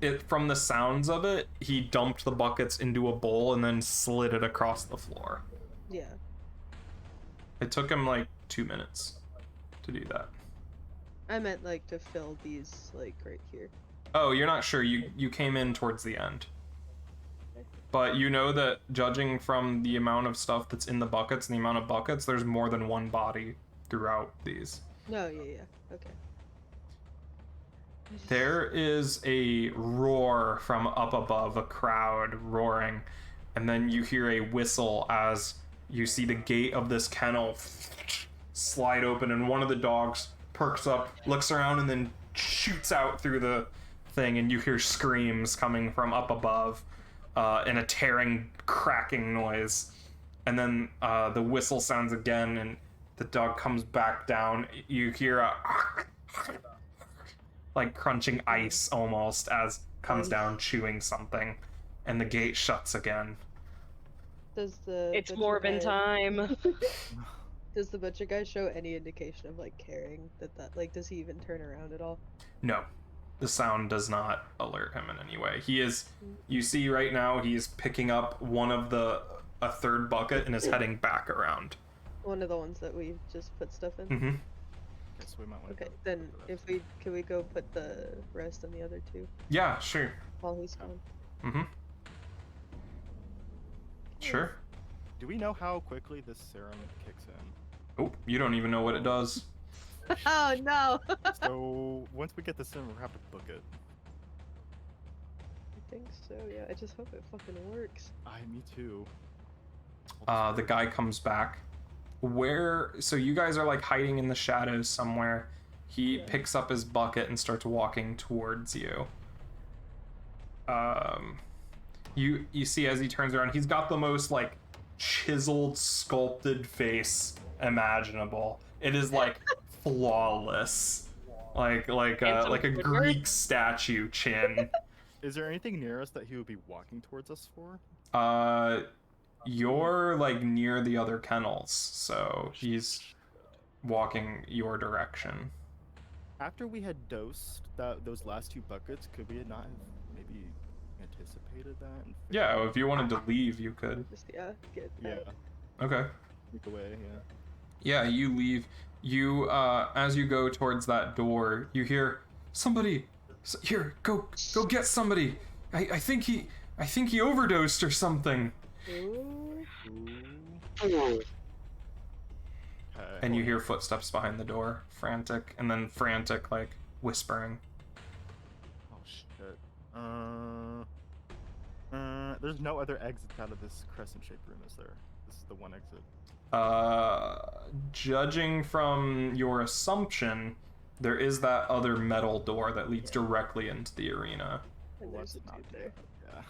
Speaker 1: It from the sounds of it, he dumped the buckets into a bowl and then slid it across the floor.
Speaker 2: Yeah.
Speaker 1: It took him like 2 minutes to do that.
Speaker 2: I meant like to fill these like right here.
Speaker 1: Oh, you're not sure. You came in towards the end. But you know that judging from the amount of stuff that's in the buckets and the amount of buckets, there's more than one body throughout these.
Speaker 2: No, yeah. Okay.
Speaker 1: There is a roar from up above, a crowd roaring, and then you hear a whistle as you see the gate of this kennel slide open, and one of the dogs perks up, looks around, and then shoots out through the thing, and you hear screams coming from up above, and a tearing, cracking noise. And then the whistle sounds again, and the dog comes back down. You hear a like crunching ice almost as comes down chewing something, and the gate shuts again.
Speaker 2: Does the
Speaker 4: It's
Speaker 2: butcher
Speaker 4: Morbin
Speaker 2: guy-
Speaker 4: time.
Speaker 2: Does the butcher guy show any indication of like caring that like does he even turn around at all?
Speaker 1: No, the sound does not alert him in any way. He is, you see right now, he's picking up a third bucket and is heading back around.
Speaker 2: One of the ones that we just put stuff in.
Speaker 1: Mm-hmm.
Speaker 3: Okay, so we might want to
Speaker 2: Okay, then can we go put the rest in the other 2
Speaker 1: Yeah, sure.
Speaker 2: while he's gone?
Speaker 1: Mm-hmm. Sure.
Speaker 3: Do we know how quickly this serum kicks in?
Speaker 1: Oh, you don't even know what it does.
Speaker 2: Oh no!
Speaker 3: So once we get the serum, we're gonna have to book it.
Speaker 2: I think so. Yeah. I just hope it fucking works.
Speaker 3: Me too.
Speaker 1: The guy comes back. So you guys are like hiding in the shadows somewhere, He picks up his bucket and starts walking towards you. You see as he turns around, he's got the most like chiseled, sculpted face imaginable. It is like flawless, like a Greek statue chin.
Speaker 3: Is there anything near us that he would be walking towards us for?
Speaker 1: You're like near the other kennels, so he's walking your direction.
Speaker 3: After we had dosed those last 2 buckets, could we not have maybe anticipated that? And
Speaker 1: Yeah, if you wanted to leave, you could.
Speaker 2: Just get
Speaker 3: yeah,
Speaker 1: Okay.
Speaker 3: sneak away. Yeah.
Speaker 1: Yeah, you leave. You, as you go towards that door, you hear somebody. Here, go get somebody. I think he overdosed or something.
Speaker 2: Ooh.
Speaker 3: Okay.
Speaker 1: And you hear footsteps behind the door, frantic, and then frantic, like whispering.
Speaker 3: Oh shit. There's no other exit out of this crescent-shaped room, is there? This is the one exit.
Speaker 1: Judging from your assumption, there is that other metal door that leads directly into the arena,
Speaker 2: And there's a
Speaker 3: Let's not
Speaker 2: dude
Speaker 3: do
Speaker 2: there.
Speaker 3: that, Yeah.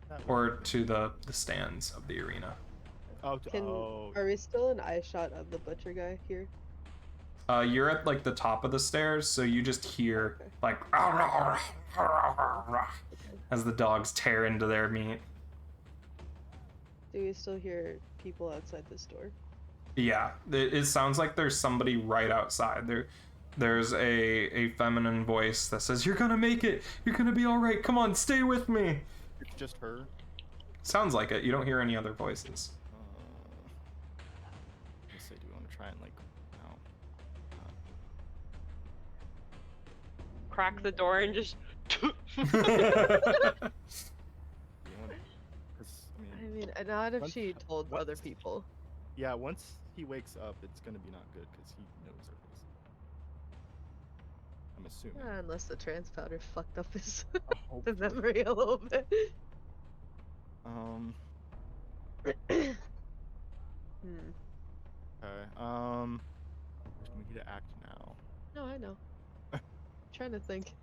Speaker 3: That would
Speaker 1: or
Speaker 3: be-
Speaker 1: to the stands of the arena.
Speaker 3: Oh,
Speaker 2: Are we still an eye shot of the butcher guy here?
Speaker 1: You're at like the top of the stairs, so you just hear
Speaker 2: Okay.
Speaker 1: like as the dogs tear into their meat.
Speaker 2: Do we still hear people outside this door?
Speaker 1: Yeah, it sounds like there's somebody right outside. There's a feminine voice that says, "You're gonna make it. You're gonna be all right. Come on, stay with me."
Speaker 3: It's just her.
Speaker 1: Sounds like it. You don't hear any other voices.
Speaker 3: Let's say, do we want to try and like, no.
Speaker 4: Crack the door and just.
Speaker 3: Do you want? Because
Speaker 2: I mean, not if
Speaker 3: Once-
Speaker 2: she told
Speaker 3: once-
Speaker 2: other people.
Speaker 3: yeah, once he wakes up, it's gonna be not good because he knows our face. I'm assuming.
Speaker 2: Unless the trans powder fucked up his
Speaker 3: Hopefully.
Speaker 2: memory a little bit.
Speaker 3: Um.
Speaker 2: Hmm.
Speaker 3: Okay. We need to act now.
Speaker 2: No, I know. Trying to think.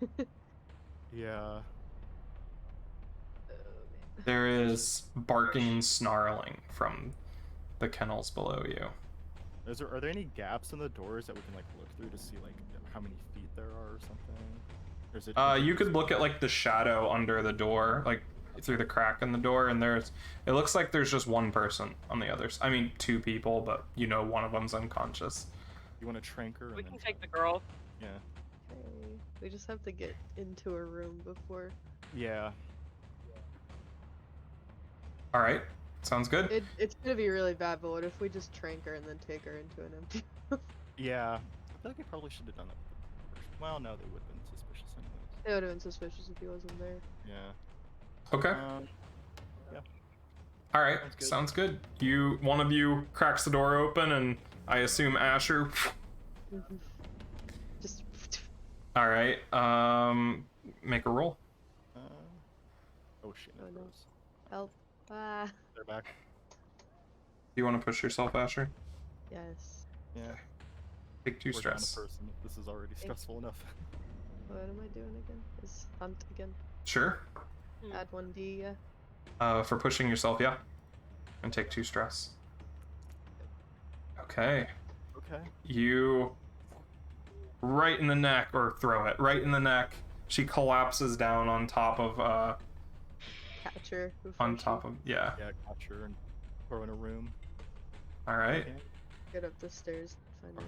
Speaker 3: Yeah.
Speaker 1: There is barking and snarling from the kennels below you.
Speaker 3: Are there any gaps in the doors that we can like look through to see like how many feet there are or something? Or is it?
Speaker 1: You could look at like the shadow under the door, like through the crack in the door, and it looks like there's just one person on the other I mean, 2 people, but you know one of them's unconscious.
Speaker 3: You want to trank her?
Speaker 4: We
Speaker 3: and
Speaker 4: can
Speaker 3: then
Speaker 4: take the girl.
Speaker 3: Yeah.
Speaker 2: Okay. We just have to get into a room before.
Speaker 3: Yeah.
Speaker 1: All right, sounds good.
Speaker 2: It's gonna be really bad, but what if we just trank her and then take her into an empty room?
Speaker 3: Yeah. I feel like we probably should have done that first. Well, no, they would have been suspicious anyways.
Speaker 2: It would have been suspicious if he wasn't there.
Speaker 3: Yeah.
Speaker 1: Okay. All right,
Speaker 3: sounds good.
Speaker 1: sounds good. One of you cracks the door open, and I assume Asher.
Speaker 2: Just.
Speaker 1: All right. Make a roll.
Speaker 3: Oh shit.
Speaker 2: Oh,
Speaker 3: It
Speaker 2: no.
Speaker 3: froze.
Speaker 2: Help. Ah.
Speaker 3: They're back.
Speaker 1: Do you want to push yourself, Asher?
Speaker 2: Yes.
Speaker 3: Yeah.
Speaker 1: Take 2
Speaker 3: We're down a
Speaker 1: stress.
Speaker 3: person. This is already stressful enough.
Speaker 2: What am I doing again? Is hunt again?
Speaker 1: Sure.
Speaker 2: Add 1d, yeah.
Speaker 1: For pushing yourself, yeah. And take 2 stress. Okay.
Speaker 3: Okay.
Speaker 1: You right in the neck, or throw it right in the neck. She collapses down on top of
Speaker 2: Catch her.
Speaker 1: on top of
Speaker 3: Yeah, catch her and throw in a room.
Speaker 1: All right.
Speaker 3: Okay.
Speaker 2: Get up the stairs. Find her.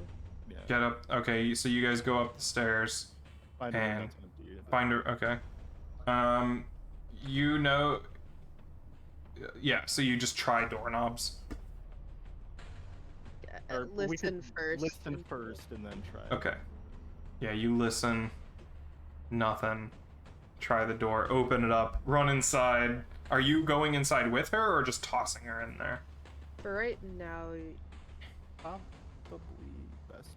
Speaker 3: Yeah.
Speaker 1: Get up. Okay, so you guys go up the stairs.
Speaker 3: Find a room
Speaker 1: and
Speaker 3: that's empty.
Speaker 1: Find her. Okay. You know. Yeah. So you just try doorknobs.
Speaker 2: Yeah,
Speaker 3: Or we
Speaker 2: listen
Speaker 3: could
Speaker 2: first.
Speaker 3: Listen
Speaker 2: and-
Speaker 3: first and then try.
Speaker 1: Okay. Yeah. You listen. Nothing. Try the door. Open it up. Run inside. Are you going inside with her, or just tossing her in there?
Speaker 2: For right now,
Speaker 3: Probably best.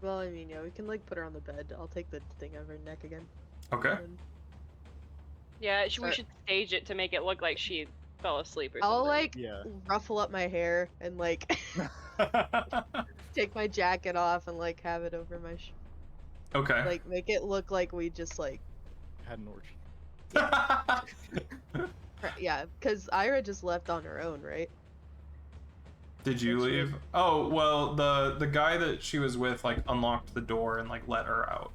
Speaker 2: well, I mean, yeah, we can like put her on the bed. I'll take the thing out of her neck again.
Speaker 1: Okay.
Speaker 2: and
Speaker 4: Yeah, we
Speaker 2: Start-
Speaker 4: should stage it to make it look like she fell asleep or something.
Speaker 2: I'll like
Speaker 3: Yeah.
Speaker 2: ruffle up my hair and like take my jacket off and like have it over my
Speaker 1: Okay.
Speaker 2: like make it look like we just like
Speaker 3: Had an orgy.
Speaker 2: yeah, because Ira just left on her own, right?
Speaker 1: Did you
Speaker 2: Did she-
Speaker 1: leave? Oh, well, the guy that she was with like unlocked the door and like let her out.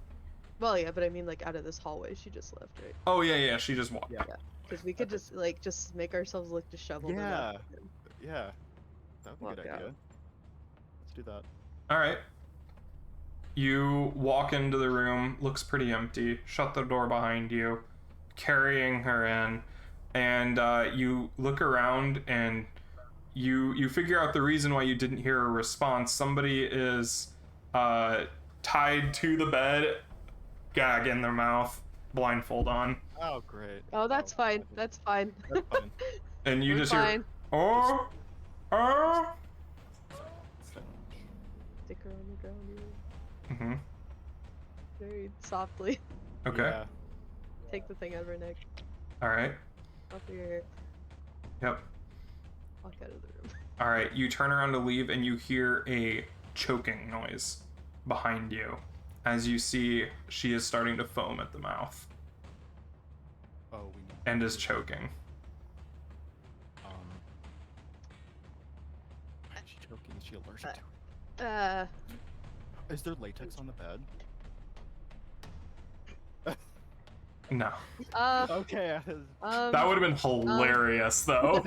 Speaker 2: Well, yeah, but I mean like out of this hallway, she just left, right?
Speaker 1: Oh yeah, she just walked.
Speaker 3: Yeah.
Speaker 2: Because we could just like just make ourselves look disheveled.
Speaker 3: Yeah. Yeah. That would be a good
Speaker 2: Walk
Speaker 3: idea.
Speaker 2: out.
Speaker 3: Let's do that.
Speaker 1: All right. You walk into the room, looks pretty empty. Shut the door behind you, carrying her in, and you look around and you figure out the reason why you didn't hear a response. Somebody is tied to the bed, gag in their mouth, blindfold on,
Speaker 3: Oh, great.
Speaker 2: Oh, that's fine. That's fine.
Speaker 3: That's fine.
Speaker 1: and you
Speaker 2: We're
Speaker 1: just
Speaker 2: fine.
Speaker 1: hear, oh, oh.
Speaker 2: Stick her on the ground
Speaker 1: Mm-hmm.
Speaker 2: very softly.
Speaker 1: Okay.
Speaker 3: Yeah.
Speaker 2: Take the thing out of her neck.
Speaker 1: All right.
Speaker 2: Off of your hair.
Speaker 1: Yep.
Speaker 2: Walk out of the room.
Speaker 1: All right. You turn around to leave, and you hear a choking noise behind you, as you see she is starting to foam at the mouth
Speaker 3: Oh, we need.
Speaker 1: and is choking.
Speaker 3: Why is she choking? Is she allergic to it? Is there latex on the bed?
Speaker 1: No.
Speaker 3: Okay.
Speaker 1: That would have been hilarious, though.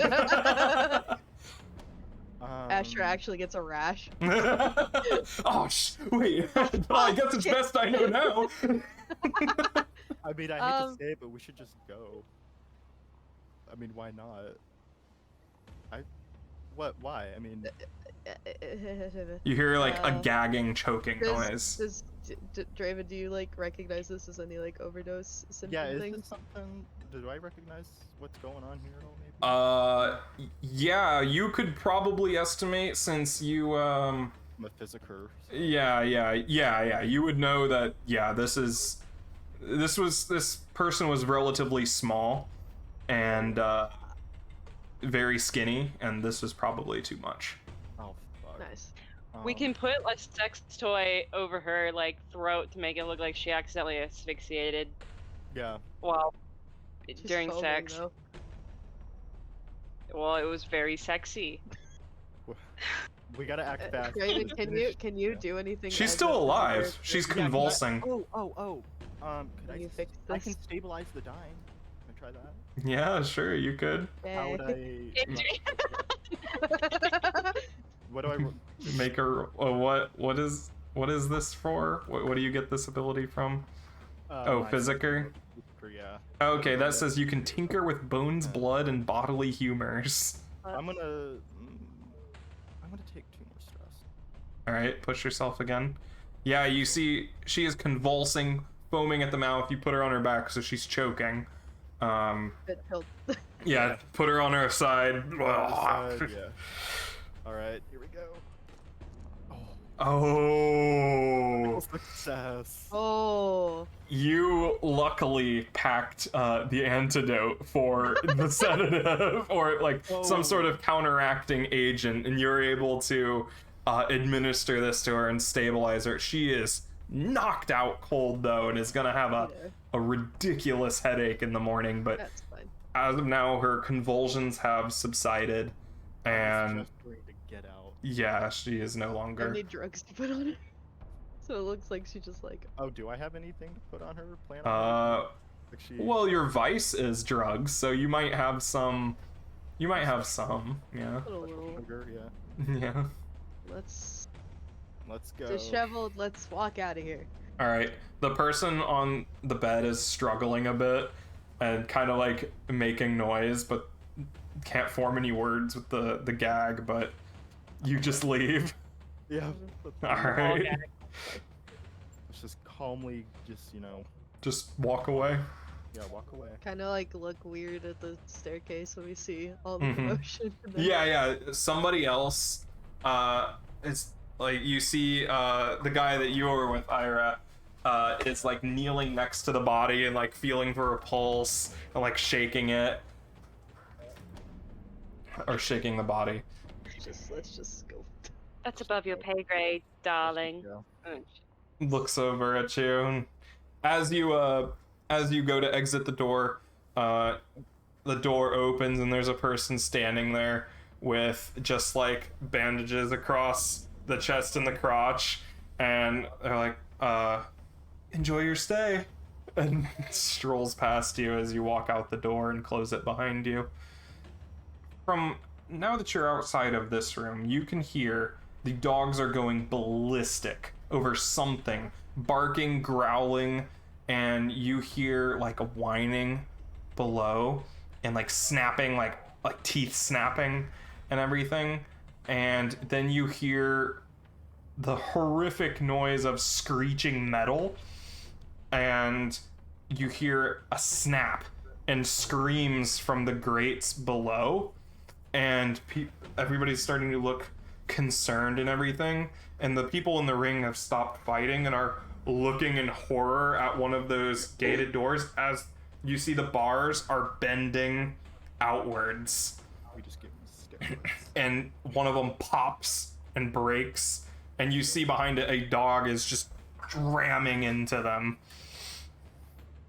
Speaker 2: Asher actually gets a rash.
Speaker 1: Oh, wait. Well, I guess it's best I know now.
Speaker 3: I mean, I hate to say it, but we should just go. I mean, why not? What? Why? I mean,
Speaker 1: You hear, like, a
Speaker 2: Uh,
Speaker 1: gagging, choking noise.
Speaker 2: Does Draven, do you like recognize this as any like overdose symptom
Speaker 3: yeah, is
Speaker 2: thing?
Speaker 3: this something? Do I recognize what's going on here at all? Maybe.
Speaker 1: Yeah, you could probably estimate since you,
Speaker 3: I'm a physiker. So.
Speaker 1: Yeah, you would know that, yeah, this person was relatively small and very skinny, and this was probably too much.
Speaker 3: Oh fuck.
Speaker 2: Nice.
Speaker 4: We can put a sex toy over her like throat to make it look like she accidentally asphyxiated
Speaker 3: Yeah.
Speaker 4: while
Speaker 2: She's
Speaker 4: during
Speaker 2: foaming,
Speaker 4: sex.
Speaker 2: though.
Speaker 4: Well, it was very sexy.
Speaker 3: We gotta act fast.
Speaker 2: Draven,
Speaker 3: Finish-
Speaker 2: can you
Speaker 3: yeah.
Speaker 2: do anything?
Speaker 1: She's
Speaker 2: as
Speaker 1: still
Speaker 2: a
Speaker 1: alive.
Speaker 2: physiker?
Speaker 1: She's
Speaker 3: Yeah, can I-
Speaker 1: convulsing.
Speaker 3: Oh. Could
Speaker 2: Can
Speaker 3: I?
Speaker 2: you fix
Speaker 3: I can
Speaker 2: this?
Speaker 3: stabilize the dying. Can I try that?
Speaker 1: Yeah, sure, you could.
Speaker 3: How would
Speaker 2: Yay.
Speaker 3: I? What do I?
Speaker 1: Make her. What is this for? What do you get this ability from? Oh,
Speaker 3: my-
Speaker 1: Physiker?
Speaker 3: Yeah.
Speaker 1: Okay, that says you can tinker with bones, blood, and bodily humors.
Speaker 3: I'm gonna take 2 more stress.
Speaker 1: All right, push yourself again. Yeah, you see she is convulsing, foaming at the mouth. You put her on her back, so she's choking.
Speaker 2: Bit tilt.
Speaker 1: Yeah, put her on her side.
Speaker 3: Yeah. All right, here we go.
Speaker 1: Oh,
Speaker 3: Success.
Speaker 2: Oh.
Speaker 1: you luckily packed the antidote for the sedative, or like some sort of counteracting agent, and you're able to administer this to her and stabilize her. She is knocked out cold though, and is gonna have
Speaker 2: Yeah,
Speaker 1: a ridiculous headache in the morning. But
Speaker 2: that's fine.
Speaker 1: as of now, her convulsions have subsided, and
Speaker 3: Just ready to get out.
Speaker 1: yeah, she is no
Speaker 2: I
Speaker 1: longer.
Speaker 2: need drugs to put on her. So it looks like she just like.
Speaker 3: Oh, do I have anything to put on her? Plan on her? Like she...
Speaker 1: Well, your vice is drugs, so you might have some. You might have some, yeah.
Speaker 2: Put a little.
Speaker 3: Sugar, yeah.
Speaker 1: Yeah.
Speaker 3: Let's go.
Speaker 2: Disheveled. Let's walk out of here.
Speaker 1: All right. The person on the bed is struggling a bit and kind of like making noise, but can't form any words with the gag. But you just leave.
Speaker 3: Yeah.
Speaker 1: All right.
Speaker 3: Let's just calmly, just
Speaker 1: Just walk away.
Speaker 3: yeah, walk away.
Speaker 2: Kind of like look weird at the staircase when we see all the
Speaker 1: Mhm.
Speaker 2: commotion. and then-
Speaker 1: Yeah. Somebody else. It's like you see the guy that you were with, Ira. Is like kneeling next to the body and like feeling for a pulse and like shaking it. Or shaking the body.
Speaker 2: Let's just go.
Speaker 4: That's above your pay grade, darling.
Speaker 3: go.
Speaker 1: Looks over at you, and as you go to exit the door opens and there's a person standing there with just like bandages across the chest and the crotch, and they're like, enjoy your stay, and strolls past you as you walk out the door and close it behind you. From now that you're outside of this room, you can hear the dogs are going ballistic over something, barking, growling, and you hear like a whining below and like snapping, like teeth snapping and everything. And then you hear the horrific noise of screeching metal, and you hear a snap and screams from the grates below, and everybody's starting to look concerned and everything, and the people in the ring have stopped fighting and are looking in horror at one of those gated doors as you see the bars are bending outwards.
Speaker 3: We just give them steroids.
Speaker 1: And one of them pops and breaks, and you see behind it a dog is just ramming into them.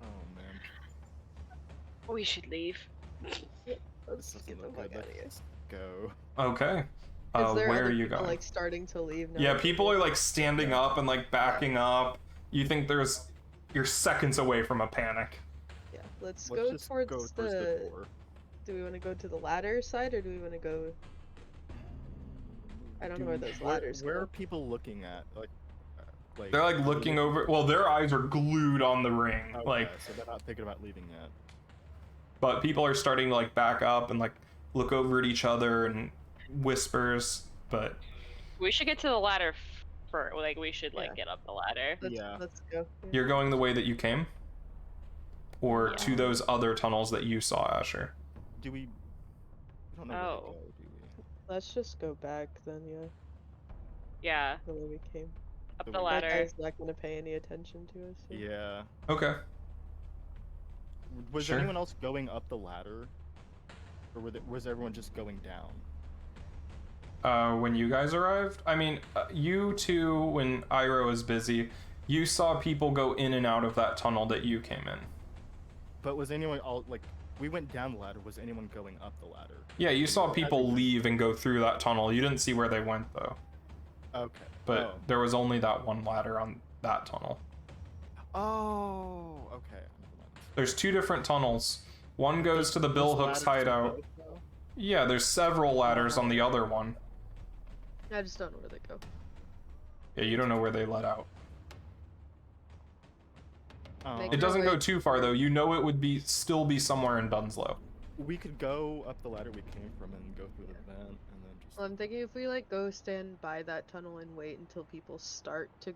Speaker 3: Oh man.
Speaker 4: We should leave.
Speaker 2: Let's
Speaker 3: This
Speaker 2: get
Speaker 3: doesn't
Speaker 2: the
Speaker 3: look
Speaker 2: fuck
Speaker 3: good.
Speaker 2: out of here.
Speaker 3: Let's go.
Speaker 1: Okay.
Speaker 2: Is there
Speaker 1: Where
Speaker 2: other
Speaker 1: are you
Speaker 2: people,
Speaker 1: going?
Speaker 2: like starting to leave now?
Speaker 1: Yeah, people are like standing up and like backing up. You think you're seconds away from a panic.
Speaker 2: Yeah, let's
Speaker 3: Let's
Speaker 2: go
Speaker 3: just
Speaker 2: towards
Speaker 3: go
Speaker 2: the.
Speaker 3: door.
Speaker 2: Do we want to go to the ladder side, or do we want to go? I don't know where those ladders
Speaker 3: Where
Speaker 2: go.
Speaker 3: are people looking at? Like
Speaker 1: They're like looking over. Well, their eyes are glued on the ring.
Speaker 3: Okay,
Speaker 1: Like,
Speaker 3: so they're not thinking about leaving yet.
Speaker 1: but people are starting to like back up and like look over at each other and whispers. But
Speaker 4: We should get to the ladder first. Like, we should, like,
Speaker 2: Yeah.
Speaker 4: get up the ladder.
Speaker 3: Yeah.
Speaker 2: Let's go. Yeah.
Speaker 1: you're going the way that you came, or
Speaker 4: Yeah.
Speaker 1: to those other tunnels that you saw, Asher.
Speaker 3: Do we? We don't know where
Speaker 4: Oh.
Speaker 3: to go, do we?
Speaker 2: Let's just go back then. Yeah,
Speaker 4: Yeah,
Speaker 2: the way we came.
Speaker 4: up
Speaker 3: The
Speaker 4: the
Speaker 3: way-
Speaker 2: That
Speaker 4: ladder.
Speaker 2: guy's not gonna pay any attention to us. so-
Speaker 3: Yeah.
Speaker 1: Okay.
Speaker 3: Was
Speaker 1: Sure.
Speaker 3: anyone else going up the ladder, or was everyone just going down?
Speaker 1: When you guys arrived, I mean, you two, when Ira was busy, you saw people go in and out of that tunnel that you came in.
Speaker 3: But was anyone all like? We went down the ladder. Was anyone going up the ladder?
Speaker 1: Yeah, you saw people
Speaker 3: Everyone.
Speaker 1: leave and go through that tunnel. You didn't see where they went though.
Speaker 3: Okay.
Speaker 1: But there was only that one ladder on that tunnel.
Speaker 3: Oh. Okay. Never mind.
Speaker 1: There's two different tunnels. One goes to the Bill
Speaker 3: Those
Speaker 1: Hooks
Speaker 3: ladders to
Speaker 1: hideout.
Speaker 3: both, though?
Speaker 1: Yeah, there's several ladders on the other one.
Speaker 2: I just don't know where they go.
Speaker 1: Yeah, you don't know where they let out.
Speaker 2: Make
Speaker 1: It
Speaker 2: our
Speaker 1: doesn't
Speaker 2: way
Speaker 1: go too far though. You know it would still be somewhere in Dunslow.
Speaker 3: We could go up the ladder we came from and go through the vent, and then just.
Speaker 2: Well, I'm thinking if we like go stand by that tunnel and wait until people start to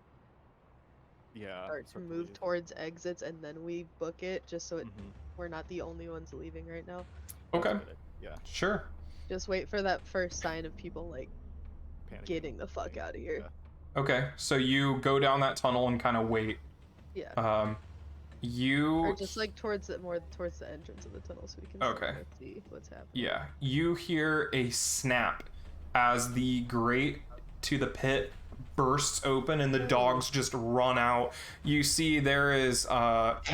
Speaker 3: start to
Speaker 2: move
Speaker 3: leave.
Speaker 2: towards exits, and then we book it, just so
Speaker 3: Mhm.
Speaker 2: we're not the only ones leaving right now.
Speaker 3: That's
Speaker 1: Okay.
Speaker 3: a good idea. Yeah.
Speaker 1: Sure.
Speaker 2: Just wait for that first sign of people like
Speaker 3: Panicking.
Speaker 2: getting the fuck out of here.
Speaker 1: Okay, so you go down that tunnel and kind of wait.
Speaker 2: Yeah.
Speaker 1: Or you
Speaker 2: just like towards the entrance of the tunnel, so we can
Speaker 1: Okay.
Speaker 2: see what's happening.
Speaker 1: Yeah, you hear a snap as the grate to the pit bursts open and the dogs just run out. You see there is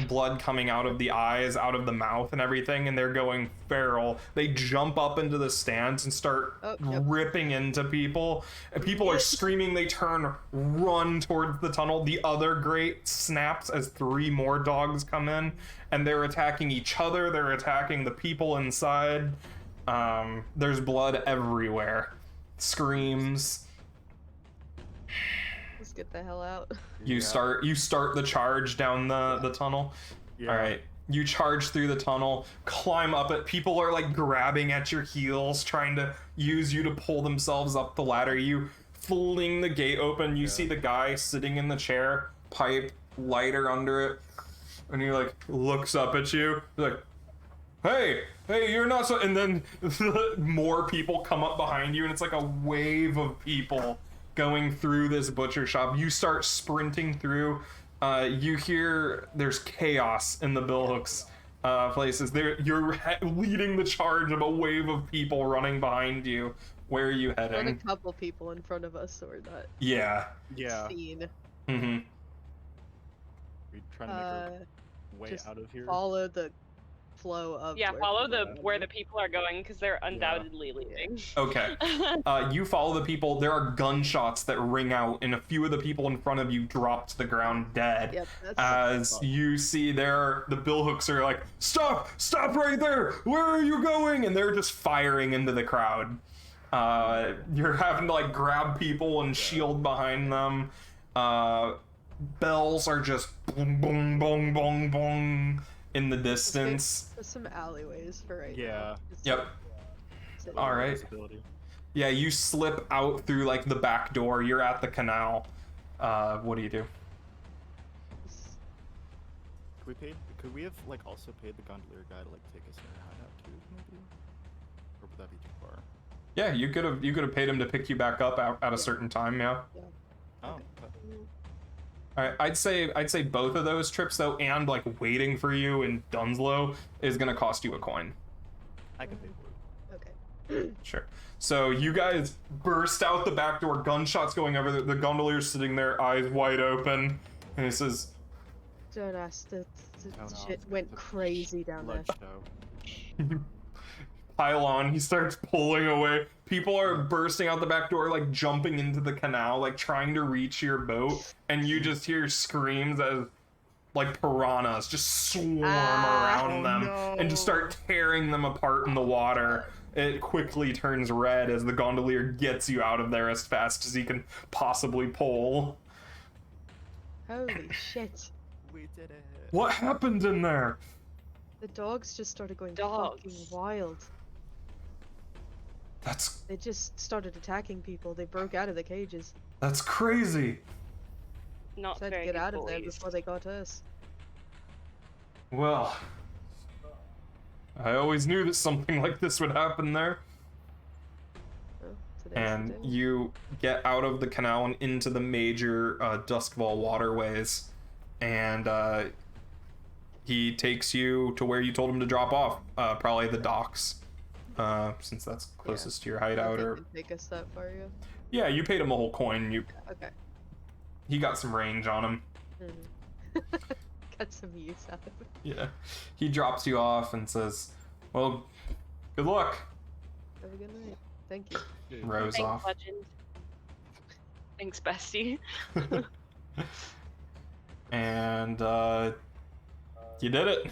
Speaker 1: blood coming out of the eyes, out of the mouth and everything, and they're going feral. They jump up into the stands and start
Speaker 2: Yep.
Speaker 1: ripping into people. And people are screaming, they turn, run towards the tunnel. The other grate snaps as 3 more dogs come in, and they're attacking each other, they're attacking the people inside. There's blood everywhere. Screams.
Speaker 2: Let's get the hell out.
Speaker 1: You start the charge down the tunnel.
Speaker 3: Yeah.
Speaker 1: All right. You charge through the tunnel, climb up it. People are like grabbing at your heels, trying to use you to pull themselves up the ladder. You fling the gate open. You see the guy sitting in the chair, pipe, lighter under it, and he like looks up at you. He's like, hey, you're not so. And then more people come up behind you, and it's like a wave of people going through this butcher shop. You start sprinting through. You hear there's chaos in the Bill Hooks places. You're leading the charge of a wave of people running behind you. Where are you
Speaker 2: Run a
Speaker 1: heading?
Speaker 2: couple people in front of us so we're not
Speaker 1: Yeah.
Speaker 3: Yeah.
Speaker 2: seen.
Speaker 1: Mm-hmm.
Speaker 3: We trying to make our way
Speaker 2: Just
Speaker 3: out of here.
Speaker 2: follow the flow of
Speaker 4: Yeah,
Speaker 2: where
Speaker 4: follow
Speaker 2: people
Speaker 4: the
Speaker 2: are.
Speaker 4: where the people are going because they're undoubtedly leaving.
Speaker 1: Okay. You follow the people. There are gunshots that ring out, and a few of the people in front of you drop to the ground dead.
Speaker 2: Yep, that's
Speaker 1: As you see there, the billhooks are like, stop right there, where are you going? And they're just firing into the crowd. You're having to like grab people and shield behind them. Bells are just boom, boom, boom, boom, boom in the distance.
Speaker 2: There's some alleyways for right
Speaker 3: Yeah.
Speaker 2: now. Just
Speaker 1: Yep.
Speaker 2: sitting
Speaker 1: All
Speaker 2: there.
Speaker 1: right.
Speaker 3: Visibility.
Speaker 1: Yeah, you slip out through like the back door. You're at the canal. What do you do?
Speaker 2: Just-
Speaker 3: Could we have like also paid the gondolier guy to like take us in our hideout too, maybe? Or would that be too far?
Speaker 1: Yeah, you could have paid him to pick you back up at a certain time. Yeah.
Speaker 3: Oh,
Speaker 2: Mm,
Speaker 1: All right, I'd say both of those trips though, and like waiting for you in Dunslow is gonna cost you a coin.
Speaker 3: I can pay for it.
Speaker 2: Okay.
Speaker 1: Sure. So you guys burst out the back door, gunshots going over. The gondolier's sitting there, eyes wide open, and he says,
Speaker 2: Don't ask. The
Speaker 3: Don't
Speaker 2: shit
Speaker 3: ask.
Speaker 2: went
Speaker 3: It's a
Speaker 2: crazy down there.
Speaker 3: Blood show.
Speaker 1: pile on. He starts pulling away. People are bursting out the back door, like jumping into the canal, like trying to reach your boat, and you just hear screams as like piranhas just swarm around them and just start tearing them apart in the water. It quickly turns red as the gondolier gets you out of there as fast as he can possibly pull.
Speaker 2: Holy shit.
Speaker 3: We did it.
Speaker 1: What happened in there?
Speaker 2: The dogs just started going
Speaker 4: Dogs.
Speaker 2: fucking wild.
Speaker 1: That's
Speaker 2: They just started attacking people. They broke out of the cages.
Speaker 1: crazy.
Speaker 4: Not
Speaker 2: Tried to
Speaker 4: very
Speaker 2: get
Speaker 4: good
Speaker 2: out of there
Speaker 4: boys.
Speaker 2: before they got us.
Speaker 1: Well, I always knew that something like this would happen there.
Speaker 2: Well, today's the
Speaker 1: And
Speaker 2: day.
Speaker 1: you get out of the canal and into the major Duskfall waterways, and he takes you to where you told him to drop off, probably the docks, since that's closest to your
Speaker 2: I don't
Speaker 1: hideout.
Speaker 2: think
Speaker 1: Or
Speaker 2: it'd take us that far, yeah.
Speaker 1: yeah, you paid him a whole coin.
Speaker 2: Okay.
Speaker 1: He got some range on him.
Speaker 2: Mhm. Got some use out of it.
Speaker 1: Yeah, he drops you off and says, "Well, good luck."
Speaker 2: Have a good night. Thank you.
Speaker 1: Rows
Speaker 4: Thanks,
Speaker 1: off.
Speaker 4: legend. Thanks, bestie.
Speaker 1: And you did it.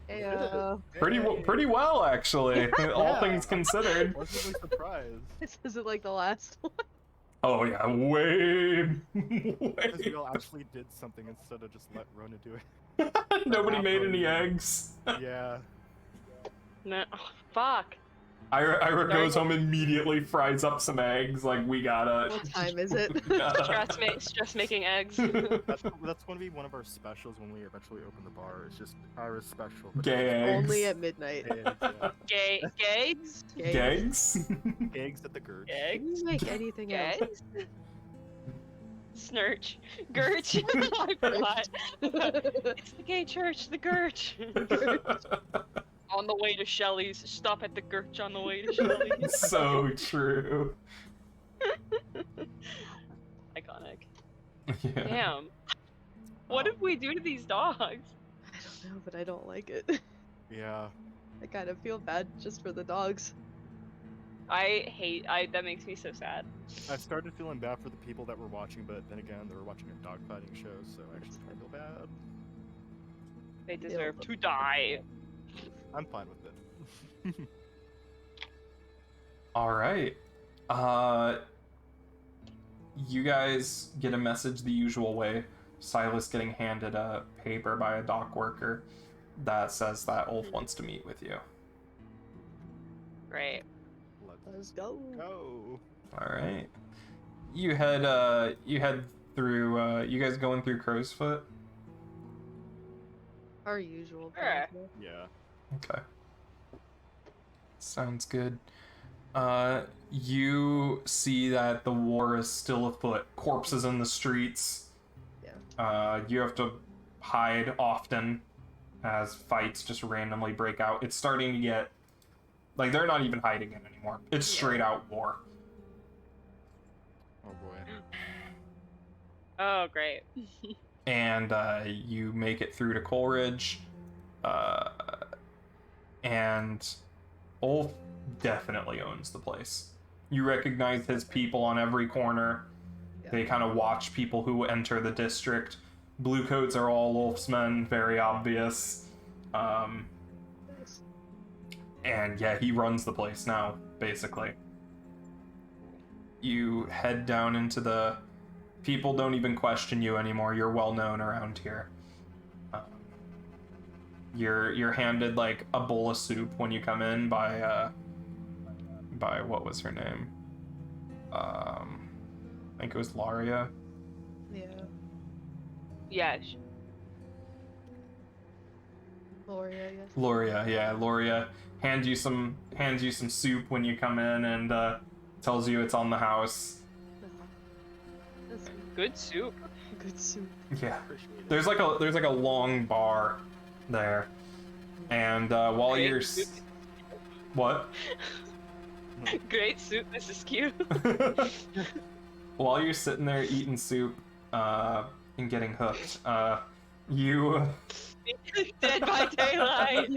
Speaker 2: Hey,
Speaker 1: Pretty well, actually, all
Speaker 3: Yeah.
Speaker 1: things considered.
Speaker 3: Pleasantly surprised.
Speaker 2: this isn't like the last one.
Speaker 1: Oh yeah, way.
Speaker 3: Because we all actually did something instead of just let Rona do it.
Speaker 1: Nobody made any eggs.
Speaker 3: Yeah.
Speaker 4: No, oh, fuck.
Speaker 1: Ira goes home immediately, fries up some eggs. Like we gotta.
Speaker 2: What time is it?
Speaker 1: we gotta-
Speaker 4: Stress making eggs.
Speaker 3: That's going to be one of our specials when we eventually open the bar. It's just Ira's special. but
Speaker 1: Gay eggs.
Speaker 2: Only at midnight.
Speaker 3: Eggs, yeah.
Speaker 4: Gags?
Speaker 1: Eggs.
Speaker 3: Eggs at the Gurge.
Speaker 2: You
Speaker 4: Gags?
Speaker 2: can make anything else.
Speaker 4: Gags? Snurch. Gurch. I forgot. It's the gay church, the Gurch. On the way to Shelley's. Stop at the Gurch on the way to Shelley's.
Speaker 1: So true.
Speaker 4: Iconic.
Speaker 1: Yeah.
Speaker 4: Damn. What did we do to these dogs?
Speaker 2: I don't know, but I don't like it.
Speaker 3: Yeah.
Speaker 2: I kind of feel bad just for the dogs.
Speaker 4: That makes me so sad.
Speaker 3: I started feeling bad for the people that were watching, but then again, they were watching a dogfighting show, so I actually kind of feel bad.
Speaker 4: They deserve to die.
Speaker 3: I'm fine with it.
Speaker 1: All right. You guys get a message the usual way. Silas getting handed a paper by a dock worker that says that Ulf wants to meet with you.
Speaker 4: Great.
Speaker 2: Let's go.
Speaker 3: Go.
Speaker 1: All right. You head through. You guys going through Crow's Foot?
Speaker 2: Our usual.
Speaker 4: Sure.
Speaker 2: path, yeah.
Speaker 3: Yeah.
Speaker 1: Okay. Sounds good. You see that the war is still afoot. Corpses in the streets.
Speaker 2: Yeah.
Speaker 1: You have to hide often as fights just randomly break out. It's starting to get Like, they're not even hiding it anymore. It's straight out war.
Speaker 3: Oh boy.
Speaker 4: Oh, great.
Speaker 1: And you make it through to Coleridge, and Ulf definitely owns the place. You recognize his people on every corner.
Speaker 2: Yeah.
Speaker 1: They kind of watch people who enter the district. Bluecoats are all Ulf's men, very obvious.
Speaker 2: Nice.
Speaker 1: And yeah, he runs the place now, basically. You head down into the... People don't even question you anymore. You're well known around here. You're handed like a bowl of soup when you come in by what was her name? I think it was Laria.
Speaker 2: Yeah.
Speaker 4: Yeah.
Speaker 2: Loria, yes.
Speaker 1: Loria, yeah, Loria hands you some soup when you come in and tells you it's on the house.
Speaker 2: That's
Speaker 4: Good soup.
Speaker 2: good soup.
Speaker 1: Yeah.
Speaker 3: Appreciate it.
Speaker 1: There's like a long bar there, and while
Speaker 4: Great
Speaker 1: you're
Speaker 4: soup.
Speaker 1: what?
Speaker 4: Great soup, Mrs. Q.
Speaker 1: While you're sitting there eating soup and getting hooked, you
Speaker 4: Dead by daylight.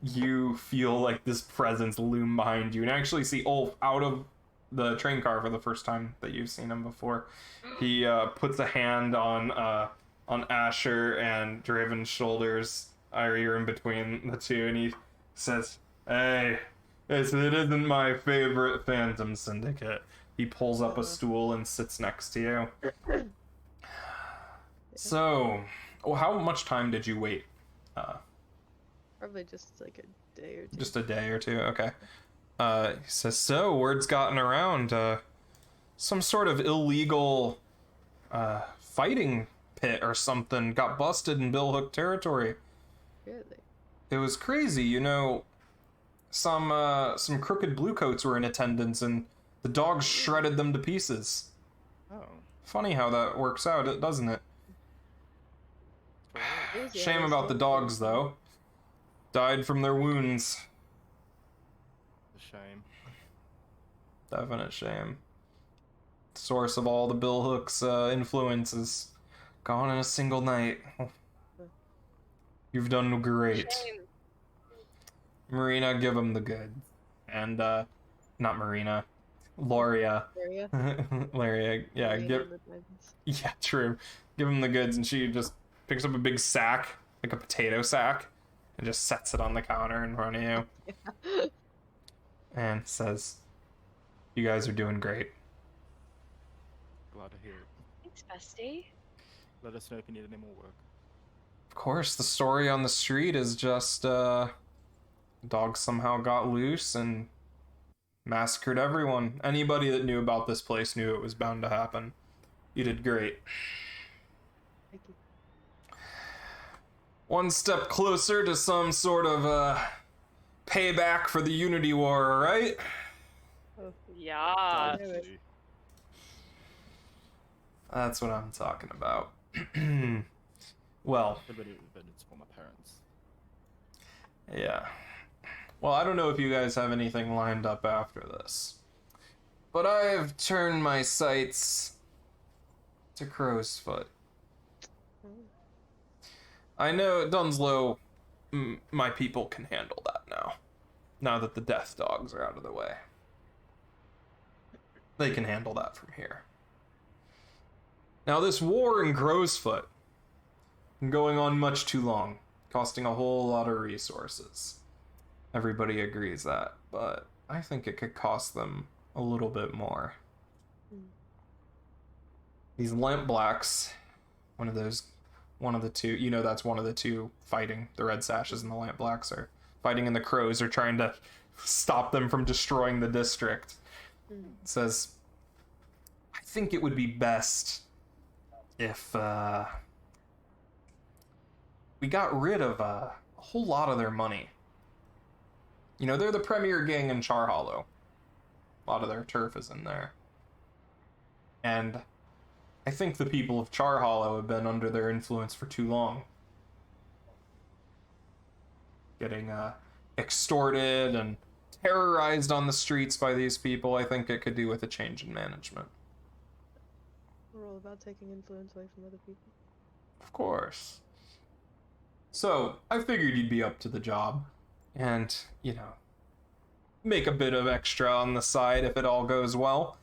Speaker 1: you feel like this presence loom behind you, and actually see Ulf out of the train car for the first time that you've seen him before. He puts a hand on Asher and Draven's shoulders. You're in between the two, and he says, "Hey, it isn't my favorite Phantom Syndicate." He pulls up a stool and sits next to you. So, how much time did you wait?
Speaker 2: Probably just like a day or two.
Speaker 1: Just a day or two, okay. He says, so, word's gotten around, some sort of illegal, fighting pit or something got busted in Bill Hook territory.
Speaker 2: Really?
Speaker 1: It was crazy, you know, some crooked bluecoats were in attendance and the dogs shredded them to pieces.
Speaker 3: Oh.
Speaker 1: Funny how that works out, doesn't it?
Speaker 2: Crazy how
Speaker 1: Shame
Speaker 2: those
Speaker 1: about the
Speaker 2: things
Speaker 1: dogs,
Speaker 2: work.
Speaker 1: though. Died from their wounds.
Speaker 3: A shame.
Speaker 1: Definite shame. Source of all the Bill Hook's influences gone in a single night. You've done great.
Speaker 4: Shame.
Speaker 1: Marina, give him the good. And, not Marina. Loria.
Speaker 2: Loria?
Speaker 1: Loria, yeah,
Speaker 2: Loria
Speaker 1: give...
Speaker 2: and the diamonds.
Speaker 1: Yeah, true. Give him the goods, and she just picks up a big sack, like a potato sack, and just sets it on the counter in front of you. And says, you guys are doing great.
Speaker 3: Glad to hear it.
Speaker 4: Thanks, bestie.
Speaker 3: Let us know if you need any more work.
Speaker 1: Of course, the story on the street is just, dogs somehow got loose and massacred everyone. Anybody that knew about this place knew it was bound to happen. You did great.
Speaker 2: Thank you.
Speaker 1: One step closer to some sort of, payback for the Unity War, right?
Speaker 4: Yeah.
Speaker 2: Anyway.
Speaker 3: Definitely.
Speaker 1: That's what I'm talking about. Well,
Speaker 3: Everybody vengeance for my parents.
Speaker 1: yeah. Well, I don't know if you guys have anything lined up after this, but I've turned my sights to Crow's Foot.
Speaker 2: Oh,
Speaker 1: I know Dunslow, my people can handle that now that the death dogs are out of the way. They can handle that from here. Now, this war in Crowsfoot been going on much too long, costing a whole lot of resources. Everybody agrees that, but I think it could cost them a little bit more. These Lamp Blacks, one of the two, you know, that's one of the two fighting. The Red Sashes and the Lamp Blacks are fighting, and the Crows are trying to stop them from destroying the district. It says, I think it would be best if we got rid of a whole lot of their money. You know, they're the premier gang in Char Hollow. A lot of their turf is in there. And I think the people of Char Hollow have been under their influence for too long. Getting extorted and terrorized on the streets by these people, I think it could do with a change in management.
Speaker 2: We're all about taking influence away from other people.
Speaker 1: Of course. So, I figured you'd be up to the job. And, you know, make a bit of extra on the side if it all goes well.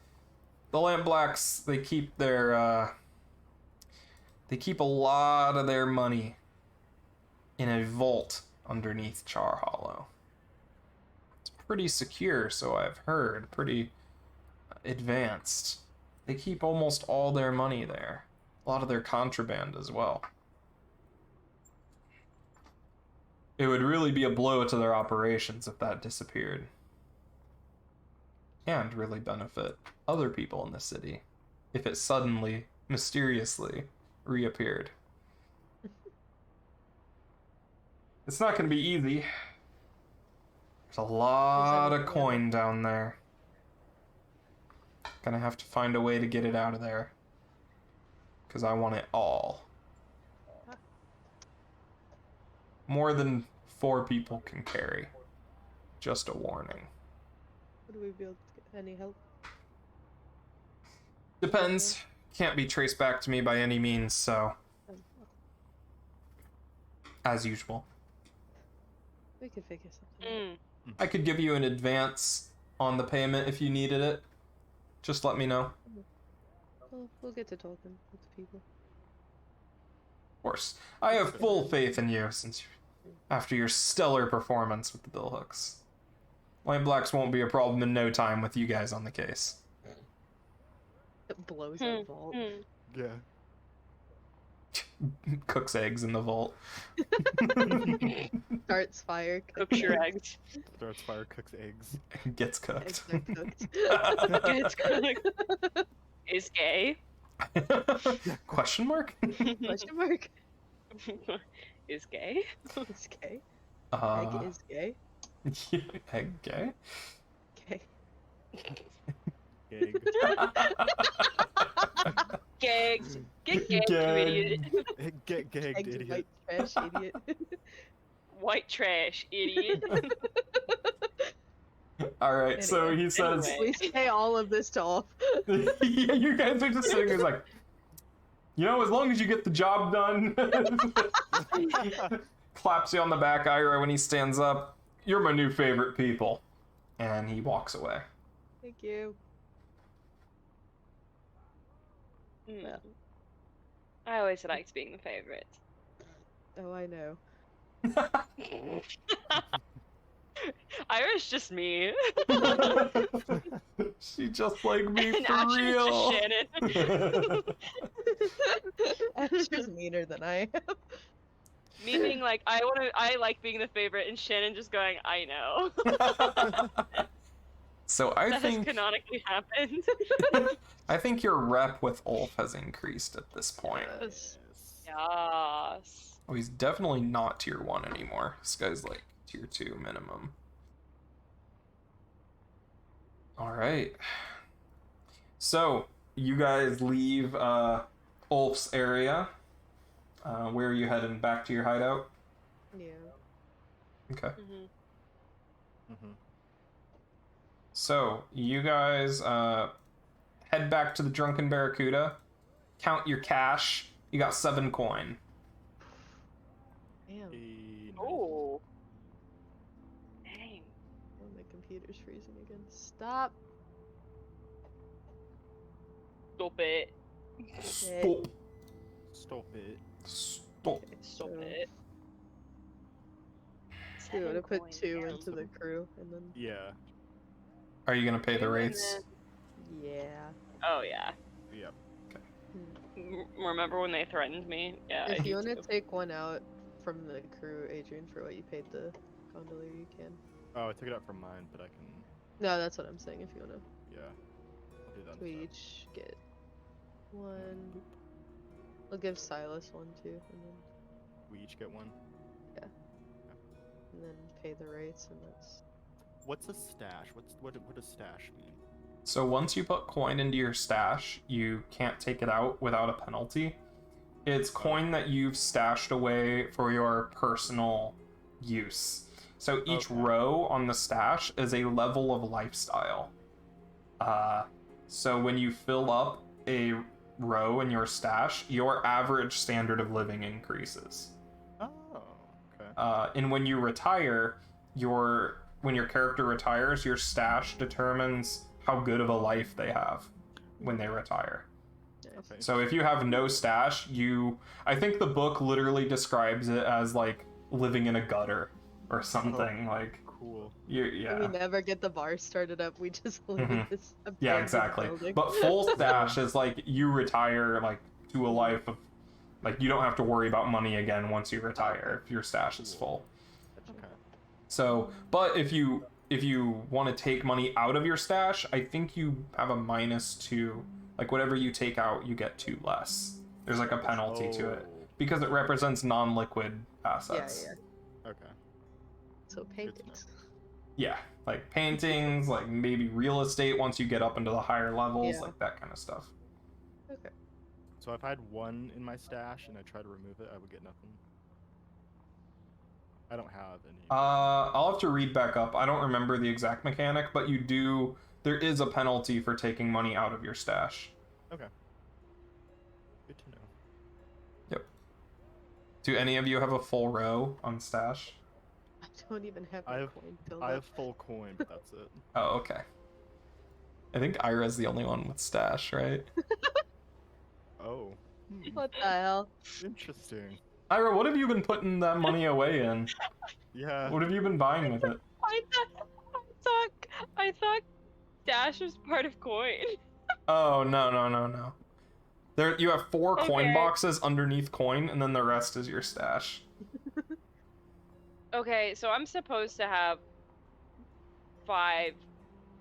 Speaker 1: The Lampblacks, they keep their, they keep a lot of their money in a vault underneath Char Hollow. It's pretty secure, so I've heard. Pretty advanced. They keep almost all their money there. A lot of their contraband as well. It would really be a blow to their operations if that disappeared. And really benefit other people in the city if it suddenly, mysteriously, reappeared. It's not going to be easy. There's a lot of coin down there. Gonna have to find a way to get it out of there. Because I want it all. More than 4 people can carry. Just a warning.
Speaker 2: Would we be able to get any help?
Speaker 1: Depends. Can't be traced back to me by any means, so... As usual.
Speaker 2: We could figure something out.
Speaker 1: I could give you an advance on the payment if you needed it. Just let me know.
Speaker 2: Well, we'll get to talking with the people.
Speaker 1: Of course. I have full faith in you since after your stellar performance with the billhooks. Lampblacks won't be a problem in no time with you guys on the case.
Speaker 2: It blows our vault.
Speaker 3: Yeah.
Speaker 1: Cooks eggs in the vault.
Speaker 2: Starts fire.
Speaker 4: Cook your eggs.
Speaker 3: Starts fire, cooks eggs.
Speaker 1: Gets cooked.
Speaker 2: Eggs are cooked.
Speaker 4: It's cooked. Is gay.
Speaker 1: Question mark?
Speaker 2: Question mark.
Speaker 4: Is gay.
Speaker 2: It's gay. Egg is gay.
Speaker 1: Egg gay?
Speaker 2: Gay.
Speaker 3: Egg.
Speaker 4: Gagged. Get gagged, you
Speaker 1: Gagged.
Speaker 4: idiot.
Speaker 3: Get gagged,
Speaker 2: Eggs
Speaker 3: idiot.
Speaker 2: white trash idiot.
Speaker 4: White trash, idiot.
Speaker 1: Alright, so he says...
Speaker 4: Anyway.
Speaker 2: We say all of this to Olf.
Speaker 1: Yeah, you guys are just sitting there like... You know, as long as you get the job done... Claps you on the back, Ira, when he stands up. You're my new favorite people. And he walks away.
Speaker 2: Thank you.
Speaker 4: Mm. I always liked being the favorite.
Speaker 2: Oh, I know.
Speaker 4: Ira's just me.
Speaker 1: She just like me
Speaker 4: And
Speaker 1: for
Speaker 4: Asher's
Speaker 1: real.
Speaker 4: just Shannon.
Speaker 2: Asher's meaner than I am.
Speaker 4: Meaning, like, I like being the favorite, and Shannon just going, I know.
Speaker 1: So I
Speaker 4: That has
Speaker 1: think
Speaker 4: canonically happened.
Speaker 1: I think your rep with Ulf has increased at this point.
Speaker 2: Yes.
Speaker 4: Yes.
Speaker 1: Oh, he's definitely not tier 1 anymore. This guy's like tier 2 minimum. Alright. So, you guys leave Ulf's area. Where are you heading? Back to your hideout?
Speaker 2: Yeah.
Speaker 1: Okay.
Speaker 4: Mm-hmm.
Speaker 1: So, you guys head back to the Drunken Barracuda. Count your cash. You got 7 coin.
Speaker 2: Damn.
Speaker 4: Oh. Dang.
Speaker 2: Oh, my computer's freezing again. Stop.
Speaker 4: Stop it.
Speaker 1: Stop.
Speaker 3: Stop it.
Speaker 1: Stop.
Speaker 4: Stop
Speaker 2: So-
Speaker 4: it.
Speaker 2: We would have put
Speaker 4: 7
Speaker 2: 2
Speaker 4: coin.
Speaker 2: into the crew, and then
Speaker 3: Yeah.
Speaker 1: Are you gonna pay the
Speaker 4: And
Speaker 1: rates?
Speaker 4: then-
Speaker 2: yeah.
Speaker 4: Oh yeah.
Speaker 3: Yep.
Speaker 4: Remember when they threatened me? Yeah. I
Speaker 2: If you
Speaker 4: do
Speaker 2: want to
Speaker 4: too.
Speaker 2: take one out from the crew, Adrian, for what you paid the gondolier, you can.
Speaker 3: Oh, I took it out from mine, but I can.
Speaker 2: No, that's what I'm saying. If you want to,
Speaker 3: Yeah. I'll do that.
Speaker 2: we
Speaker 3: instead.
Speaker 2: each get one. I'll give Silas one too, and
Speaker 3: We each get one.
Speaker 2: then pay the rates, and that's.
Speaker 3: What's a stash? What does stash mean?
Speaker 1: So once you put coin into your stash, you can't take it out without a penalty. It's coin that you've stashed away for your personal use. So each
Speaker 3: Okay.
Speaker 1: row on the stash is a level of lifestyle. So when you fill up a row in your stash, your average standard of living increases.
Speaker 3: Oh, okay.
Speaker 1: And when you retire, when your character retires, your stash determines how good of a life they have when they retire.
Speaker 3: Okay.
Speaker 1: So if you have no stash, I think the book literally describes it as like living in a gutter or something. Like
Speaker 3: Cool.
Speaker 2: We
Speaker 1: yeah.
Speaker 2: never get the bar started up. We just live in this
Speaker 1: Yeah,
Speaker 2: abandoned
Speaker 1: exactly.
Speaker 2: building.
Speaker 1: But full stash is like you retire like to a life of like you don't have to worry about money again once you retire if your stash is full.
Speaker 3: Okay.
Speaker 1: So, but if you want to take money out of your stash, I think you have a -2. Like whatever you take out, you get 2 less. There's like a penalty to it because it represents non-liquid assets.
Speaker 2: Yeah.
Speaker 3: Okay.
Speaker 2: So paintings.
Speaker 1: Yeah, like paintings, like maybe real estate once you get up into the higher levels,
Speaker 2: Yeah.
Speaker 1: like that kind of stuff.
Speaker 2: Okay.
Speaker 3: So if I had 1 in my stash and I try to remove it, I would get nothing. I don't have any.
Speaker 1: I'll have to read back up. I don't remember the exact mechanic, but there is a penalty for taking money out of your stash.
Speaker 3: Okay. Good to know.
Speaker 1: Yep. Do any of you have a full row on stash?
Speaker 2: I don't even have
Speaker 3: I
Speaker 2: a
Speaker 3: have-
Speaker 2: coin filled
Speaker 3: I
Speaker 2: up.
Speaker 3: have full coin, but that's it.
Speaker 1: Oh, okay. I think Ira's the only one with stash, right?
Speaker 3: Oh.
Speaker 2: What the hell?
Speaker 3: Interesting.
Speaker 1: Ira, what have you been putting that money away in?
Speaker 3: Yeah.
Speaker 1: What have you been buying with it?
Speaker 4: I thought Dash was part of coin.
Speaker 1: Oh, no. There, you have 4 coin
Speaker 4: Okay.
Speaker 1: boxes underneath coin, and then the rest is your stash.
Speaker 4: Okay, so I'm supposed to have 5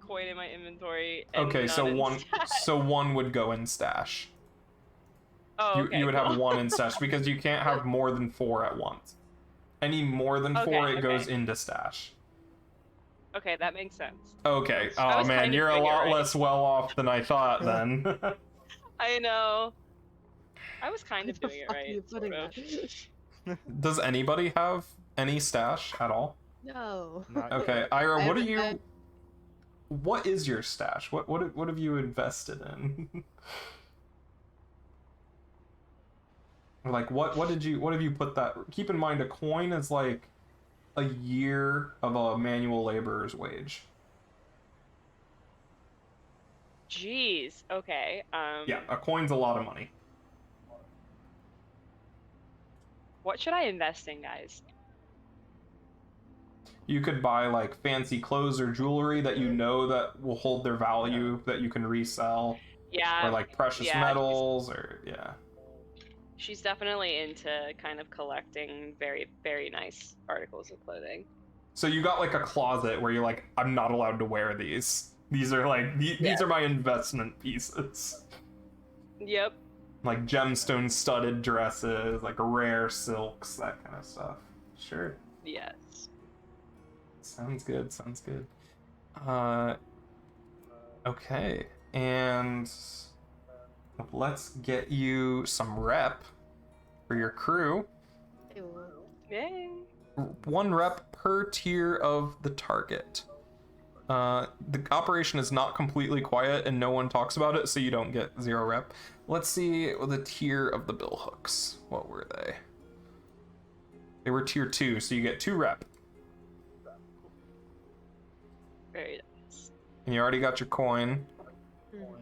Speaker 4: coin in my inventory. And
Speaker 1: Okay, so
Speaker 4: none in
Speaker 1: one,
Speaker 4: stash.
Speaker 1: so 1 would go in stash.
Speaker 4: Oh, okay,
Speaker 1: you would
Speaker 4: cool.
Speaker 1: have 1 in stash because you can't have more than 4 at once. Any more than 4,
Speaker 4: Okay,
Speaker 1: it goes
Speaker 4: okay.
Speaker 1: into stash.
Speaker 4: Okay, that makes sense.
Speaker 1: Okay.
Speaker 4: I
Speaker 1: Oh
Speaker 4: was
Speaker 1: man,
Speaker 4: kind of
Speaker 1: you're a
Speaker 4: doing it
Speaker 1: lot
Speaker 4: right.
Speaker 1: less well off than I thought then.
Speaker 4: I know. I was kind of
Speaker 2: Where the
Speaker 4: doing it
Speaker 2: fuck are
Speaker 4: right.
Speaker 2: you putting
Speaker 4: sort of.
Speaker 2: that?
Speaker 1: Does anybody have any stash at all?
Speaker 2: No.
Speaker 3: Not
Speaker 1: Okay,
Speaker 3: yet.
Speaker 1: Ira,
Speaker 2: I
Speaker 1: what do
Speaker 2: haven't-
Speaker 1: you? What is your stash? What have you invested in? Like what have you put that? Keep in mind, a coin is like a year of a manual laborer's wage.
Speaker 4: Jeez. Okay.
Speaker 1: Yeah, a coin's a lot of money.
Speaker 4: What should I invest in, guys?
Speaker 1: You could buy like fancy clothes or jewelry that you know that will hold their value that you can resell,
Speaker 4: Yeah.
Speaker 1: or like precious
Speaker 4: yeah,
Speaker 1: metals, or yeah.
Speaker 4: She's definitely into kind of collecting very, very nice articles of clothing.
Speaker 1: So you got like a closet where you're like, I'm not allowed to wear these. These are like these are my investment pieces.
Speaker 4: Yep.
Speaker 1: Like gemstone studded dresses, like rare silks, that kind of stuff. Sure.
Speaker 4: Yes.
Speaker 1: Sounds good. Sounds good. Okay, and let's get you some rep for your crew.
Speaker 2: Ew.
Speaker 4: Yay.
Speaker 1: 1 rep per tier of the target. The operation is not completely quiet and no one talks about it, so you don't get 0 rep. Let's see the tier of the billhooks. What were they? They were tier 2, so you get 2 rep.
Speaker 4: Very nice.
Speaker 1: And you already got your coin.
Speaker 2: Mhm.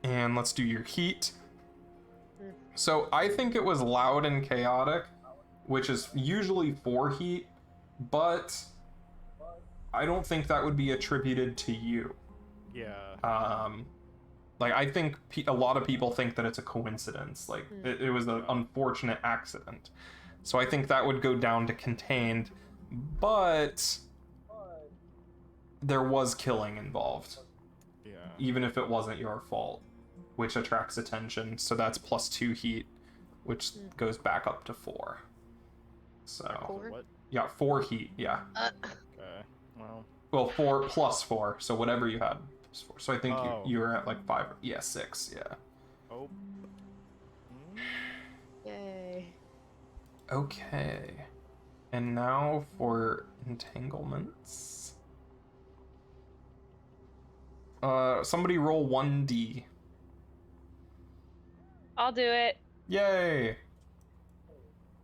Speaker 1: And let's do your heat.
Speaker 2: Mm.
Speaker 1: So I think it was loud and chaotic, which is usually 4 heat, but I don't think that would be attributed to you.
Speaker 3: Yeah.
Speaker 1: Like I think a lot of people think that it's a coincidence, like it was an unfortunate accident. So I think that would go down to contained, but there was killing involved,
Speaker 3: Yeah.
Speaker 1: even if it wasn't your fault, which attracts attention. So that's +2 heat, which goes back up to 4. So
Speaker 2: Four?
Speaker 3: What?
Speaker 1: yeah, 4 heat. Yeah.
Speaker 3: Okay. Well.
Speaker 1: Well, 4 plus 4. So whatever you had plus 4. So I think
Speaker 3: Oh.
Speaker 1: you were at like 5. Yeah, 6. Yeah.
Speaker 3: Oh.
Speaker 2: Yay.
Speaker 1: Okay. And now for entanglements. Somebody roll 1d.
Speaker 4: I'll do it.
Speaker 1: Yay!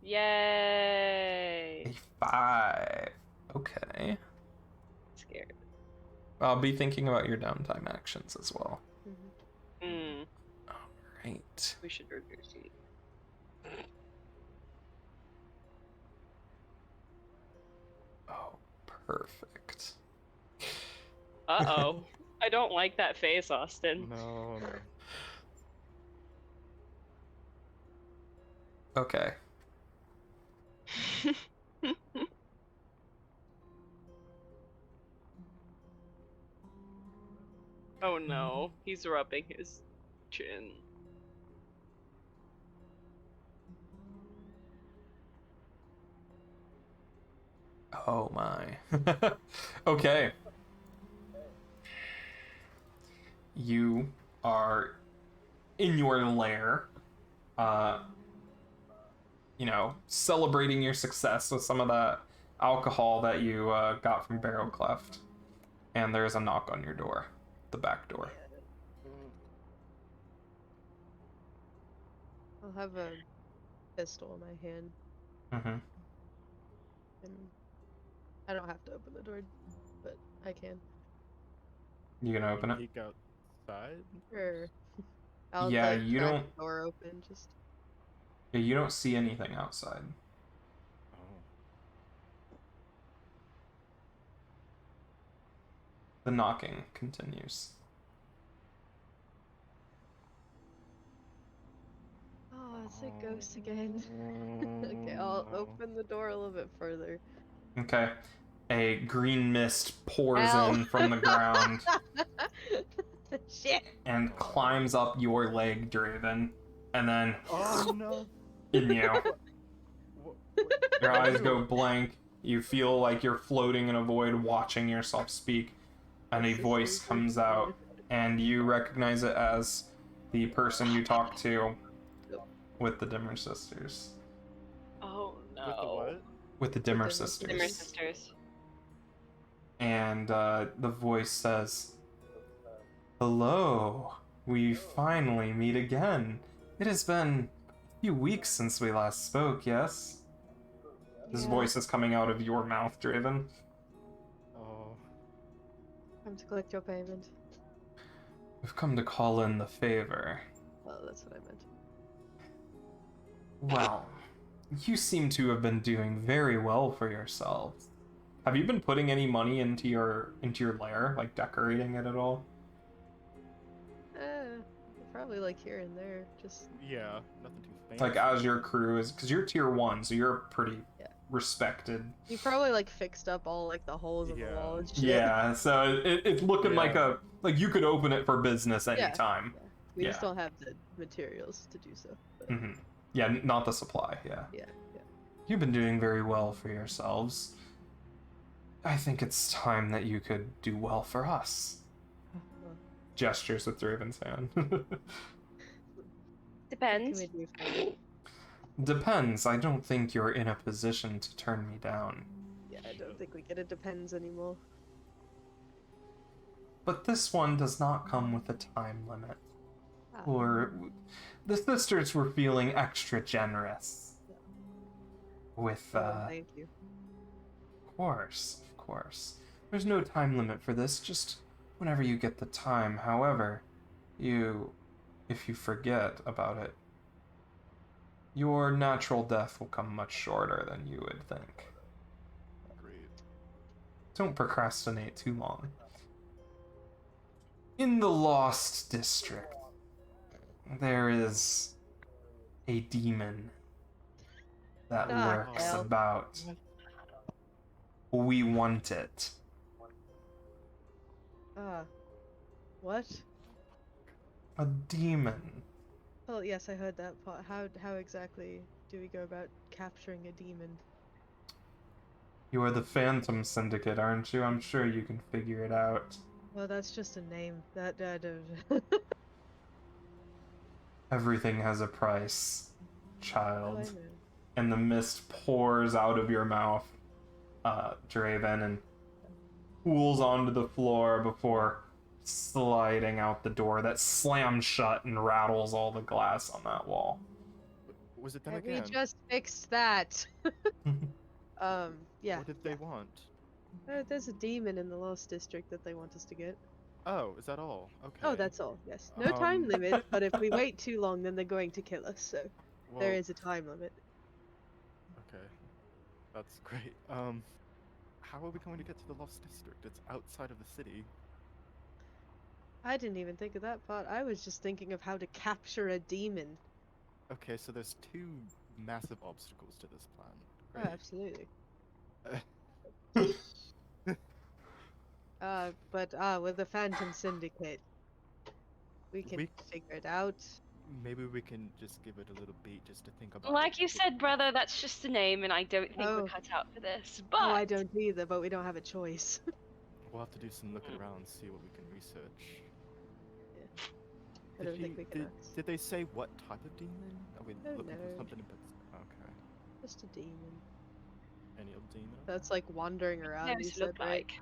Speaker 4: Yay!
Speaker 1: A 5. Okay.
Speaker 4: Scared.
Speaker 1: I'll be thinking about your downtime actions as well.
Speaker 4: Mm,
Speaker 1: Alright.
Speaker 4: we should reverse it.
Speaker 1: Oh, perfect.
Speaker 4: Uh-oh. I don't like that face, Austin.
Speaker 3: No.
Speaker 1: Okay.
Speaker 4: Oh no, he's rubbing his chin.
Speaker 1: Oh my. Okay. You are in your lair, celebrating your success with some of that alcohol that you got from Barrel Cleft. And there's a knock on your door, the back door.
Speaker 2: I'll have a pistol in my hand,
Speaker 1: Mm-hmm.
Speaker 2: and I don't have to open the door, but I can.
Speaker 1: You gonna open it?
Speaker 3: Peek outside?
Speaker 2: Sure. I'll
Speaker 1: Yeah,
Speaker 2: like
Speaker 1: you
Speaker 2: crack
Speaker 1: don't-
Speaker 2: the door open, just.
Speaker 1: Yeah, you don't see anything outside.
Speaker 3: Oh.
Speaker 1: The knocking continues.
Speaker 2: Oh, it's a ghost again. Okay, I'll open the door a little bit further.
Speaker 1: Okay. A green mist pours
Speaker 2: Ow.
Speaker 1: in from the ground
Speaker 2: Shit.
Speaker 1: and climbs up your leg, Draven, and then
Speaker 3: Oh no.
Speaker 1: in you.
Speaker 3: What?
Speaker 1: Your eyes go blank. You feel like you're floating in a void, watching yourself speak, and a voice comes out, and you recognize it as the person you talked to with the Dimmer Sisters.
Speaker 4: Oh no.
Speaker 3: With the what?
Speaker 1: With the Dimmer
Speaker 2: Dimmer
Speaker 1: Sisters.
Speaker 4: Dimmer sisters.
Speaker 1: And the voice says, "Hello, we finally meet again. It has been a few weeks since we last spoke, yes?" This
Speaker 2: Yeah.
Speaker 1: voice is coming out of your mouth, Draven.
Speaker 3: Oh.
Speaker 2: Time to collect your payment.
Speaker 1: We've come to call in the favor.
Speaker 2: Oh, that's what I meant.
Speaker 1: Well, you seem to have been doing very well for yourselves. Have you been putting any money into your lair, like decorating it at all?
Speaker 2: Probably like here and there, just.
Speaker 3: Yeah. Nothing too fancy.
Speaker 1: Like as your crew is, because you're tier 1, so you're pretty
Speaker 2: Yeah.
Speaker 1: respected.
Speaker 2: You probably like fixed up all like the holes in the
Speaker 3: Yeah.
Speaker 2: wall and shit.
Speaker 1: Yeah, so it's looking like
Speaker 3: Yeah.
Speaker 1: like you could open it for business anytime.
Speaker 2: Yeah. We just
Speaker 1: Yeah.
Speaker 2: don't have the materials to do so. But
Speaker 1: Hmm. Yeah, not the supply. Yeah.
Speaker 2: yeah.
Speaker 1: You've been doing very well for yourselves. I think it's time that you could do well for us.
Speaker 2: Well,
Speaker 1: Gestures with Draven's hand.
Speaker 2: what can
Speaker 4: Depends.
Speaker 2: we do for you?
Speaker 1: Depends. I don't think you're in a position to turn me down.
Speaker 2: Yeah, I don't think we get a depends anymore.
Speaker 1: But this one does not come with a time limit.
Speaker 2: Ah,
Speaker 1: Or the sisters were feeling extra generous. With,
Speaker 2: well, thank you.
Speaker 1: Of course. There's no time limit for this, just whenever you get the time. However, if you forget about it, your natural death will come much shorter than you would think.
Speaker 3: Great.
Speaker 1: Don't procrastinate too long. In the Lost District, there is a demon that
Speaker 2: Ah,
Speaker 1: lurks
Speaker 2: hell.
Speaker 1: about. We want it.
Speaker 2: What?
Speaker 1: A demon.
Speaker 2: Oh yes, I heard that part. How exactly do we go about capturing a demon?
Speaker 1: You are the Phantom Syndicate, aren't you? I'm sure you can figure it out.
Speaker 2: Well, that's just a name. That
Speaker 1: Everything has a price,
Speaker 2: I
Speaker 1: child.
Speaker 2: know.
Speaker 1: and the mist pours out of your mouth, Draven, and pools onto the floor before sliding out the door that slams shut and rattles all the glass on that wall.
Speaker 3: Was it them
Speaker 2: And we
Speaker 3: again?
Speaker 2: just fixed that. Yeah.
Speaker 3: What did they want?
Speaker 2: There's a demon in the Lost District that they want us to get.
Speaker 3: Oh, is that all? Okay.
Speaker 2: Oh, that's all. Yes. No time limit, but if we wait too long, then they're going to kill us. So there
Speaker 3: Well,
Speaker 2: is a time limit.
Speaker 3: Okay. That's great. How are we going to get to the Lost District? It's outside of the city.
Speaker 2: I didn't even think of that part. I was just thinking of how to capture a demon.
Speaker 3: Okay, so there's two massive obstacles to this plan.
Speaker 2: Oh,
Speaker 3: Great.
Speaker 2: absolutely. But with the Phantom Syndicate, we can figure it out.
Speaker 3: Maybe we can just give it a little beat just to think about.
Speaker 4: Like you said, brother, that's just a name, and I don't think we're cut out for this. But
Speaker 2: Oh, I don't either, but we don't have a choice.
Speaker 3: We'll have to do some looking around and see what we can research.
Speaker 2: I don't think we can.
Speaker 3: Did they say what type of demon? Are we
Speaker 2: Oh,
Speaker 3: looking
Speaker 2: no.
Speaker 3: for something? Okay.
Speaker 2: Just a demon.
Speaker 3: Any old demon?
Speaker 2: That's like wandering around.
Speaker 4: what
Speaker 2: You
Speaker 4: does it
Speaker 2: said,
Speaker 4: look
Speaker 2: right?
Speaker 4: like?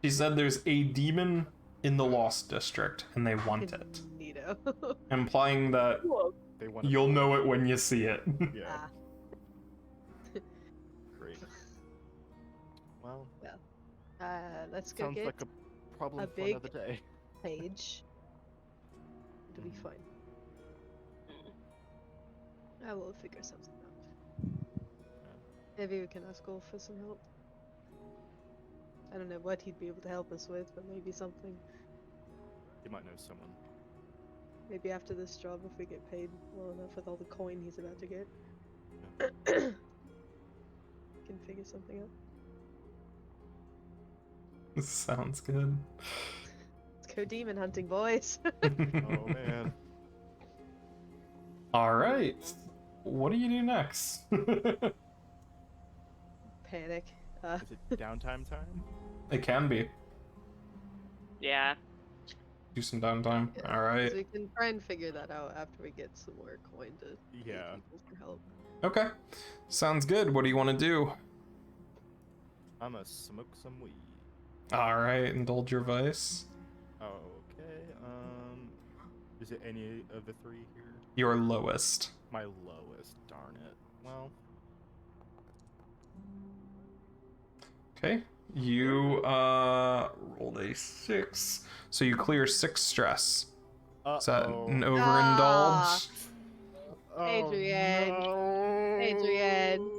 Speaker 1: She said there's a demon in the Lost District, and they want it.
Speaker 2: Neato.
Speaker 1: Implying that
Speaker 3: They want.
Speaker 1: you'll know it when you see it.
Speaker 3: Yeah.
Speaker 2: Ah.
Speaker 3: Great. Well.
Speaker 2: Let's go
Speaker 3: Sounds
Speaker 2: get
Speaker 3: like a problem
Speaker 2: a
Speaker 3: for
Speaker 2: big-
Speaker 3: another day.
Speaker 2: Paige. It'll be fine. I will figure something out. Maybe we can ask Ulf for some help. I don't know what he'd be able to help us with, but maybe something.
Speaker 3: You might know someone.
Speaker 2: Maybe after this job, if we get paid well enough with all the coin he's about to get. Can figure something out.
Speaker 1: Sounds good.
Speaker 2: Let's go demon hunting, boys.
Speaker 3: Oh man.
Speaker 1: All right. What do you do next?
Speaker 2: Panic.
Speaker 3: Is it downtime time?
Speaker 1: It can be.
Speaker 4: Yeah.
Speaker 1: Do some downtime.
Speaker 2: Yeah,
Speaker 1: All
Speaker 2: 'cause
Speaker 1: right.
Speaker 2: we can try and figure that out after we get some more coin to pay
Speaker 3: Yeah.
Speaker 2: people for help.
Speaker 1: Okay. Sounds good. What do you want to do?
Speaker 3: I'ma smoke some weed.
Speaker 1: All right. Indulge your vice.
Speaker 3: Okay. Is it any of the three here?
Speaker 1: Your lowest.
Speaker 3: My lowest. Darn it. Well.
Speaker 1: Okay. You rolled a 6, so you clear 6 stress. Is that an overindulge?
Speaker 2: Adrian.
Speaker 3: No.
Speaker 2: Adrian.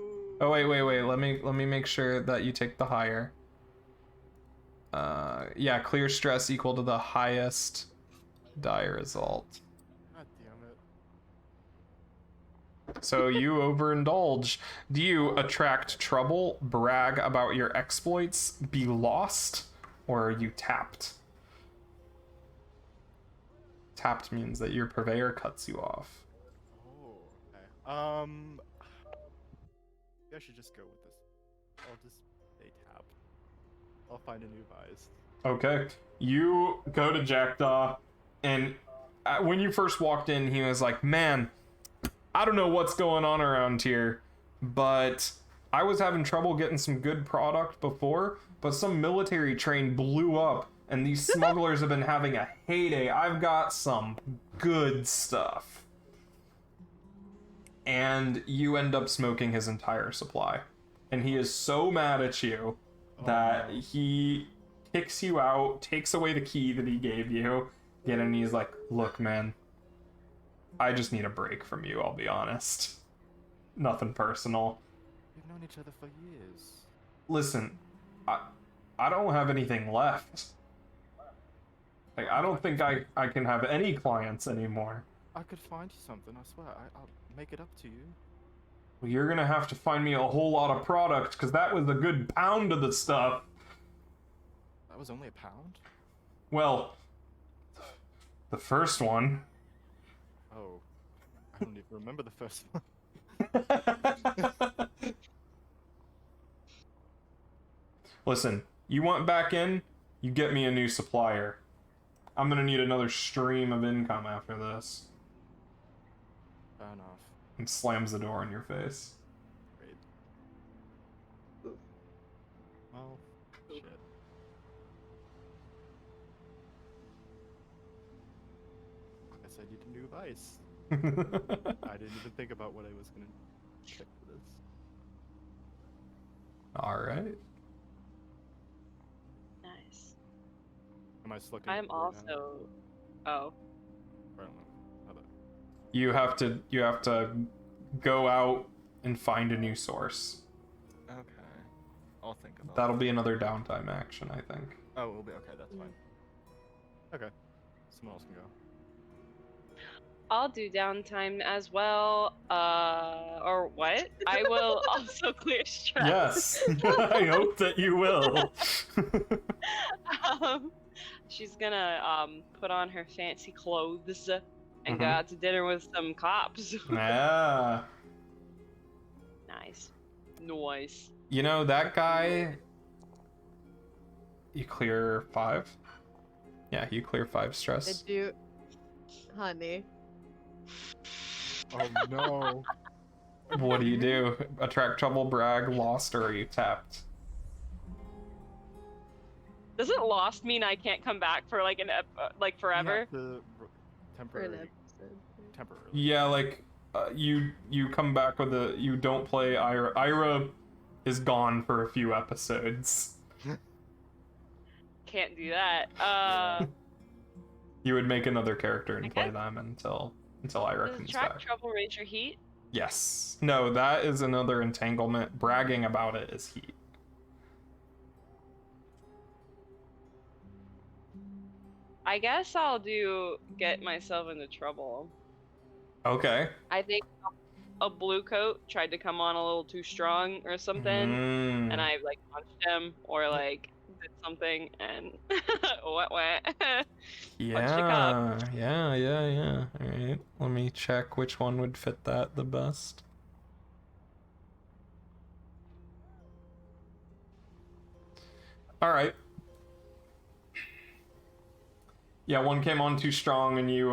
Speaker 1: Oh wait. Let me make sure that you take the higher. Yeah, clear stress equal to the highest die result.
Speaker 3: God damn it.
Speaker 1: So you overindulge. Do you attract trouble, brag about your exploits, be lost, or are you tapped? Tapped means that your purveyor cuts you off.
Speaker 3: Oh, okay. Maybe I should just go with this. I'll just stay tapped. I'll find a new vice.
Speaker 1: Okay. You go to Jackdaw, and when you first walked in, he was like, man, I don't know what's going on around here, but I was having trouble getting some good product before, but some military train blew up, and these smugglers have been having a heyday. I've got some good stuff. And you end up smoking his entire supply. And he is so mad at you that he kicks you out, takes away the key that he gave you, and he's like, look, man, I just need a break from you, I'll be honest. Nothing personal.
Speaker 3: We've known each other for years.
Speaker 1: Listen, I don't have anything left. Like, I don't think I can have any clients anymore.
Speaker 3: I could find you something, I swear. I'll make it up to you.
Speaker 1: Well, you're gonna have to find me a whole lot of product, because that was a good pound of the stuff.
Speaker 3: That was only a pound?
Speaker 1: Well, the first one.
Speaker 3: Oh. I don't even remember the first one.
Speaker 1: Listen, you want back in, you get me a new supplier. I'm gonna need another stream of income after this.
Speaker 3: Fair enough.
Speaker 1: And slams the door in your face.
Speaker 3: I need a new vice. I didn't even think about what I was gonna check for this.
Speaker 1: All right.
Speaker 4: Nice.
Speaker 3: Am I selecting?
Speaker 4: I'm
Speaker 3: right now?
Speaker 4: also. Oh.
Speaker 3: I don't know. How about?
Speaker 1: You have to go out and find a new source.
Speaker 3: Okay. I'll think about.
Speaker 1: That'll be another downtime action, I think.
Speaker 3: Oh, it'll be okay. That's fine. Okay. Someone else can go.
Speaker 4: I'll do downtime as well. Or what? I will also clear stress.
Speaker 1: Yes. I hope that you will.
Speaker 4: She's gonna put on her fancy clothes and go
Speaker 1: Mhm.
Speaker 4: out to dinner with some cops.
Speaker 1: Yeah.
Speaker 4: Nice. Nice.
Speaker 1: You know, that guy... You clear 5? Yeah, you clear 5 stress.
Speaker 2: Did you, honey?
Speaker 3: Oh no.
Speaker 1: What do you do? Attract trouble, brag, lost, or are you tapped?
Speaker 4: Doesn't lost mean I can't come back for like like forever?
Speaker 2: For an episode.
Speaker 3: Temporarily.
Speaker 1: Yeah, like, you come back with a... You don't play Ira. Ira is gone for a few episodes.
Speaker 4: Can't do that.
Speaker 3: Yeah.
Speaker 1: You would make another character and
Speaker 4: I
Speaker 1: play
Speaker 4: guess-
Speaker 1: them until Ira
Speaker 4: Does
Speaker 1: comes
Speaker 4: attract
Speaker 1: back.
Speaker 4: trouble raise your heat?
Speaker 1: Yes. No, that is another entanglement. Bragging about it is heat.
Speaker 4: I guess I'll do get myself into trouble.
Speaker 1: Okay.
Speaker 4: I think a blue coat tried to come on a little too strong or something,
Speaker 1: Mm.
Speaker 4: and I like punched him or like did something and what?
Speaker 1: Yeah. Yeah. All right. Let me check which one would fit that the best. All right. Yeah, one came on too strong and you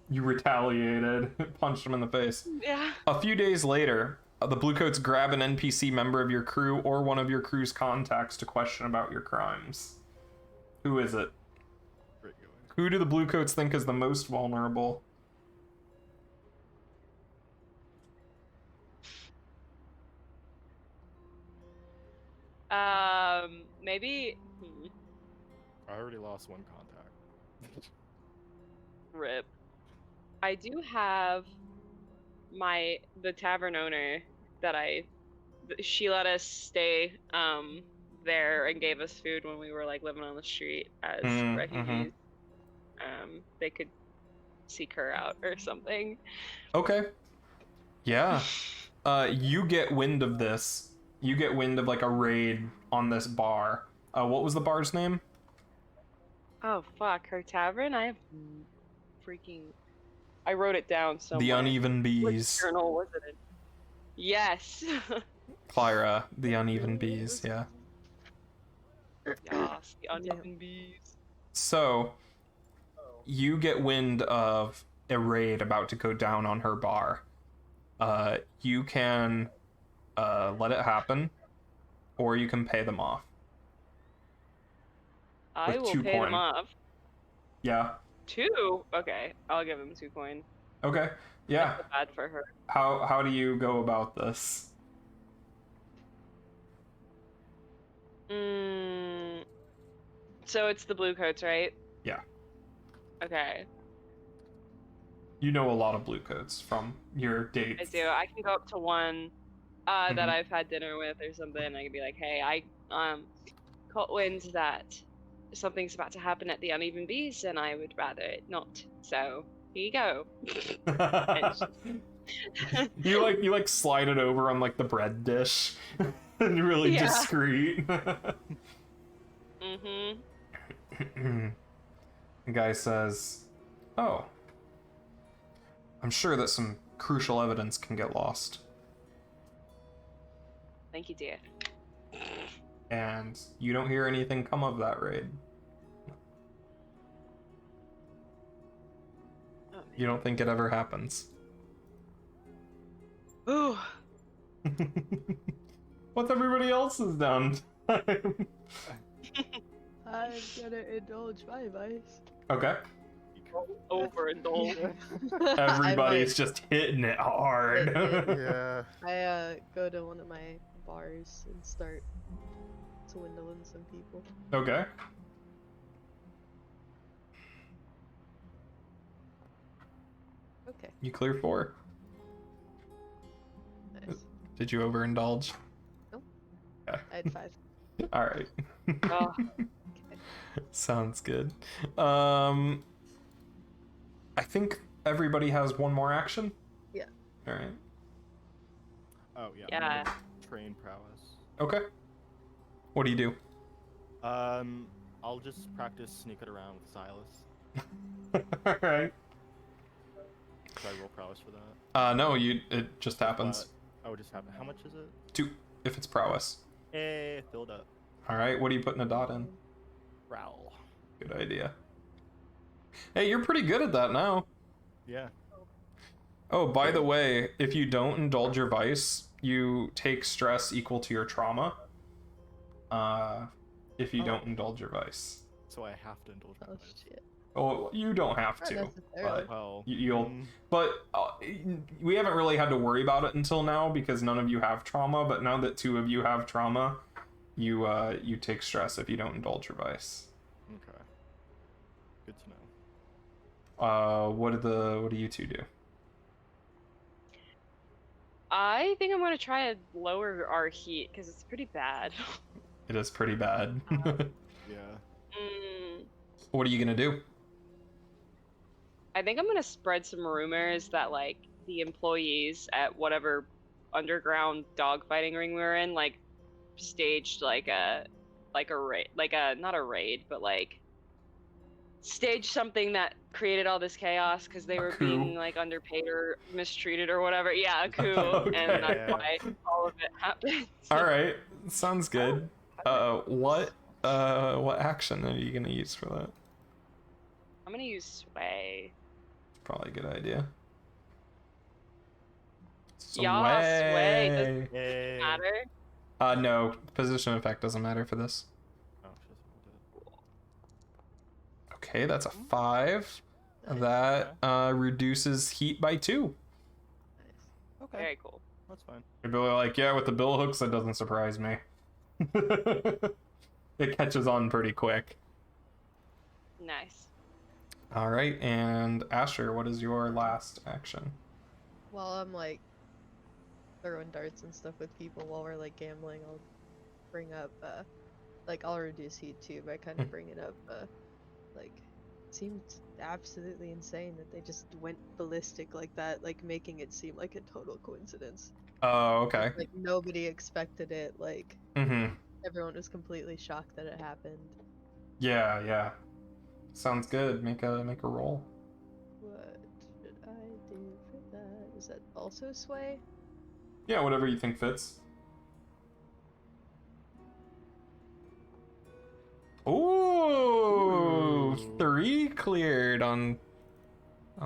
Speaker 1: retaliated, punched him in the face.
Speaker 4: Yeah.
Speaker 1: A few days later, the Bluecoats grab an NPC member of your crew or one of your crew's contacts to question about your crimes. Who is it?
Speaker 3: Great going.
Speaker 1: Who do the Bluecoats think is the most vulnerable?
Speaker 4: Maybe.
Speaker 3: I already lost one contact.
Speaker 4: Rip. I do have the tavern owner that she let us stay there and gave us food when we were like living on the street as refugees. They could seek her out or something.
Speaker 1: Okay. Yeah. You get wind of this. You get wind of like a raid on this bar. What was the bar's name?
Speaker 4: Oh fuck, her tavern? I have freaking. I wrote it down somewhere.
Speaker 1: The Uneven
Speaker 4: Which
Speaker 1: Bees.
Speaker 4: journal was it in? Yes.
Speaker 1: Clyra, the Uneven Bees, yeah.
Speaker 4: Yes, the uneven bees.
Speaker 1: So, you get wind of a raid about to go down on her bar. You can let it happen, or you can pay them off.
Speaker 4: I
Speaker 1: With
Speaker 4: will
Speaker 1: 2
Speaker 4: pay
Speaker 1: coin.
Speaker 4: them off.
Speaker 1: Yeah.
Speaker 4: 2? Okay, I'll give him 2 coin.
Speaker 1: Okay. Yeah.
Speaker 4: I feel bad for her.
Speaker 1: How do you go about this?
Speaker 4: So it's the blue coats, right?
Speaker 1: Yeah.
Speaker 4: Okay,
Speaker 1: You know a lot of Bluecoats from your dates.
Speaker 4: I do. I can go up to one that
Speaker 1: Mhm.
Speaker 4: I've had dinner with or something. I can be like, hey, I caught wind that something's about to happen at the Uneven Bees, and I would rather it not. So here you go.
Speaker 1: you like slide it over on like the bread dish. And really
Speaker 4: Yeah.
Speaker 1: discreet.
Speaker 4: Mm-hmm.
Speaker 1: The guy says, "Oh, I'm sure that some crucial evidence can get lost."
Speaker 4: Thank you, dear.
Speaker 1: And you don't hear anything come of that raid.
Speaker 4: Oh, man.
Speaker 1: You don't think it ever happens.
Speaker 4: Ooh.
Speaker 1: What's everybody else's downtime?
Speaker 2: I'm gonna indulge my vice.
Speaker 1: Okay.
Speaker 4: Overindulge.
Speaker 1: Everybody's just hitting it hard.
Speaker 3: Yeah.
Speaker 2: I go to one of my bars and start swindling some people.
Speaker 1: Okay.
Speaker 2: Okay,
Speaker 1: You clear 4.
Speaker 2: nice.
Speaker 1: Did you overindulge?
Speaker 2: I had 5.
Speaker 1: All right.
Speaker 4: Oh,
Speaker 1: Sounds good. I think everybody has one more action.
Speaker 2: Yeah.
Speaker 1: All right.
Speaker 3: Oh yeah. I'm
Speaker 4: Yeah.
Speaker 3: gonna train prowess.
Speaker 1: Okay. What do you do?
Speaker 3: I'll just practice sneak it around with Silas.
Speaker 1: All right.
Speaker 3: Should I roll prowess for that?
Speaker 1: No, it just happens.
Speaker 3: Oh, it just happened. How much is it?
Speaker 1: 2 if it's prowess.
Speaker 3: Hey, filled up.
Speaker 1: All right. What are you putting a dot in?
Speaker 3: Growl.
Speaker 1: Good idea. Hey, you're pretty good at that now.
Speaker 3: Yeah.
Speaker 1: Oh, by the way, if you don't indulge your vice, you take stress equal to your trauma. If you don't indulge your vice.
Speaker 3: So I have to indulge my
Speaker 2: Oh
Speaker 3: vice.
Speaker 2: shit.
Speaker 1: Oh, you don't have
Speaker 2: Not
Speaker 1: to,
Speaker 2: necessarily.
Speaker 1: but
Speaker 3: Well,
Speaker 1: you'll. But we haven't really had to worry about it until now because none of you have trauma. But now that 2 of you have trauma, you take stress if you don't indulge your vice.
Speaker 3: Okay. Good to know.
Speaker 1: What do you 2 do?
Speaker 4: I think I'm gonna try to lower our heat because it's pretty bad.
Speaker 1: It is pretty bad.
Speaker 3: Yeah.
Speaker 1: What are you gonna do?
Speaker 4: I think I'm gonna spread some rumors that like the employees at whatever underground dogfighting ring we were in like staged like a raid, like a not a raid, but like staged something that created all this chaos because they were
Speaker 1: coup.
Speaker 4: being like underpaid or mistreated or whatever. Yeah, a coup,
Speaker 1: Okay.
Speaker 4: and that's why all of it happened.
Speaker 1: All right, sounds good. What action are you gonna use for that?
Speaker 4: I'm gonna use sway.
Speaker 1: Probably a good idea.
Speaker 4: Yeah, sway. Does it
Speaker 3: Yay.
Speaker 4: matter?
Speaker 1: No, position effect doesn't matter for this.
Speaker 3: Oh, she doesn't want
Speaker 1: Okay, that's a 5. That reduces heat by 2.
Speaker 2: Nice.
Speaker 3: to. Okay.
Speaker 4: Very cool.
Speaker 3: That's fine.
Speaker 1: You're really like, yeah, with the bill hooks, that doesn't surprise me. It catches on pretty quick.
Speaker 4: Nice.
Speaker 1: All right, and Asher, what is your last action?
Speaker 2: While I'm like throwing darts and stuff with people while we're like gambling, I'll bring up like I'll reduce heat too by kind of bringing up like it seemed absolutely insane that they just went ballistic like that, like making it seem like a total coincidence.
Speaker 1: Oh, okay.
Speaker 2: Like nobody expected it, like
Speaker 1: Mm-hmm.
Speaker 2: everyone was completely shocked that it happened.
Speaker 1: Yeah. Sounds good. Make a roll.
Speaker 2: What should I do for that? Is that also sway?
Speaker 1: Yeah, whatever you think fits. Ooh, 3 cleared on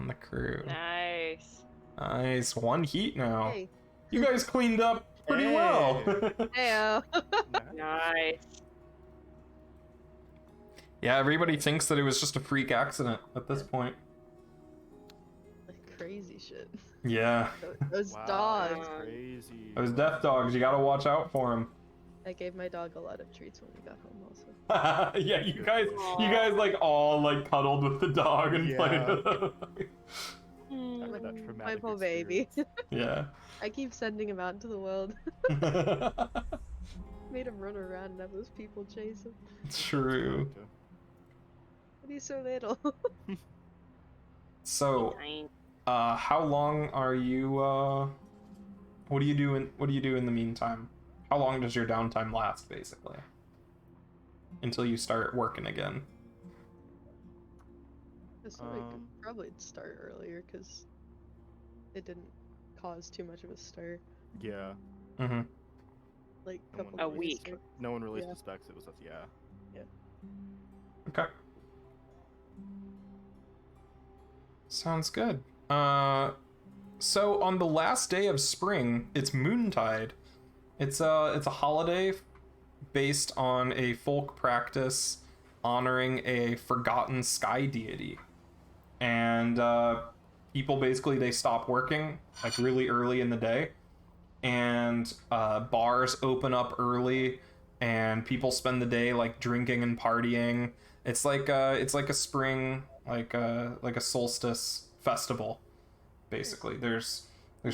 Speaker 1: the crew.
Speaker 4: Nice.
Speaker 1: Nice, 1 heat now.
Speaker 2: Hey,
Speaker 1: You guys cleaned up pretty well.
Speaker 2: heyo.
Speaker 4: Nice.
Speaker 1: Yeah, everybody thinks that it was just a freak accident at this point.
Speaker 2: Like crazy shit.
Speaker 1: Yeah,
Speaker 2: Those
Speaker 3: Wow,
Speaker 2: dogs.
Speaker 3: that's crazy.
Speaker 1: those death dogs. You gotta watch out for them.
Speaker 2: I gave my dog a lot of treats when we got home also.
Speaker 1: Yeah, you guys like all like cuddled with the dog and
Speaker 3: Yeah.
Speaker 1: played with him.
Speaker 4: Mm.
Speaker 2: Like,
Speaker 3: That
Speaker 2: my
Speaker 3: traumatic
Speaker 2: poor baby.
Speaker 3: experience.
Speaker 1: Yeah.
Speaker 2: I keep sending him out into the world. Made him run around and have those people chase him.
Speaker 1: True.
Speaker 2: But he's so little.
Speaker 1: So,
Speaker 4: Nice.
Speaker 1: how long are you? What do you do in the meantime? How long does your downtime last, basically? Until you start working again.
Speaker 2: This one I could probably start earlier because it didn't cause too much of a stir.
Speaker 3: Yeah.
Speaker 1: Mm-hmm.
Speaker 2: Like
Speaker 3: No
Speaker 2: couple
Speaker 3: one-
Speaker 4: A
Speaker 2: days
Speaker 4: week.
Speaker 2: straight.
Speaker 3: No one really
Speaker 2: Yeah.
Speaker 3: suspects it was us. Yeah.
Speaker 1: Okay. Sounds good. So on the last day of spring, it's Moontide. It's a holiday based on a folk practice honoring a forgotten sky deity. and people basically they stop working like really early in the day, and bars open up early, and people spend the day like drinking and partying. It's like a spring like a solstice festival, basically. There's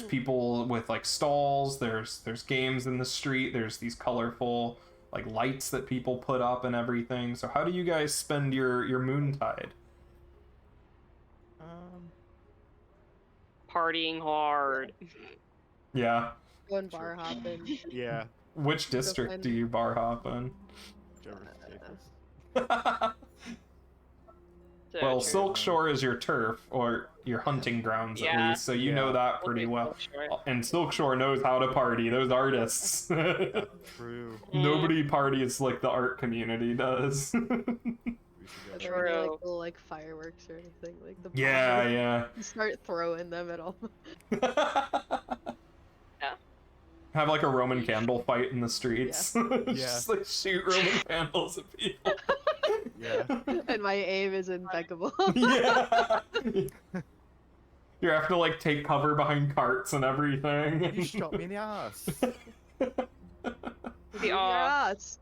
Speaker 1: people with like stalls, there's games in the street, there's these colorful like lights that people put up and everything. So how do you guys spend your moontide?
Speaker 4: Partying hard.
Speaker 1: Yeah.
Speaker 2: Going bar hopping.
Speaker 3: Yeah.
Speaker 1: Which district
Speaker 2: find-
Speaker 1: do you bar hop in?
Speaker 3: Whichever's safest.
Speaker 4: So
Speaker 1: Well,
Speaker 4: true.
Speaker 1: Silk Shore is your turf, or your hunting grounds at
Speaker 4: Yeah.
Speaker 1: least, so you
Speaker 3: Yeah.
Speaker 1: know that
Speaker 4: We'll
Speaker 1: pretty
Speaker 4: do
Speaker 1: well.
Speaker 4: Silk Shore.
Speaker 1: And Silk Shore knows how to party, those artists.
Speaker 3: True.
Speaker 1: Nobody parties like the art community does.
Speaker 3: We should
Speaker 2: Are
Speaker 3: go.
Speaker 2: there any, like,
Speaker 4: True.
Speaker 2: little like fireworks or anything? Like the
Speaker 1: Yeah,
Speaker 2: bombs?
Speaker 1: yeah.
Speaker 2: You start throwing them at all.
Speaker 1: Have like a Roman candle fight in the streets.
Speaker 3: Yeah.
Speaker 1: Just like shoot Roman candles at people.
Speaker 3: Yeah.
Speaker 2: And my aim is impeccable.
Speaker 1: Yeah. You have to like take cover behind carts and
Speaker 3: You
Speaker 1: everything.
Speaker 3: shot me in the ass.
Speaker 2: Yes.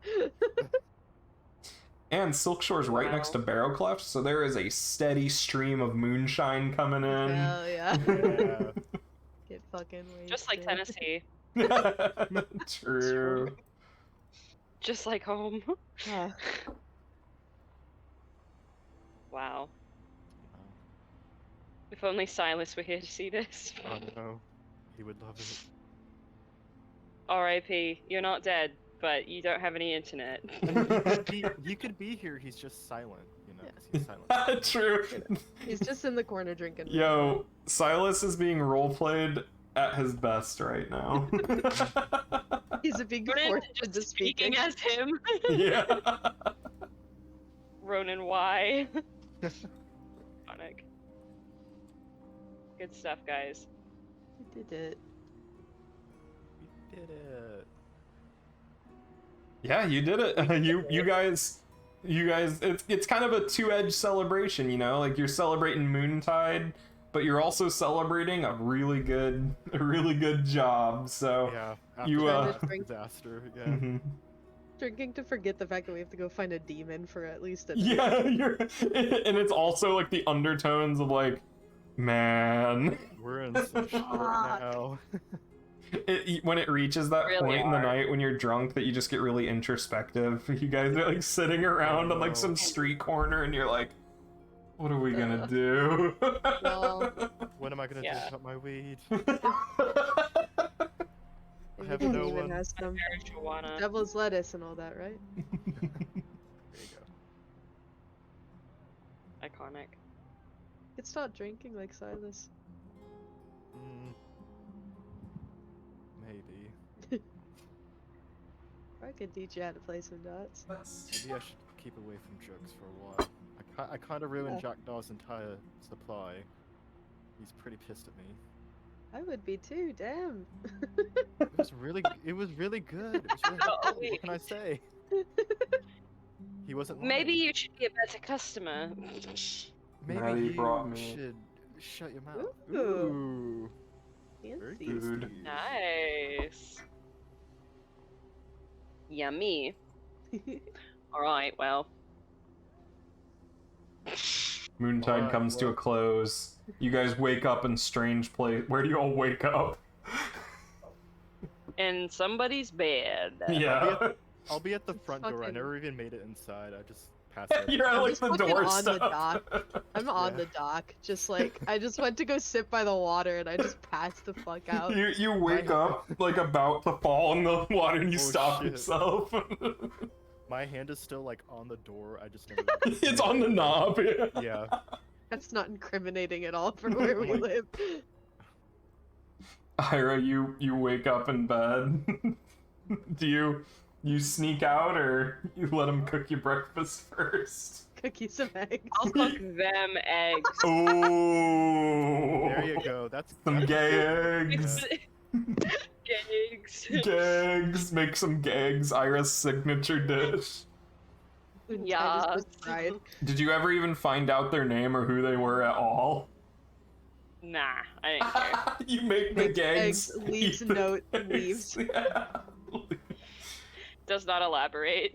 Speaker 1: And Silk Shore's right next to Barrowcleft, so there is a steady stream of moonshine coming in.
Speaker 2: Hell yeah.
Speaker 3: Yeah.
Speaker 2: Get fucking wasted.
Speaker 4: Just like Tennessee.
Speaker 1: True.
Speaker 4: Just like home.
Speaker 2: Ah,
Speaker 4: Wow. If only Silas were here to see this.
Speaker 3: Oh no. He would love it.
Speaker 4: R.I.P. You're not dead, but you don't have any internet.
Speaker 3: He could be here, he's just silent, you know, 'cause he's silent.
Speaker 1: True.
Speaker 2: he's just in the corner drinking.
Speaker 1: Yo, Silas is being roleplayed at his best right now.
Speaker 2: He's a big
Speaker 4: Ronan
Speaker 2: force
Speaker 4: just
Speaker 2: into
Speaker 4: speaking
Speaker 2: speaking.
Speaker 4: as him.
Speaker 1: Yeah.
Speaker 4: Ronan Y. Iconic. Good stuff, guys.
Speaker 2: We did it.
Speaker 3: We did it.
Speaker 1: Yeah, you did it. You guys it's kind of a two-edged celebration, you know? Like you're celebrating Moontide, but you're also celebrating a really good job. So
Speaker 3: Yeah.
Speaker 1: You,
Speaker 3: After
Speaker 2: uh,
Speaker 3: the disaster, yeah.
Speaker 1: mhm.
Speaker 2: Drinking to forget the fact that we have to go find a demon for at least a
Speaker 1: Yeah, and it's also like the undertones of like, man,
Speaker 3: We're in some shit now.
Speaker 1: when it reaches that
Speaker 4: Really
Speaker 1: point in the
Speaker 4: are.
Speaker 1: night when you're drunk that you just get really introspective. You guys are like sitting around on like some street corner and you're like, what are we gonna do?
Speaker 2: Well,
Speaker 3: When am I gonna
Speaker 4: Yeah.
Speaker 3: drink up my weed?
Speaker 2: maybe
Speaker 3: have
Speaker 2: the
Speaker 3: no
Speaker 2: demon
Speaker 3: one.
Speaker 2: has some
Speaker 4: Marijuana.
Speaker 2: devil's lettuce and all that, right?
Speaker 3: There you go.
Speaker 4: Iconic.
Speaker 2: Could start drinking like Silas.
Speaker 3: Mm. Maybe.
Speaker 2: I could teach you how to play some dots.
Speaker 3: Maybe I should keep away from drugs for a while. I kind of ruined
Speaker 2: Yeah.
Speaker 3: Jack Daw's entire supply. He's pretty pissed at me.
Speaker 2: I would be too, damn.
Speaker 3: It was really good. It was really good.
Speaker 4: Oh, wait.
Speaker 3: What can I say? He wasn't.
Speaker 4: Maybe
Speaker 3: lying.
Speaker 4: you should be a better customer.
Speaker 3: Maybe
Speaker 1: Now you
Speaker 3: you
Speaker 1: brought me-
Speaker 3: should shut your mouth.
Speaker 2: Ooh.
Speaker 3: Ooh. Very
Speaker 2: Fancy.
Speaker 1: Food.
Speaker 3: tasty.
Speaker 4: Nice. Yummy. Alright, well.
Speaker 1: Moontide
Speaker 3: Alright,
Speaker 1: comes to a
Speaker 3: well.
Speaker 1: close. You guys wake up in strange place. Where do you all wake up?
Speaker 4: In somebody's bed.
Speaker 1: Yeah.
Speaker 3: I'll be at the front door. I
Speaker 2: Fucking-
Speaker 3: never even made it inside. I just passed out.
Speaker 1: You're at
Speaker 2: I'm
Speaker 1: like
Speaker 2: just
Speaker 1: the
Speaker 2: fucking on the
Speaker 1: doorstep.
Speaker 2: dock. I'm on
Speaker 3: Yeah.
Speaker 2: the dock, just like I just went to go sit by the water and I just passed the fuck out.
Speaker 1: You wake up like about to fall in the water and you
Speaker 3: Oh,
Speaker 1: stop
Speaker 3: shit.
Speaker 1: yourself.
Speaker 3: My hand is still like on the door. I just never.
Speaker 1: It's on the knob.
Speaker 3: Yeah.
Speaker 2: That's not incriminating at all for where we live.
Speaker 1: Ira, you wake up in bed. Do you sneak out or you let him cook you breakfast first?
Speaker 2: Cookies and eggs.
Speaker 4: I'll cook them eggs.
Speaker 1: Oh,
Speaker 3: There you go. That's
Speaker 1: some
Speaker 3: that's
Speaker 1: gay
Speaker 3: good.
Speaker 1: eggs.
Speaker 4: Eggs.
Speaker 1: Gags, make some gags. Ira's signature dish.
Speaker 2: And I
Speaker 4: Yeah.
Speaker 2: just cried.
Speaker 1: Did you ever even find out their name or who they were at all?
Speaker 4: Nah, I didn't care.
Speaker 1: You make the
Speaker 2: Makes
Speaker 1: gangs
Speaker 2: eggs, leaves
Speaker 1: eat the
Speaker 2: note,
Speaker 1: eggs.
Speaker 2: leaves.
Speaker 1: Yeah.
Speaker 4: Does not elaborate.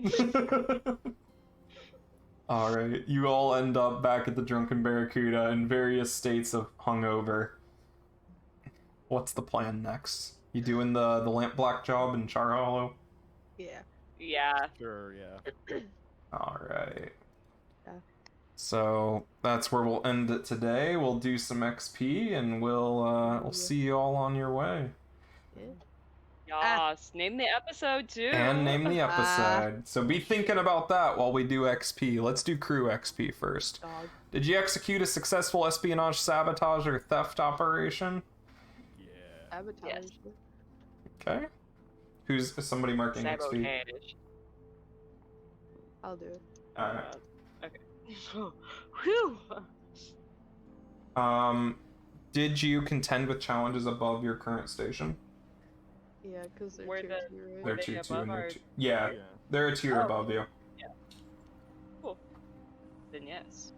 Speaker 1: All right, you all end up back at the Drunken Barracuda in various states of hungover. What's the plan next? You doing the lamp black job in Char Hollow?
Speaker 2: Yeah.
Speaker 4: Yeah.
Speaker 3: Sure, yeah.
Speaker 1: All right.
Speaker 2: Yeah.
Speaker 1: So that's where we'll end it today. We'll do some XP and we'll see you all on your way.
Speaker 2: Yeah.
Speaker 4: Yas. Name the episode too.
Speaker 1: And name the episode. So be thinking about that while we do XP. Let's do crew XP first.
Speaker 2: Dog.
Speaker 1: Did you execute a successful espionage, sabotage, or theft operation?
Speaker 3: Yeah.
Speaker 2: Sabotage.
Speaker 4: Yes.
Speaker 1: Okay. Is somebody marking XP?
Speaker 4: Sabotage.
Speaker 2: I'll do it.
Speaker 1: Alright.
Speaker 4: Okay. Whew.
Speaker 1: Did you contend with challenges above your current station?
Speaker 2: Yeah, because they're
Speaker 4: Where
Speaker 2: tier
Speaker 4: the-
Speaker 2: 2, right?
Speaker 1: They're
Speaker 4: they
Speaker 1: tier 2
Speaker 4: above
Speaker 1: and
Speaker 4: our-
Speaker 1: yeah,
Speaker 3: Yeah.
Speaker 1: they're a tier
Speaker 4: Oh.
Speaker 1: above you.
Speaker 4: Cool. Then yes.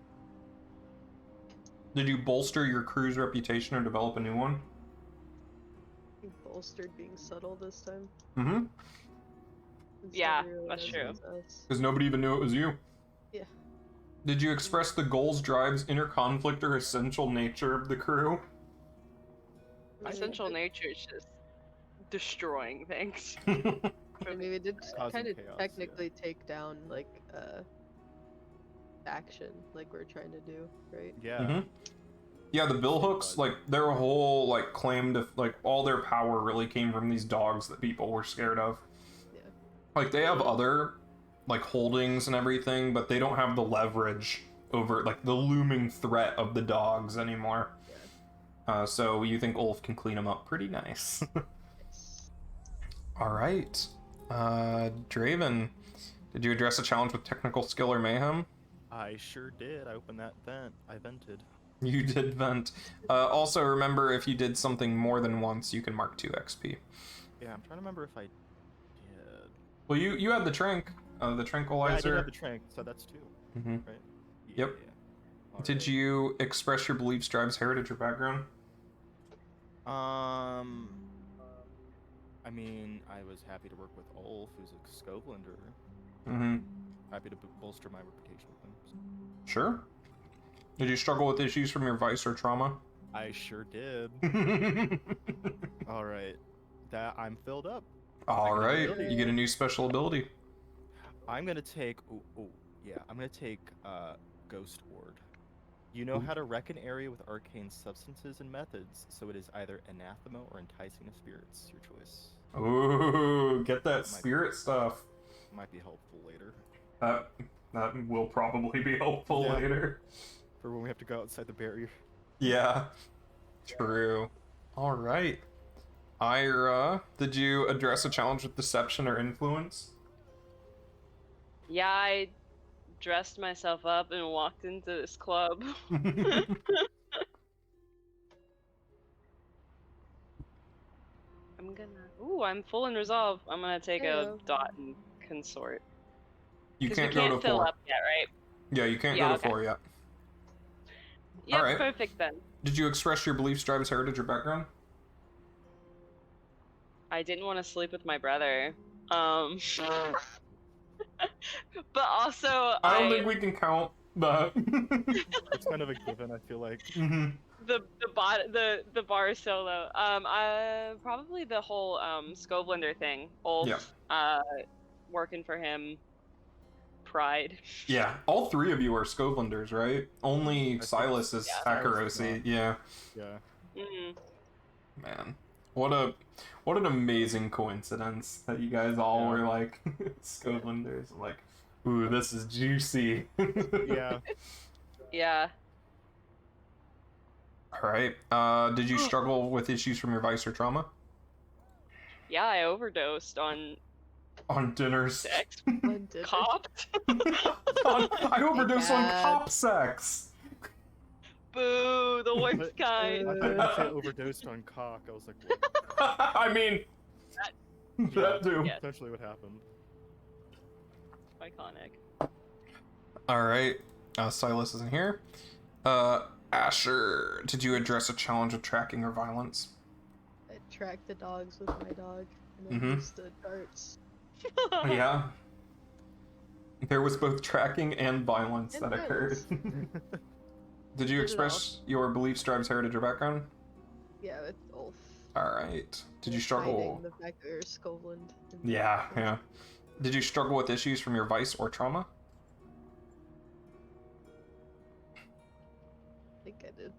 Speaker 1: Did you bolster your crew's reputation or develop a new one?
Speaker 2: You bolstered being subtle this time.
Speaker 1: Mm-hmm.
Speaker 2: Instead
Speaker 4: Yeah,
Speaker 2: everyone
Speaker 4: that's
Speaker 2: knows
Speaker 4: true.
Speaker 2: it's us.
Speaker 1: Because nobody even knew it was you.
Speaker 2: Yeah.
Speaker 1: Did you express the goals, drives, inner conflict, or essential nature of the crew?
Speaker 4: Essential nature is just destroying things.
Speaker 2: I mean, we did
Speaker 3: Causing
Speaker 2: kind of
Speaker 3: chaos, yeah.
Speaker 2: technically take down, like, action, like we're trying to do, right?
Speaker 3: Yeah.
Speaker 1: Mhm. Yeah, the billhooks, like, their whole, like, claim to, like, all their power really came from these dogs that people were scared of.
Speaker 2: Yeah.
Speaker 1: Like, they have other, like, holdings and everything, but they don't have the leverage over, like, the looming threat of the dogs anymore. So you think Ulf can clean them up pretty nice.
Speaker 2: Yes.
Speaker 1: Alright. Draven, did you address a challenge with technical skill or mayhem?
Speaker 3: I sure did. I opened that vent. I vented.
Speaker 1: You did vent. Also, remember, if you did something more than once, you can mark 2 XP.
Speaker 3: Yeah, I'm trying to remember if I did.
Speaker 1: Well, you had the trank, the
Speaker 3: Yeah, I did
Speaker 1: tranquilizer.
Speaker 3: have the trank, so that's 2,
Speaker 1: hmm
Speaker 3: right?
Speaker 1: Yep. Did
Speaker 3: Alright.
Speaker 1: you express your beliefs, drives, heritage, or background?
Speaker 3: I mean, I was happy to work with Ulf, who's a Scovelander.
Speaker 1: Mm-hmm.
Speaker 3: Happy to bolster my reputation with him.
Speaker 1: Sure. Did you struggle with issues from your vice or trauma?
Speaker 3: I sure did. All right, that I'm filled up.
Speaker 1: All right,
Speaker 2: ability.
Speaker 1: you get a new special ability.
Speaker 3: I'm gonna take. I'm gonna take Ghost Ward. You know
Speaker 1: Ooh.
Speaker 3: how to wreck an area with arcane substances and methods, so it is either anathema or enticing of spirits. Your choice.
Speaker 1: Ooh, get that spirit stuff.
Speaker 3: Might be helpful later.
Speaker 1: That will probably be helpful
Speaker 3: Yeah.
Speaker 1: later.
Speaker 3: For when we have to go outside the barrier.
Speaker 1: Yeah, true. All right. Ira, did you address a challenge with deception or influence?
Speaker 4: Yeah, I dressed myself up and walked into this club. I'm full in resolve. I'm gonna take
Speaker 2: Heyo.
Speaker 4: a dot and consort.
Speaker 1: You
Speaker 4: 'Cause
Speaker 1: can't
Speaker 4: we
Speaker 1: go
Speaker 4: can't
Speaker 1: to
Speaker 4: fill
Speaker 1: 4.
Speaker 4: up yet, right?
Speaker 1: Yeah, you can't
Speaker 4: Yeah,
Speaker 1: go to
Speaker 4: okay.
Speaker 1: 4 yet.
Speaker 4: Yep,
Speaker 1: Alright.
Speaker 4: perfect then.
Speaker 1: Did you express your beliefs, drives, heritage, or background?
Speaker 4: I didn't want to sleep with my brother. But also
Speaker 1: I don't think we can count that.
Speaker 3: It's kind of a given, I feel like.
Speaker 1: Mhm.
Speaker 4: the bar solo. Probably the whole Scovelander thing. Ulf, working for him. Pride.
Speaker 1: Yeah, all 3 of you are Scovlanders, right? Only
Speaker 3: think
Speaker 1: Silas is
Speaker 4: yeah.
Speaker 3: Silas is
Speaker 1: Akarosi.
Speaker 3: not.
Speaker 1: Yeah,
Speaker 3: Yeah.
Speaker 4: Mm.
Speaker 1: man, what an amazing coincidence that you guys all
Speaker 3: Yeah.
Speaker 1: were like Scovlanders. I'm like, ooh, this is juicy.
Speaker 3: Yeah.
Speaker 4: Yeah.
Speaker 1: All right. Did you struggle with issues from your vice or trauma
Speaker 4: Yeah, I overdosed on
Speaker 1: on dinners?
Speaker 4: sex.
Speaker 2: Blended.
Speaker 4: Copped.
Speaker 1: I overdosed on
Speaker 2: Bad.
Speaker 1: cop sex.
Speaker 4: Boo, the worst
Speaker 3: But-
Speaker 4: kind.
Speaker 3: I thought you said overdosed on cock. I was like, what?
Speaker 1: I mean, that too.
Speaker 4: Yeah.
Speaker 3: Essentially what happened.
Speaker 4: Iconic.
Speaker 1: All right. Silas isn't here. Asher, did you address a challenge of tracking or violence?
Speaker 2: I tracked the dogs with my dog, and then
Speaker 1: Mhm.
Speaker 2: used the darts.
Speaker 1: Yeah. There was both tracking and violence
Speaker 2: And
Speaker 1: that occurred. Did you
Speaker 2: Did it
Speaker 1: express your beliefs, tribes, heritage, or background?
Speaker 2: Yeah, with Ulf.
Speaker 1: Alright. Did you
Speaker 2: Hiding
Speaker 1: struggle?
Speaker 2: the back or Skovland. and-
Speaker 1: Yeah. Did you struggle with issues from your vice or trauma?
Speaker 2: I think I did.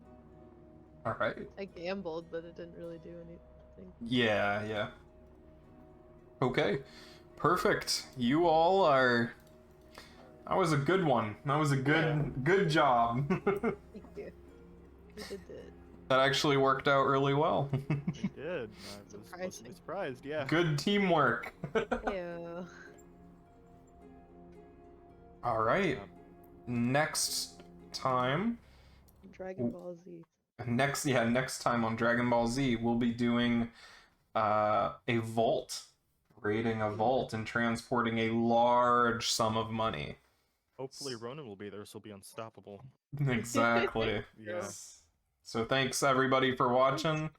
Speaker 1: Alright.
Speaker 2: I gambled, but it didn't really do anything.
Speaker 1: Yeah. Okay. Perfect. You all are... That was a good one. That was a good job.
Speaker 2: Thank you. You did it.
Speaker 1: That actually worked out really well.
Speaker 3: It did. I was
Speaker 2: Surprising.
Speaker 3: pleasantly surprised. Yeah.
Speaker 1: Good teamwork.
Speaker 2: Yeah.
Speaker 1: All right.
Speaker 3: Yeah.
Speaker 1: Next time,
Speaker 2: Dragon Ball Z.
Speaker 1: next time on Dragon Ball Z, we'll be doing a vault, raiding a vault and transporting a large sum of money.
Speaker 3: Hopefully Ronan will be there, so he'll be unstoppable.
Speaker 1: Exactly.
Speaker 3: Yeah.
Speaker 1: So thanks everybody for watching.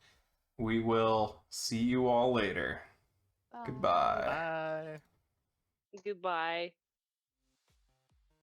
Speaker 1: We will see you all later. Goodbye.
Speaker 3: Bye.
Speaker 4: Goodbye.